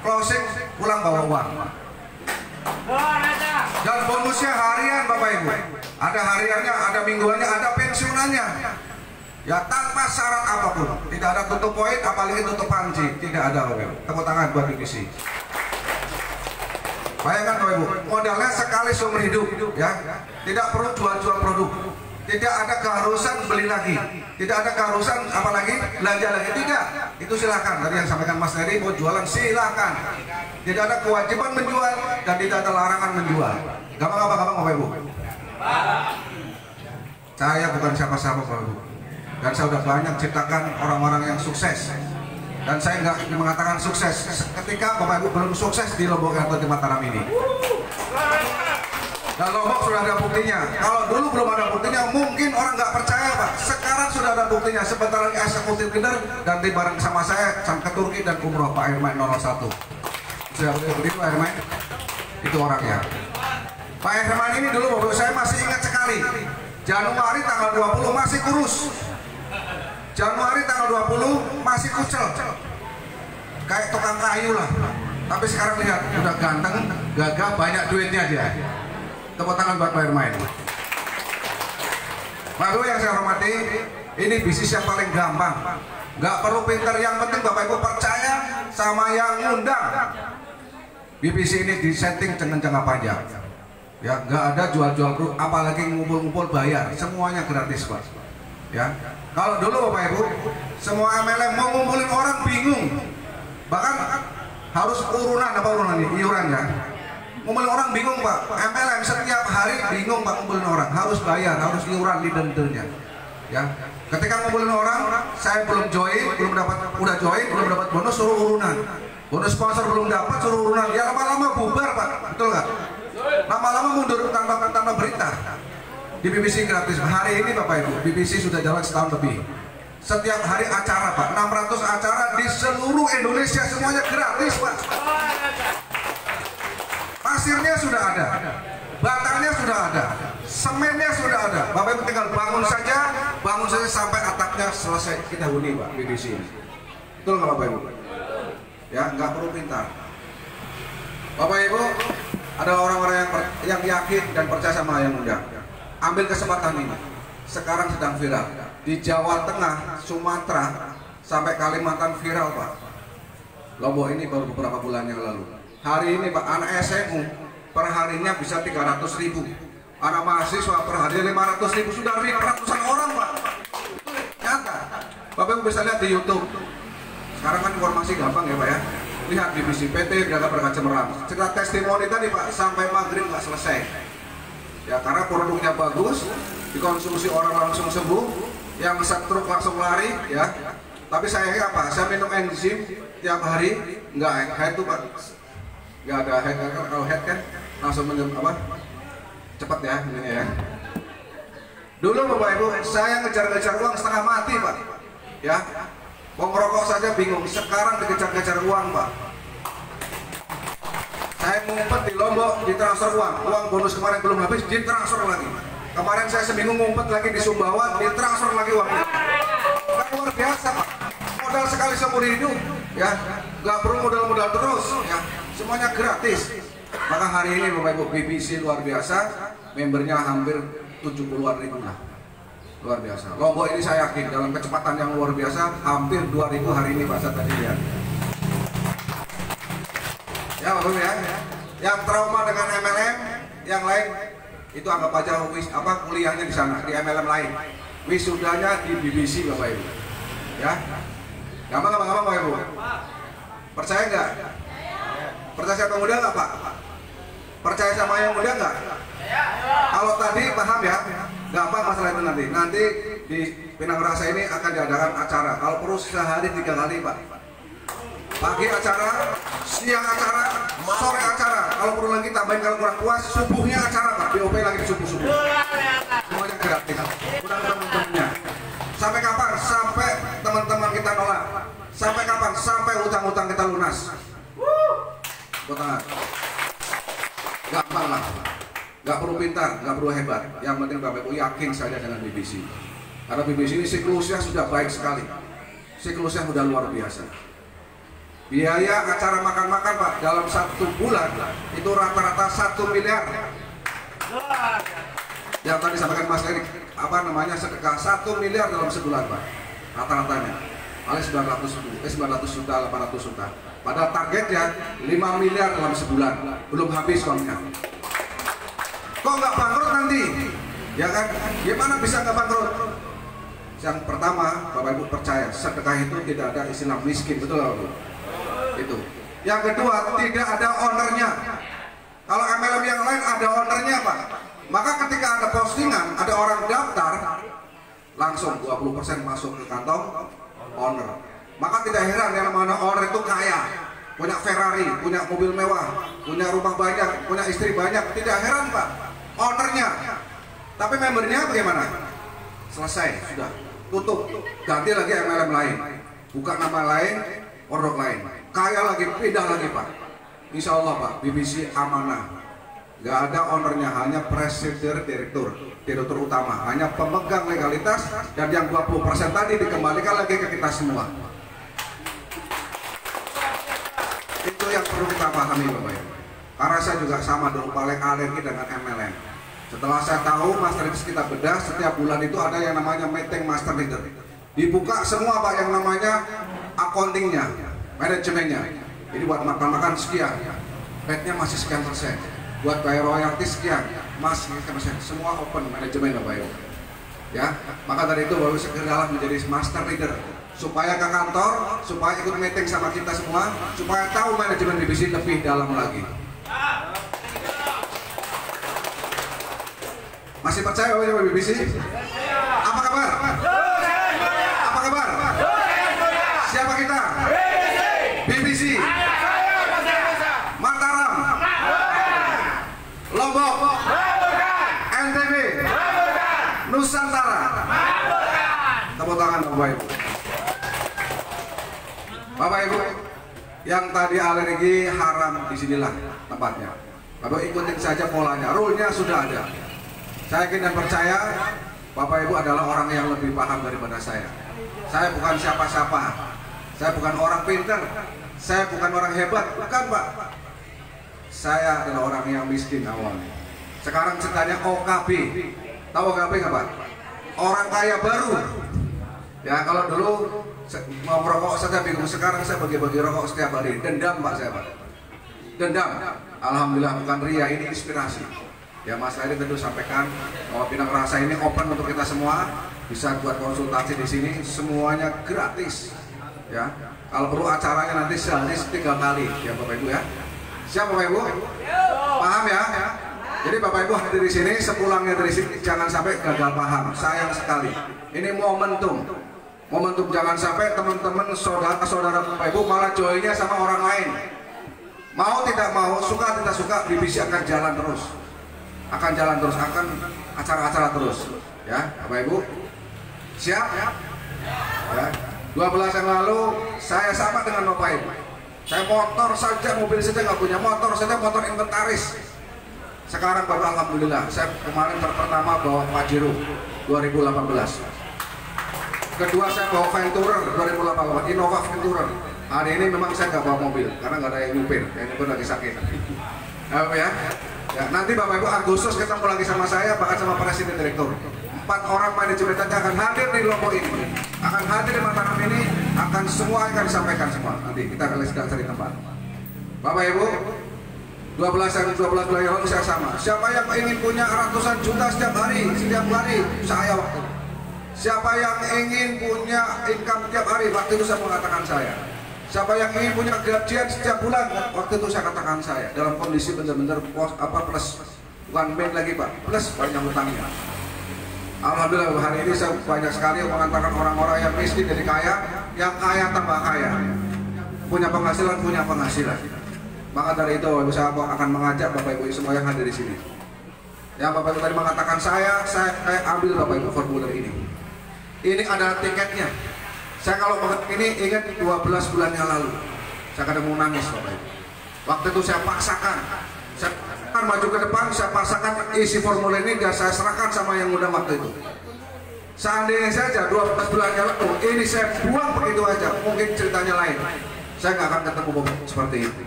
closing, pulang bawa uang. Dan bonusnya harian Bapak Ibu. Ada hariannya, ada mingguannya, ada pensiunannya. Ya tanpa syarat apapun. Tidak ada tutup poin, apalagi tutup panci. Tidak ada Bapak Ibu. Tepuk tangan buat BBC. Bayangkan Bapak Ibu, modalnya sekali seumur hidup, ya. Tidak perlu jual-jual produk. Tidak ada keharusan beli lagi. Tidak ada keharusan apalagi belanja lagi. Tidak. Itu silakan. Tadi yang sampaikan Mas Heri, mau jualan silakan. Tidak ada kewajiban menjual dan tidak ada larangan menjual. Gampang Bapak Ibu. Saya bukan siapa-siapa Bapak Ibu. Dan saya sudah banyak ciptakan orang-orang yang sukses. Dan saya nggak mengatakan sukses ketika Bapak Ibu belum sukses di Lombok atau di Mataram ini. Dan Lombok sudah ada buktinya. Kalau dulu belum ada buktinya, mungkin orang nggak percaya Pak. Sekarang sudah ada buktinya. Sebentar lagi eksekutif leader dan bareng sama saya ke Turki dan umroh Pak Herman 01. Sudah begitu Pak Herman? Itu orangnya. Pak Herman ini dulu Bapak saya masih ingat sekali. Januari tanggal 20 masih kurus. Januari tanggal 20 masih kucel. Kayak tukang kayu lah. Tapi sekarang lihat, udah ganteng, gagah, banyak duitnya dia. Tepuk tangan buat Pak Herman. Lalu yang saya hormati, ini bisnis yang paling gampang. Gak perlu pinter, yang penting Bapak Ibu percaya sama yang ngundang. BBC ini disetting dengan jangka panjang. Ya, nggak ada jual-jual, apalagi ngumpul-ngumpul bayar, semuanya gratis Pak. Ya, kalau dulu Bapak Ibu, semua MLM mau ngumpulin orang bingung, bahkan harus iuran ya. Ngumpulin orang bingung Pak. MLM setiap hari bingung Pak ngumpulin orang, harus bayar, harus iuran leader-leadernya. Ya, ketika ngumpulin orang, saya belum join, udah join, belum dapat bonus, suruh urunan. Bonus sponsor belum dapat, suruh urunan. Ya lama-lama bubar Pak, betul nggak? Lama-lama mundur tanpa berita. Di BBC gratis. Hari ini Bapak Ibu, BBC sudah jalan setahun lebih. Setiap hari acara Pak, 600 acara di seluruh Indonesia, semuanya gratis Pak. Pasirnya sudah ada, batanya sudah ada, semennya sudah ada. Bapak Ibu tinggal bangun saja sampai atapnya selesai kita huni Pak, BBC ini. Betul nggak Bapak Ibu? Ya, nggak perlu pintar. Bapak Ibu, ada orang-orang yang yakin dan percaya sama yang undang. Ambil kesempatan ini. Sekarang sedang viral di Jawa Tengah, Sumatera, sampai Kalimantan viral Pak. Lombok ini baru beberapa bulan yang lalu. Hari ini Pak, anak SMU perharinya bisa 300.000. Anak mahasiswa per hari 500.000, sudah ratusan orang Pak. Nyata. Bapak Ibu bisa lihat di YouTube. Sekarang kan informasi gampang ya Pak ya. Lihat di BBC PT Niaga Berkah Cemerlang. Cerita testimoni tadi Pak, sampai maghrib nggak selesai. Ya karena produknya bagus, dikonsumsi orang langsung sembuh, yang stroke langsung lari ya. Tapi sayangnya apa? Saya minum enzim tiap hari, nggak head tuh Pak. Nggak ada head, kalau head kan langsung cepat ya ini ya. Dulu Bapak Ibu, saya ngejar-ngejar uang setengah mati Pak. Ya. Mau ngerokok saja bingung, sekarang dikejar-kejar uang Pak. Saya ngumpet di Lombok, ditransfer uang bonus kemarin belum habis, ditransfer lagi. Kemarin saya seminggu ngumpet lagi di Sumbawa, ditransfer lagi uangnya. Kan luar biasa Pak. Modal sekali seumur hidup, ya, nggak perlu modal-modal terus, ya, semuanya gratis. Maka hari ini Bapak Ibu, BBC luar biasa, membernya hampir 70-an ribu lah. Luar biasa. Lombok ini saya yakin dalam kecepatan yang luar biasa, hampir 2.000 hari ini Pak, saya tadi lihat. Ya Bapak Ibu ya, yang trauma dengan MLM, yang lain itu anggap aja kuliahnya di sana, di MLM lain. Wisudanya di BBC Bapak Ibu. Ya. Gampang Bapak Ibu. Percaya nggak? Percaya sama muda nggak Pak? Percaya sama yang muda nggak? Kalau tadi paham ya, gampang masalah itu nanti. Nanti di Pinang Rasa ini akan diadakan acara. Kalau perlu sehari 3 kali Pak. Pagi acara, siang acara, sore acara. Kalau perlu lagi tambahin kalau kurang puas, subuhnya acara Pak. BOP lagi subuh-subuh. Semuanya gratis. Kurang teman-temannya. Sampai kapan? Sampai teman-teman kita nolak. Sampai kapan? Sampai utang-utang kita lunas. Tangan. Gampang lah. Gak perlu pintar, gak perlu hebat. Yang penting Bapak Ibu yakin saja dengan BBC. Karena BBC ini siklusnya sudah baik sekali. Siklusnya sudah luar biasa. Biaya acara makan-makan Pak dalam 1 bulan itu rata-rata 1 miliar. Yang tadi sampaikan Mas Erik, sedekah 1 miliar dalam sebulan Pak. Rata-ratanya. Paling 900 juta, 800 juta. Pada targetnya 5 miliar dalam sebulan. Belum habis uangnya. Kok nggak bangkrut nanti? Ya kan? Gimana bisa nggak bangkrut? Yang pertama, Bapak Ibu percaya sedekah itu tidak ada istilah miskin, betul nggak Bu? Itu. Yang kedua, tidak ada ownernya. Kalau MLM yang lain ada ownernya Pak. Maka ketika ada postingan, ada orang daftar, langsung 20% masuk ke kantong owner. Maka tidak heran yang namanya owner itu kaya, punya Ferrari, punya mobil mewah, punya rumah banyak, punya istri banyak. Tidak heran Pak, ownernya. Tapi membernya bagaimana? Selesai, sudah tutup, ganti lagi MLM lain, buka nama lain, produk lain, kaya lagi, pindah lagi Pak. Insya Allah Pak, BBC amanah. Gak ada ownernya, hanya presiden, direktur utama, hanya pemegang legalitas, dan yang 20% tadi dikembalikan lagi ke kita semua. Itu yang perlu kita pahami Bapak Ibu. Karena saya juga sama dulu paling alergi dengan MLM. Setelah saya tahu master leader kita bedah, setiap bulan itu ada yang namanya meeting master leader. Dibuka semua Pak yang namanya accountingnya, manajemennya. Jadi buat makan-makan sekian, rate-nya masih sekian persen. Buat bayar royalti sekian, masih sekian persen. Semua open manajemen Bapak Ibu. Ya, maka dari itu baru segeralah menjadi master leader. Supaya ke kantor, supaya ikut meeting sama kita semua, supaya tahu manajemen BBC lebih dalam lagi. Masih percaya Bapak BBC? Apa kabar? Apa kabar? Siapa kita? BBC. Mataram. Lombok. NTB. Nusantara. Tepuk tangan Bapak Ibu. Bapak Ibu, yang tadi alergi haram disinilah tempatnya. Bapak ikutin saja polanya, rule-nya sudah ada. Saya yakin dan percaya Bapak Ibu adalah orang yang lebih paham daripada saya. Saya bukan siapa-siapa. Saya bukan orang pintar. Saya bukan orang hebat, bukan Pak. Saya adalah orang yang miskin awalnya. Sekarang ceritanya OKB. Tahu OKB nggak Pak? Orang kaya baru. Ya kalau dulu mau merokok saja bingung, sekarang saya bagi-bagi rokok setiap hari. Dendam Pak saya Pak. Dendam. Alhamdulillah bukan ria, ini inspirasi. Ya Mas Eri tentu sampaikan bahwa Pinang Rasa ini open untuk kita semua, bisa buat konsultasi di sini, semuanya gratis. Ya, kalau perlu acaranya nanti sehari 3 kali, ya Bapak Ibu ya. Siap Bapak Ibu? Paham ya? Jadi Bapak Ibu hadir di sini, sepulangnya dari sini jangan sampai gagal paham. Sayang sekali. Ini momentum. Momentum jangan sampai teman-teman saudara-saudara Bapak Ibu malah joinnya sama orang lain. Mau tidak mau, suka tidak suka, BBC akan jalan terus. Akan jalan terus, akan acara-acara terus. Ya, Bapak Ibu. Siap? Ya. 12 yang lalu saya sama dengan Bapak Ibu. Saya motor saja, mobil saja nggak punya, motor saja motor inventaris. Sekarang baru alhamdulillah, saya kemarin pertama bawa Pajero 2018. Kedua saya bawa Venturer 2018, Innova Venturer. Hari ini memang saya nggak bawa mobil karena nggak ada yang nyupir lagi sakit. Ya, nanti Bapak Ibu Agustus ketemu lagi sama saya, bahkan sama Presiden Direktur. 4 orang manajemen akan hadir di Lombok ini, akan hadir di Mataram ini, akan semua akan disampaikan semua. Nanti kita akan cari tempat. Bapak Ibu, 12 bulan yang lalu saya sama. Siapa yang ingin punya ratusan juta setiap hari, saya waktu. Siapa yang ingin punya income setiap hari, waktu itu saya mengatakan saya. Siapa yang ingin punya gajian setiap bulan, waktu itu saya katakan saya. Dalam kondisi benar-benar plus, bukan main lagi Pak, plus banyak hutangnya. Alhamdulillah hari ini saya banyak sekali mengantarkan orang-orang yang miskin jadi kaya, yang kaya tambah kaya, punya penghasilan. Maka dari itu saya akan mengajak Bapak Ibu semua yang hadir di sini. Yang Bapak Ibu tadi mengatakan saya ambil Bapak Ibu formulir ini. Ini adalah tiketnya. Saya kalau ini ingat 12 bulan yang lalu, saya kadang mau nangis Bapak Ibu. Waktu itu saya paksakan. Saya maju ke depan, saya paksakan isi formulir ini dan saya serahkan sama yang undang waktu itu. Seandainya saja 12 bulan yang lalu ini saya buang begitu aja, mungkin ceritanya lain. Saya nggak akan ketemu Bapak seperti ini.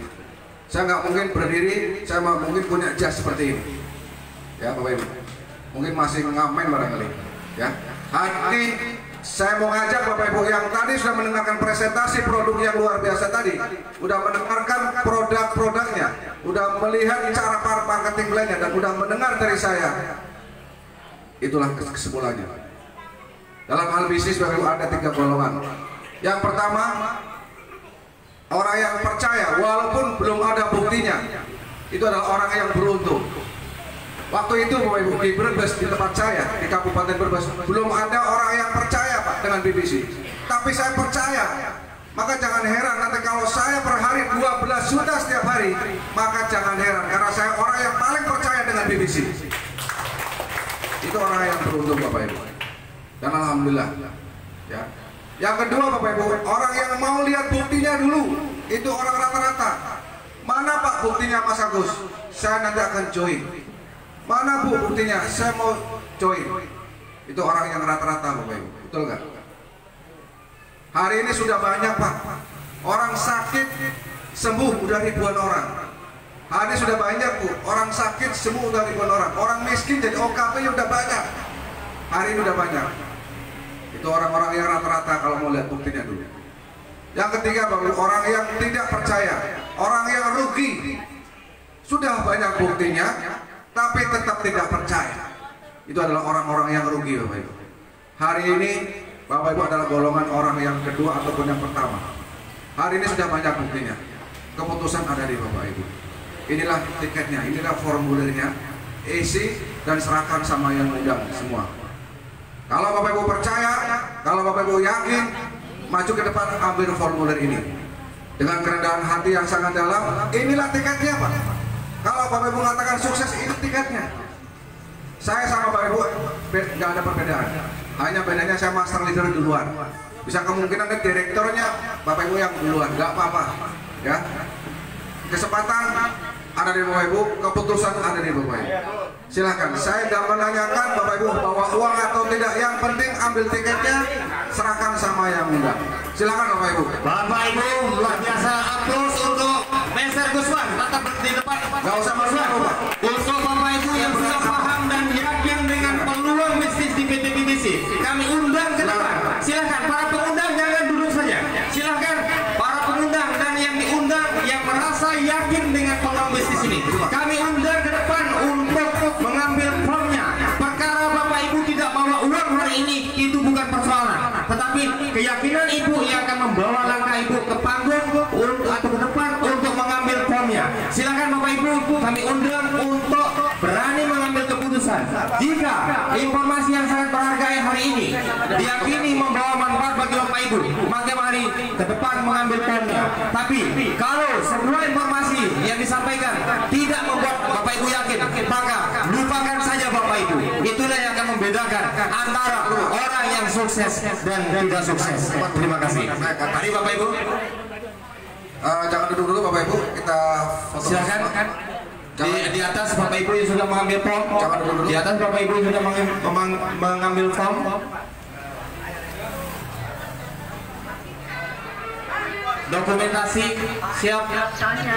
Saya nggak mungkin berdiri, saya mungkin punya jas seperti ini. Ya Bapak Ibu, mungkin masih ngamen barangkali. Ya, hari saya mau ngajak Bapak Ibu yang tadi sudah mendengarkan presentasi produk yang luar biasa tadi, udah mendengarkan produk-produknya, udah melihat cara marketing plan-nya, dan udah mendengar dari saya. Itulah kesimpulannya. Dalam hal bisnis Bapak Ibu ada 3 golongan. Yang pertama, orang yang percaya walaupun belum ada buktinya, itu adalah orang yang beruntung. Waktu itu Bapak Ibu di Brebes, di tempat saya di Kabupaten Brebes, belum ada orang yang percaya Pak dengan BBC. Tapi saya percaya. Maka jangan heran nanti kalau saya per hari 12 juta setiap hari, maka jangan heran karena saya orang yang paling percaya dengan BBC. Itu orang yang beruntung Bapak Ibu. Dan alhamdulillah. Ya. Yang kedua Bapak Ibu, orang yang mau lihat buktinya dulu, itu orang rata-rata. Mana Pak buktinya Mas Agus? Saya nanti akan join. Mana Bu buktinya? Saya mau join. Itu orang yang rata-rata Bapak Ibu, betul nggak? Hari ini sudah banyak Pak, orang sakit sembuh udah ribuan orang. Hari ini sudah banyak Bu, orang sakit sembuh udah ribuan orang. Orang miskin jadi OKP udah banyak. Hari ini udah banyak. Itu orang-orang yang rata-rata kalau mau lihat buktinya dulu. Yang ketiga Bapak Ibu, orang yang tidak percaya, orang yang rugi. Sudah banyak buktinya, tapi tetap tidak percaya. Itu adalah orang-orang yang rugi Bapak Ibu. Hari ini Bapak Ibu adalah golongan orang yang kedua ataupun yang pertama. Hari ini sudah banyak buktinya. Keputusan ada di Bapak Ibu. Inilah tiketnya, inilah formulirnya. Isi dan serahkan sama yang undang semua. Kalau Bapak Ibu percaya, kalau Bapak Ibu yakin, maju ke depan ambil formulir ini. Dengan kerendahan hati yang sangat dalam, inilah tiketnya Pak. Kalau Bapak Ibu mengatakan sukses, ini tiketnya. Saya sama Bapak Ibu nggak ada perbedaan. Hanya bedanya saya master leader duluan. Bisa kemungkinan direkturnya Bapak Ibu yang duluan, nggak apa-apa. Ya, kesempatan ada di Bapak Ibu, keputusan ada di Bapak Ibu. Silahkan. Saya tidak menanyakan Bapak Ibu bawa uang atau tidak. Yang penting ambil tiketnya, serahkan sama yang undang. Silakan Bapak Ibu. Bapak Ibu luar biasa, aplaus untuk Mr. Gusman. Tetap di depan. Gak usah masuk Pak. Untuk Bapak Ibu yang sudah paham dan yakin dengan peluang bisnis di PT BBC, kami undang ke depan. Silakan para pengundang jangan duduk saja. Silakan para pengundang dan yang diundang yang merasa yakin dengan peluang bisnis ini, kami undang ke depan untuk mengambil formnya. Perkara Bapak Ibu tidak bawa uang hari ini itu bukan persoalan, tetapi keyakinan Ibu yang akan membawa langkah Ibu ke panggung atau ke depan untuk mengambil formnya. Silakan Bapak Ibu, kami undang untuk berani mengambil keputusan. Jika informasi yang sangat berharga hari ini diyakini membawa manfaat bagi Bapak Ibu, maka mari ke depan mengambil formnya. Tapi kalau semua informasi yang disampaikan tidak membuat Bapak Ibu yakin, maka lupakan saja Bapak Ibu. Itulah yang akan membedakan antara orang yang sukses dan tidak sukses. Terima kasih. Mari Bapak Ibu. Jangan duduk dulu Bapak Ibu, kita foto. Silakan. Di atas Bapak Ibu yang sudah mengambil form. Jangan duduk dulu. Di atas Bapak Ibu yang sudah mengambil form. Dokumentasi siap.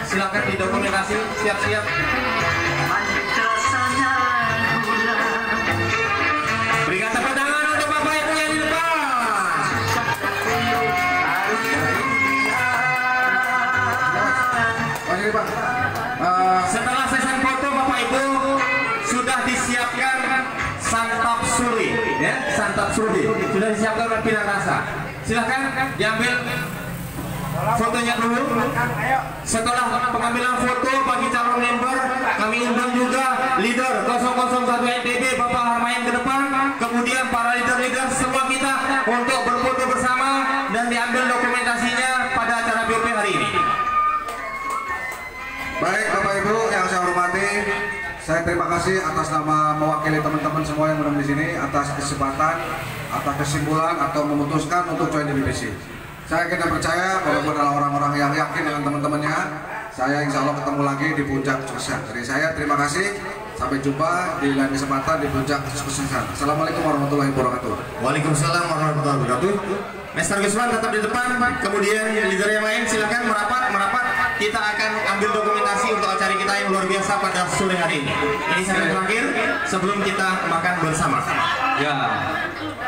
Silakan didokumentasi, siap-siap. Berikan tepuk tangan untuk Bapak Ibu yang di depan. Pak. Setelah sesi foto Bapak Ibu sudah disiapkan santap suri, ya, santap suri sudah disiapkan oleh Pina Rasa. Silakan diambil fotonya dulu. Setelah pengambilan foto bagi calon member, kami undang juga leader 001 NTB Bapak Harmain ke depan, kemudian para leader-leader semua kita untuk berfoto bersama dan diambil dokumentasinya pada acara BOP hari ini. Baik Bapak Ibu yang saya hormati, saya terima kasih atas nama mewakili teman-teman semua yang berada di sini atas kesempatan, atas kesimpulan atau memutuskan untuk join di BBC. Saya kita percaya bahwa adalah orang-orang yang yakin dengan teman-temannya. Saya insya Allah ketemu lagi di puncak kesuksesan. Jadi saya terima kasih. Sampai jumpa di lain kesempatan di puncak kesuksesan. Assalamualaikum warahmatullahi wabarakatuh. Waalaikumsalam warahmatullahi wabarakatuh. Master Gusman tetap di depan. Kemudian leader yang lain silakan merapat. Kita akan ambil dokumentasi untuk acara kita yang luar biasa pada sore hari ini. Ini segmen terakhir sebelum kita makan bersama. Ya,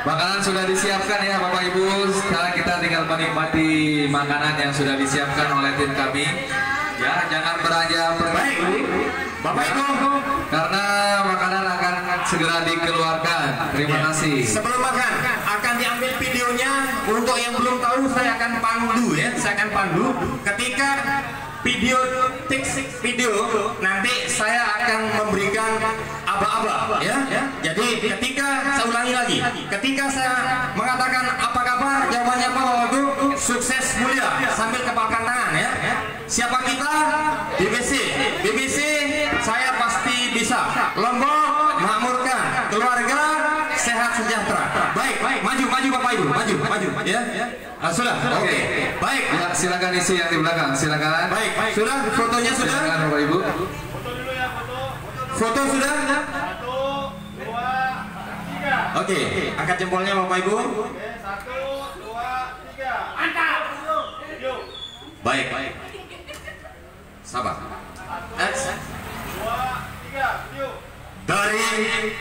makanan sudah disiapkan ya Bapak Ibu. Sekarang kita tinggal menikmati makanan yang sudah disiapkan oleh tim kami. Ya, jangan beranjak pergi dulu, Bapak Ibu, karena makanan akan segera dikeluarkan. Terima kasih. Sebelum makan akan diambil videonya. Untuk yang belum tahu, saya akan pandu ya. Saya akan pandu ketika video nanti saya akan memberikan aba-aba ya. Jadi ketika saya ulangi lagi, ketika saya mengatakan apa kabar, jawabannya apa Bapak Ibu? Sukses mulia sambil kepalkan tangan ya. Siapa kita? BBC saya pasti bisa. Lombok makmurkan, keluarga sehat sejahtera. Baik, maju Bapak Ibu, maju ya. Sudah, oke. Baik, ya, silakan isi yang di belakang, silakan. Baik, sudah fotonya sudah. Silakan Bapak Ibu. Foto sudah? 1, 2, 3. Oke, angkat jempolnya Bapak Ibu. 1, 2, 3. Mantap. Baik. Sabar. 1, 2, 3. Dari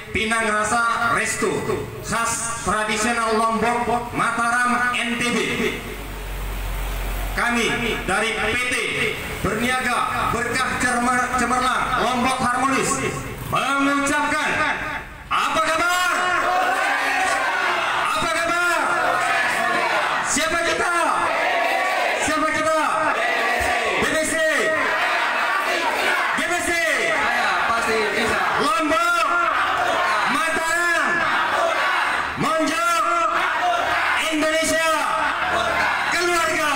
Pinang Rasa Resto khas tradisional Lombok Mataram NTB, kami dari PT Berniaga Berkah Cemerlang Lombok Harmonis mengucapkan apa kabar? Apa kabar? Siapa kita? BBC. Saya pasti bisa. Lombok, Mataram, Monjok, Indonesia, keluarga.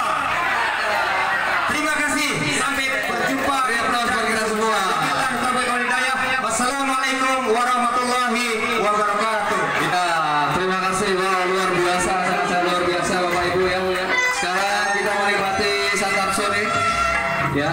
Terima kasih. Sampai berjumpa. Kita semua. Wassalamualaikum warahmatullahi wabarakatuh. Kita terima kasih. Wow, luar biasa, sangat luar biasa Bapak Ibu ya. Sekarang kita menikmati santap sore. Ya.